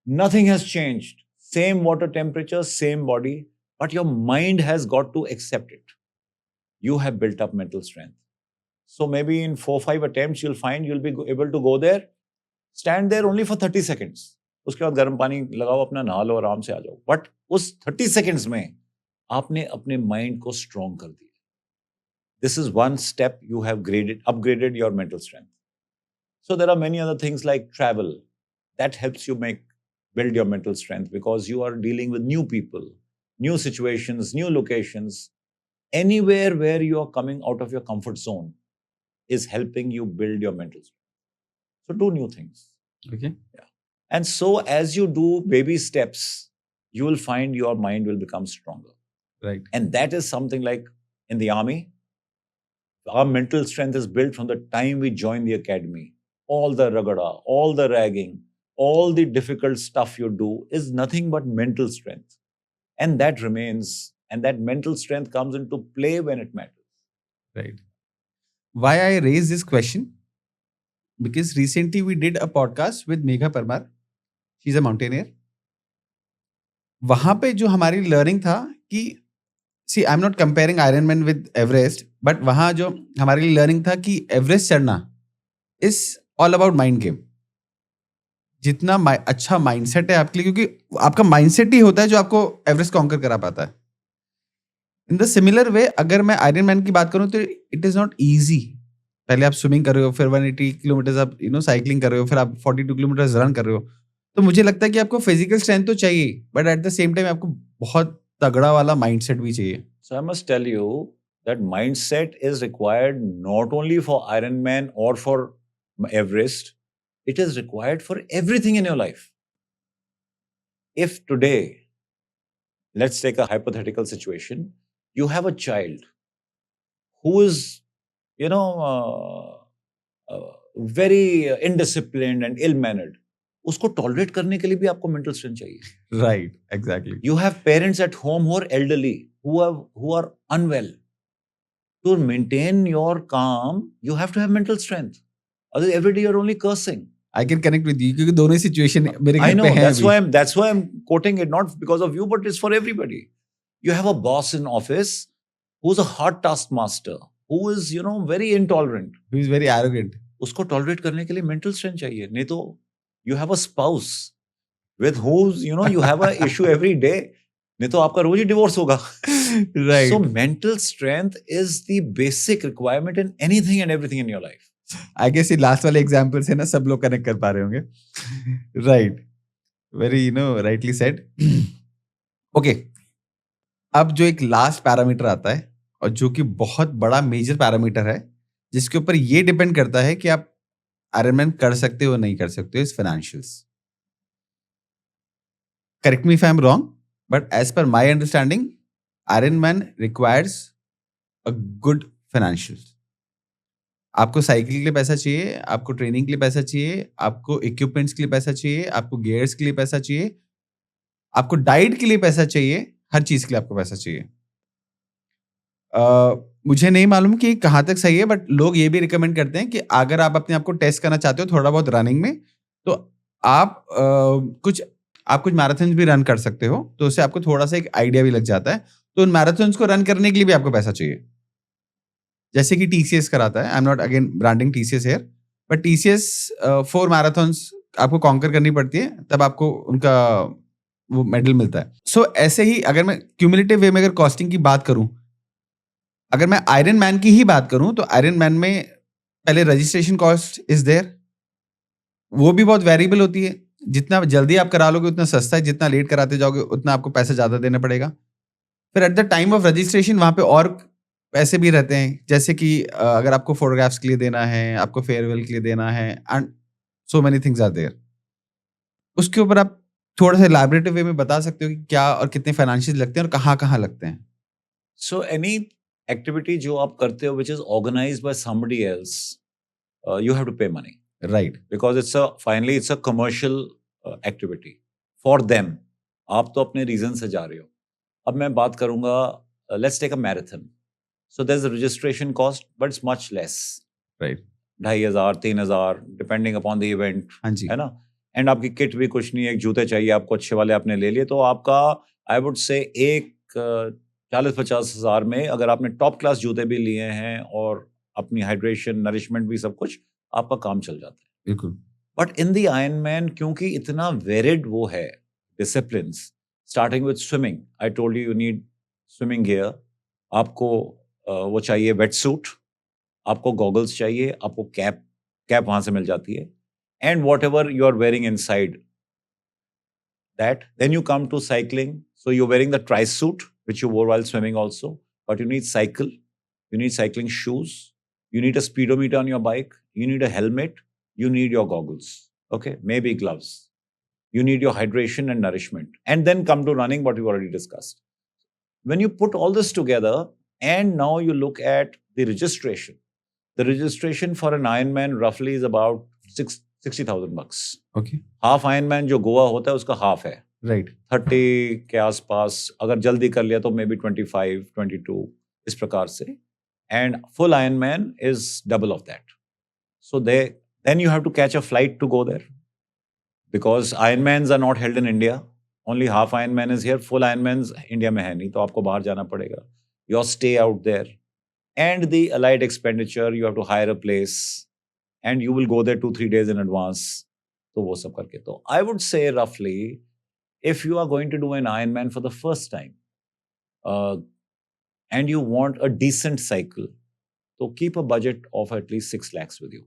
Nothing has changed. Same water temperature, same body, but your mind has got to accept it. You have built up mental strength. So maybe in 4-5 attempts, you'll find you'll be able to go there, stand there only for 30 seconds. उसके बाद गर्म पानी लगाओ, अपना नहा लो, आराम से आ जाओ. But उस 30 seconds में आपने अपने mind को strong कर दिया. This is one step you have upgraded your mental strength. So there are many other things like travel that helps you build your mental strength, because you are dealing with new people, new situations, new locations. Anywhere where you are coming out of your comfort zone is helping you build your mental strength. So do new things. Okay. Yeah. And so as you do baby steps, you will find your mind will become stronger. Right. And that is something like in the army, our mental strength is built from the time we join the academy. All the ragada, all the ragging, all the difficult stuff you do is nothing but mental strength. And that remains, and that mental strength comes into play when it matters. Right. Why I raise this question? Because recently we did a podcast with Megha Parmar. She's a mountaineer. वहां पे जो हमारी learning था कि see I am not comparing Ironman with Everest, but वहां जो हमारी learning था कि एवरेस्ट चढ़ना is all about mind game. जितना अच्छा माइंडसेट है आपके लिए, क्योंकि आपका माइंडसेट ही होता है जो आपको एवरेस्ट कॉन्कर करा पाता है. इन द सिमिलर वे अगर मैं आयरनमैन की बात करूं तो इट इज नॉट ईजी. पहले आप स्विमिंग कर रहे हो, फिर 180 किलोमीटर आप साइकिलिंग कर रहे हो, फिर आप 42 किलोमीटर रन कर रहे हो. तो मुझे लगता है कि आपको फिजिकल स्ट्रेंथ तो चाहिए, but at the same time आपको बहुत तगड़ा वाला माइंडसेट भी चाहिए. So I must tell you that mindset is required not only for Ironman or for Everest. It is required for everything in your life. If today, let's take a hypothetical situation, you have a child who is, very indisciplined and ill-mannered. उसको tolerate करने के लिए भी आपको mental strength चाहिए. Right, exactly. You have parents at home who are elderly, who are unwell. To maintain your calm, you have to have mental strength. Otherwise, every day you're only cursing. I can connect with you क्योंकि दोनों ही situation मेरे घर पे हैं. That's why I'm quoting it, not because of you, but it's for everybody. You have a boss in office who's a hard taskmaster, who is, very intolerant. Who is very arrogant. उसको tolerate करने के लिए mental strength चाहिए. नहीं तो you have a spouse with whom, you have an issue every day. नहीं तो आपका रोज ही डिवोर्स होगा. Right. So mental strength is the basic requirement in anything and everything in your life. I guess ये last वाले example से ना सब लोग कनेक्ट कर पा रहे होंगे. Right, very rightly said. Okay, अब जो एक लास्ट पैरामीटर आता है और जो कि बहुत बड़ा मेजर पैरामीटर है, जिसके ऊपर ये डिपेंड करता है कि आप आयरनमैन कर सकते हो नहीं कर सकते हो, is financials. Correct me if I am wrong, but as per my understanding Iron Man requires a good financial. आपको साइकिल के लिए पैसा चाहिए, आपको ट्रेनिंग के लिए पैसा चाहिए, आपको इक्विपमेंट्स के लिए पैसा चाहिए, आपको गियर्स के लिए पैसा चाहिए, आपको डाइट के लिए पैसा चाहिए, हर चीज के लिए आपको पैसा चाहिए। मुझे नहीं मालूम कि कहाँ तक सही है, बट लोग ये भी रिकमेंड करते हैं कि अगर आप अपने आप को टेस्ट करना चाहते हो थोड़ा बहुत रनिंग में, तो आप कुछ मैराथन भी रन कर सकते हो, तो उससे आपको थोड़ा सा एक आइडिया भी लग जाता है। तो उन मैराथन्स को रन करने के लिए भी आपको पैसा चाहिए, जैसे कि टीसीएस कराता है। आई am not again branding TCS here, but TCS 4 marathons आपको कॉन्कर करनी पड़ती है, तब आपको उनका वो मेडल मिलता है। सो ऐसे ही अगर मैं क्यूमुलेटिव वे में अगर कॉस्टिंग की बात करूं, अगर मैं आयरन मैन की ही बात करूं, तो आयरन मैन में पहले रजिस्ट्रेशन कॉस्ट इज देयर, वो भी बहुत वेरिएबल होती है। जितना जल्दी आप करा लोगे उतना सस्ता है, जितना लेट कराते जाओगे उतना आपको पैसा ज्यादा देना पड़ेगा। फिर at the time of registration वहां पे और पैसे भी रहते हैं, जैसे कि अगर आपको फोटोग्राफ्स के लिए देना है, आपको फेयरवेल के लिए देना है, and so many things are there. उसके ऊपर आप थोड़ा सा इलैबोरेटिव वे में बता सकते हो कि क्या और कितने फाइनेंशियल लगते हैं और कहाँ लगते हैं। सो एनी एक्टिविटी जो आप करते हो which is organised by somebody else, you have to pay money, right because finally it's a commercial activity for them. आप तो अपने रीजन से जा रहे हो। अब मैं बात करूंगा, let's take a marathon. So there's a registration cost, but it's much less. Right 2,500 3,000 depending upon the event, हाँ जी है ना। एंड आपकी किट भी कुछ नहीं है, एक जूते चाहिए आपको अच्छे वाले आपने ले लिए, तो आपका आई वुड से एक 40-50 हज़ार में अगर आपने टॉप क्लास जूते भी लिए हैं और अपनी हाइड्रेशन नरिशमेंट भी सब कुछ, आपका काम चल जाता है। बिल्कुल। But in the Iron man क्योंकि इतना वेरिड वो है disciplines, starting with swimming, I told you need swimming gear, आपको वो चाहिए वेट सूट, आपको गॉगल्स चाहिए, आपको कैप वहां से मिल जाती है, and whatever you are wearing inside that. Then you come to cycling, so you're wearing the tri-suit which you wore while swimming also, but you need cycling shoes, you need a speedometer on your bike, you need a helmet, you need your goggles, okay, maybe gloves, you need your hydration and nourishment, and then come to running, what we've already discussed. When you put all this together and now you look at the registration for an Ironman roughly is about $60,000. Okay half Ironman जो गोवा होता है उसका half है, right 30 के आसपास, अगर जल्दी कर लिया तो मे बी 25, 22 इस प्रकार से, and full Ironman is double of that. So then you have to catch a flight to go there, because Ironmans are not held in India, only half Ironman is here, full Ironmans India में है नहीं, तो आपको बाहर जाना पड़ेगा, your stay out there, and the allied expenditure, you have to hire a place and you will go there 2-3 days in advance, तो वो सब करके, तो I would say roughly if you are going to do an Ironman for the first time and you want a decent cycle, so keep a budget of at least 6 lakhs with you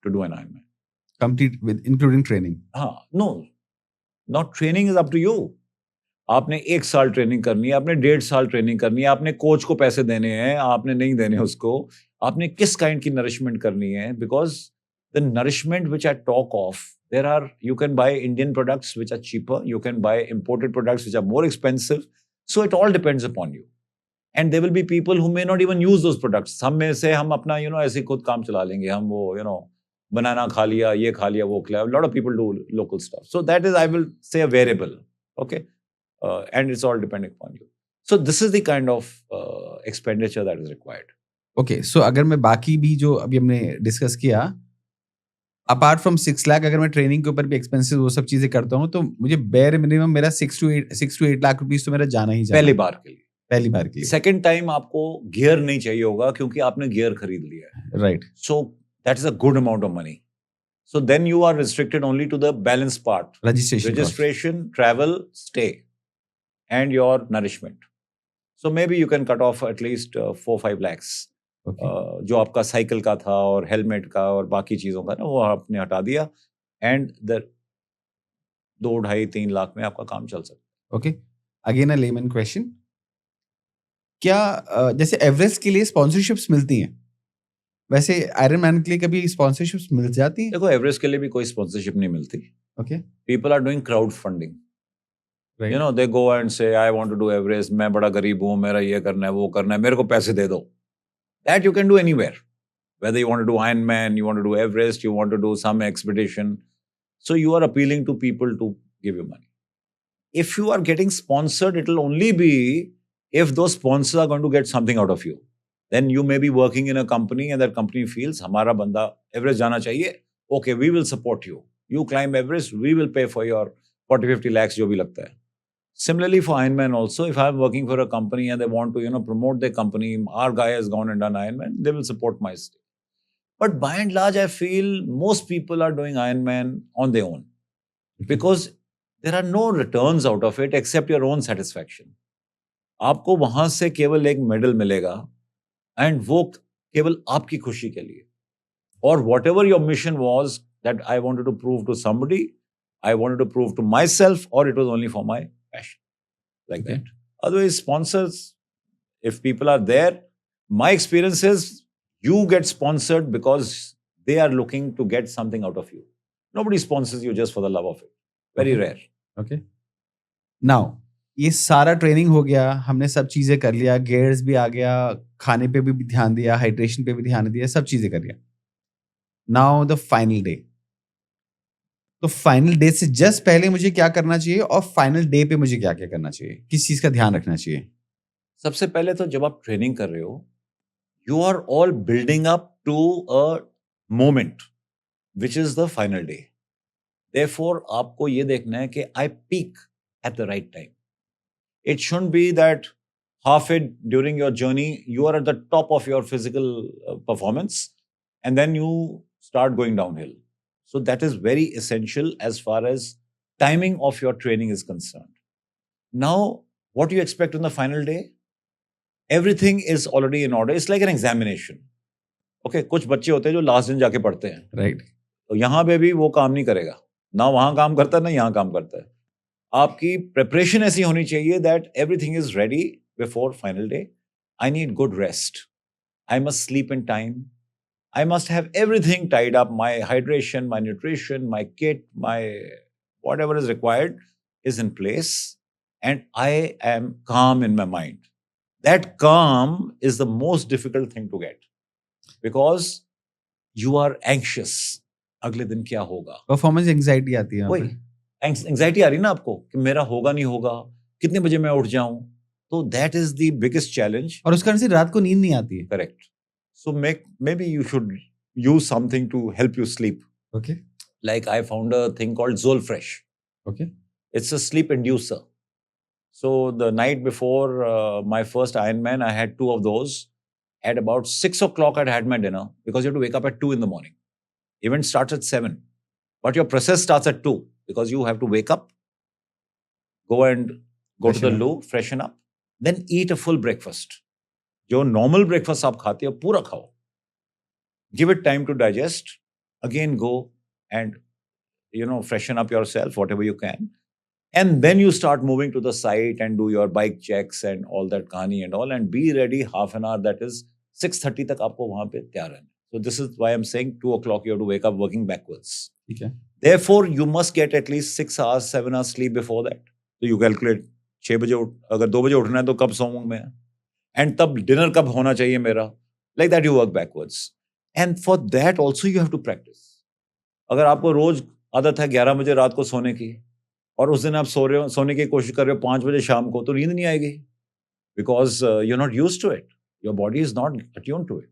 to do an Ironman. complete with including training. No, not training is up to you. आपने 1 साल training करनी है, आपने 1.5 साल training करनी है, आपने coach को पैसे देने हैं, आपने नहीं देने उसको, आपने किस काइंड की नरिशमेंट करनी है, because the nourishment which I talk of, there are, you can buy Indian products which are cheaper, you can buy imported products which are more expensive, so it all depends upon you, and there will be people who may not even use those products. हम में से हम अपना ऐसे खुद काम चला लेंगे, हम वो बनाना खा लिया, ये खा लिया, वो खा, lot of people do local stuff, so that is, I will say, a variable, okay. And it's all depending upon you. So this is the kind of expenditure that is required. Okay, so अगर मैं बाकी भी जो अभी हमने discuss किया, apart from 6 lakh, अगर मैं ट्रेनिंग के ऊपर भी एक्सपेंसेस वो सब चीजें करता हूँ, तो मुझे बेयर मिनिमम मेरा 6 to 8 लाख रुपीस तो मेरा जाना ही जाना पहली बार के लिए. पहली बार के लिए. सेकेंड टाइम आपको गियर नहीं चाहिए होगा क्योंकि आपने गियर खरीद लिया है. Right. So that is a good amount of money. So then you are restricted only to the balance part. Registration, travel, stay, and your nourishment. So maybe you can cut off at least 4-5 lakhs. Okay. जो आपका cycle का था और helmet का और बाकी चीजों का ना, वो आपने हटा दिया, एंड 2-2.5-3 लाख में आपका काम चल सकता है. Okay, again a lemon question, क्या जैसे एवरेस्ट के लिए स्पॉन्सरशिप्स मिलती हैं, वैसे आयरन मैन के लिए कभी स्पॉन्सरशिप्स मिल जाती हैं? देखो, एवरेस्ट के लिए भी कोई स्पॉन्सरशिप नहीं मिलती. Okay. People are doing crowd funding. Right. You know, they go and say, I want to do Everest, मैं बड़ा गरीब हूँ, मेरा ये करना है, वो करना है, मेरे को पैसे दे दो. That you can do anywhere. Whether you want to do Ironman, you want to do Everest, you want to do some expedition. So you are appealing to people to give you money. If you are getting sponsored, it will only be if those sponsors are going to get something out of you. Then you may be working in a company and that company feels, हमारा बंदा Everest जाना चाहिए. Okay, we will support you. You climb Everest, we will pay for your 40-50 lakhs जो भी लगता है. Similarly for Ironman also, if I'm working for a company and they want to, promote their company, our guy has gone and done Ironman, they will support my stay. But by and large, I feel most people are doing Ironman on their own because there are no returns out of it except your own satisfaction. आपको वहां से केवल एक medal मिलेगा and वो केवल आपकी खुशी के लिए. और whatever your mission was that I wanted to prove to somebody, I wanted to prove to myself, or it was only for my passion. Like Okay. that. Otherwise, sponsors, if people are there, my experience is you get sponsored because they are looking to get something out of you. Nobody sponsors you just for the love of it. Very Okay. rare. Okay. Now ये सारा training हो गया, हमने सब चीजें कर लिया, gears भी आ गया, खाने पे भी ध्यान दिया, हाइड्रेशन पे भी ध्यान दिया, सब चीजें कर लिया. Now the final day. तो फाइनल डे से जस्ट पहले मुझे क्या करना चाहिए और फाइनल डे पे मुझे क्या क्या करना चाहिए, किस चीज का ध्यान रखना चाहिए? सबसे पहले तो जब आप ट्रेनिंग कर रहे हो, you are all building up to a moment which is the final day. Therefore आपको ये देखना है कि I peak at the right time. It shouldn't be that halfway during your journey, you are at the top of your physical performance, and then you start going downhill. So that is very essential as far as timing of your training is concerned. Now, what do you expect on the final day? Everything is already in order. It's like an examination. Okay, कुछ बच्चे होते हैं जो last दिन जाके पढ़ते हैं. Right. तो यहाँ पे भी वो काम नहीं करेगा. ना वहाँ काम करता है, ना यहाँ काम करता है. आपकी प्रिपरेशन ऐसी होनी चाहिए that everything is ready before final day. I need good rest. I must sleep in time. I must have everything tied up. My hydration, my nutrition, my kit, my whatever is required is in place, and I am calm in my mind. That calm is the most difficult thing to get because you are anxious. अगले दिन क्या होगा? Performance anxiety आती है यहाँ वही पे. Anxiety आ रही ना आपको कि मेरा होगा नहीं होगा, कितने बजे मैं उठ जाऊं. तो that is the biggest challenge. और उस कारण से रात को नींद नहीं आती है. Correct. So maybe you should use something to help you sleep. Okay. Like I found a thing called Zolfresh. Okay. It's a sleep inducer. So the night before my first Ironman, I had 2 of those. At about 6 o'clock, I'd had my dinner because you have to wake up at 2 in the morning. Event starts at 7. But your process starts at 2 because you have to wake up, go and go to the loo, freshen up, then eat a full breakfast. जो normal breakfast आप खाते हो पूरा खाओ. Give it time to digest. Again go and freshen up yourself whatever you can. And then you start moving to the site and do your bike checks and all that kahani and all, and be ready half an hour. That is 6:30 तक आपको वहां पे तैयार रहना. So this is why I'm saying 2 o'clock you have to wake up working backwards. ठीक है. Therefore, you must get at least 6 hours, 7 hours sleep before that. So you calculate 6 बजे अगर 2 बजे उठना है तो कब सोऊंगा मैं? And तब dinner कब होना चाहिए मेरा? Like that you work backwards. And for that also you have to practice. अगर आपको रोज आदत है 11 बजे रात को सोने की और उस दिन आप सोने की कोशिश कर रहे हो 5 बजे शाम को, तो नींद नहीं आएगी. Because you're not used to it. Your body is not attuned to it.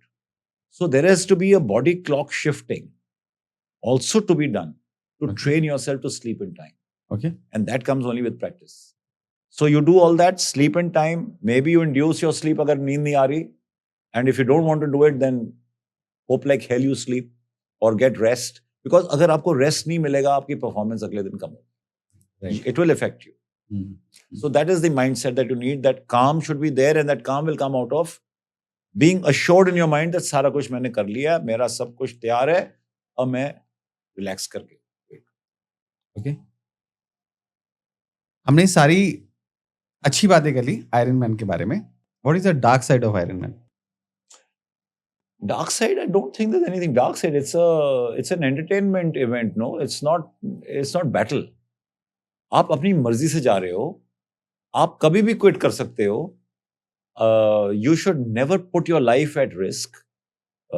So there has to be a body clock shifting also to be done to train yourself to sleep in time. Okay. And that comes only with practice. So you do all that, sleep in time. Maybe you induce your sleep agar neend nahi aa rahi. And if you don't want to do it, then hope like hell you sleep or get rest. Because agar aapko rest nahi milega, aapki performance agle din kam hoga. Right. It will affect you. So that is the mindset that you need. That calm should be there, and that calm will come out of being assured in your mind that सारा कुछ मैंने कर लिया, मेरा सब कुछ तैयार है, अब मैं रिलैक्स करके. ओके. हमने सारी अच्छी बातें कर ली आयरन मैन के बारे में. What is the dark side of iron man? Dark side, I don't think there's anything dark side. It's an entertainment event. No, it's not battle. आप अपनी मर्जी से जा रहे हो, आप कभी भी क्विट कर सकते हो. You should never put your life at risk.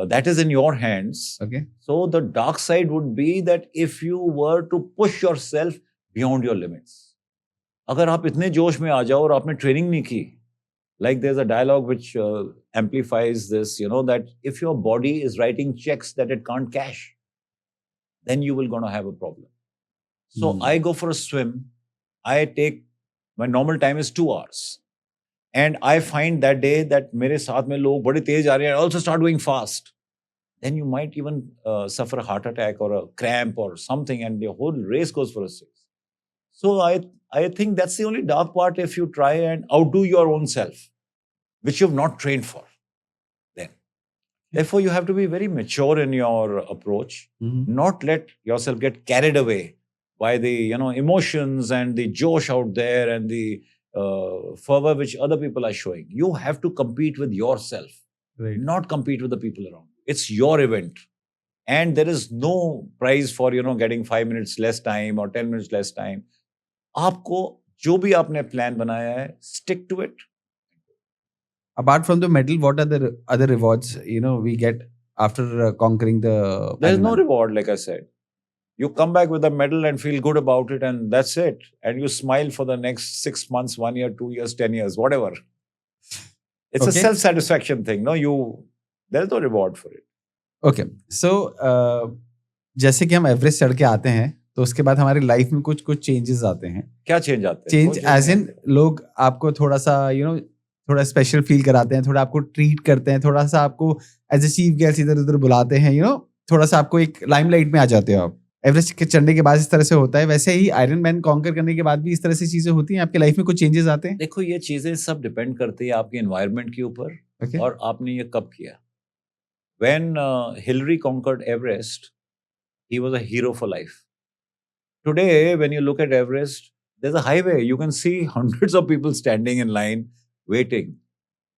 That is in your hands. Okay. So the dark side would be that if you were to push yourself beyond your limits. अगर आप इतने जोश में आ जाओ और आपने ट्रेनिंग नहीं की, like there's a dialogue which amplifies this, you know, that if your body is writing checks that it can't cash, then you will gonna have a problem. So I go for a swim. My normal time is 2 hours. And I find that day that मेरे साथ में लोग बड़े तेज आ रहे हैं, also start going fast. Then you might even suffer a heart attack or a cramp or something, and the whole race goes for a 6. So I think that's the only dark part if you try and outdo your own self, which you've not trained for. Then, therefore, you have to be very mature in your approach, not let yourself get carried away by the emotions and the josh out there and the fervor which other people are showing. You have to compete with yourself, Right. not compete with the people around. It's your event, and there is no prize for getting 5 minutes less time or 10 minutes less time. आपको जो भी आपने plan बनाया है, stick to it. Apart from the medal, what are the other rewards we get after conquering the There is no Ironman? reward, like I said. You come back with a medal and feel good about it, and that's it. And you smile for the next 6 months, 1 year, 2 years, 10 years, whatever. It's a Okay. self-satisfaction thing. No, there's no reward for it. Okay so जैसे कि हम Everest चढ़ के आते हैं तो उसके बाद हमारी लाइफ में कुछ कुछ चेंजेस आते हैं. क्या चेंज आते हैं? चेंज कोई change एज नहीं इन आते. लोग आपको थोड़ा सा थोड़ा स्पेशल फील कराते हैं, थोड़ा आपको ट्रीट करते हैं, थोड़ा सा आपको एज ए चीफ गेस्ट इधर उधर बुलाते हैं, थोड़ा सा आपको एक लाइमलाइट में आ जाते हो आप. एवरेस्ट के चढ़ने के बाद इस तरह से होता है, वैसे ही आयरन मैन कॉन्कर करने के बाद भी इस तरह से चीजें होती हैं आपकी लाइफ में, कुछ चेंजेस आते हैं. देखो, ये चीजें सब डिपेंड करती है आपके एनवायरनमेंट के ऊपर ओके और आपने ये कब किया. When Hillary conquered Everest, he was a hero for life. Today, when you look at Everest, there's a highway. You can see hundreds of people standing in line waiting.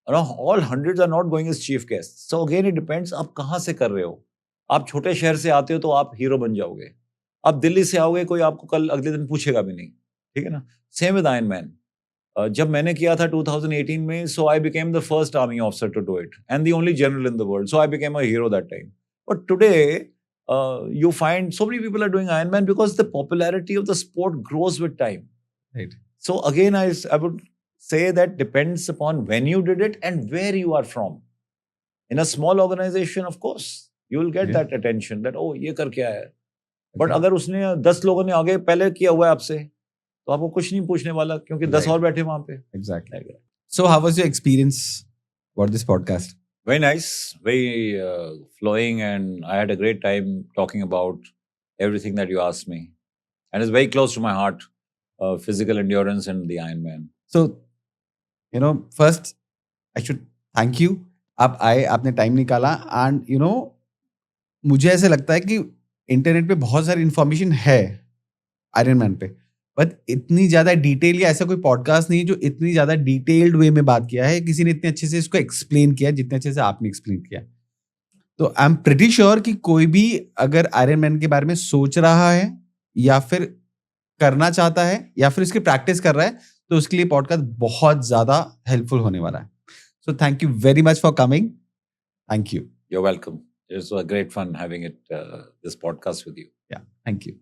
All hundreds are not going as chief guests. So again, it depends आप कहाँ से कर रहे हो. आप छोटे शहर से आते हो तो आप हीरो बन जाओगे. आप दिल्ली से आओगे, कोई आपको कल अगले दिन पूछेगा भी नहीं. ठीक है ना. Same with iron man. जब मैंने किया था 2018 में, so I became the first army officer to do it and the only general in the world. So I became a hero that time. But today, you find so many people are doing Ironman because the popularity of the sport grows with time. Right. So again, I would say that depends upon when you did it and where you are from. In a small organization, of course, you will get Yeah. that attention that, oh, ये कर क्या है. But अगर उसने 10 लोगों ने आगे पहले किया हुआ है आपसे, तो आपको कुछ नहीं पूछने वाला, क्योंकि 10 Right. और बैठे वहां पे. Exactly. So how was your experience for this podcast? Very nice, very flowing, and I had a great time talking about everything that you asked me. And it's very close to my heart, physical endurance and the Ironman. So, first, I should thank you. आप आए, आपने time निकाला, and मुझे ऐसे लगता है कि internet पे बहुत सारी इन्फॉर्मेशन है आयरन मैन पे, बट इतनी ज़्यादा डिटेल या ऐसा कोई पॉडकास्ट नहीं है जो इतनी ज़्यादा डिटेल्ड वे में बात किया है, किसी ने इतने अच्छे से इसको एक्सप्लेन किया जितने अच्छे से आपने एक्सप्लेन किया. तो आई एम प्रिटी श्योर कि कोई भी अगर आयरन मैन के बारे में सोच रहा है या फिर करना चाहता है या फिर इसकी प्रैक्टिस कर रहा है, तो उसके लिए पॉडकास्ट बहुत ज़्यादा हेल्पफुल होने वाला है. So thank you very much for coming. Thank you. You're welcome. It was a great fun having this podcast with you. या थैंक यू.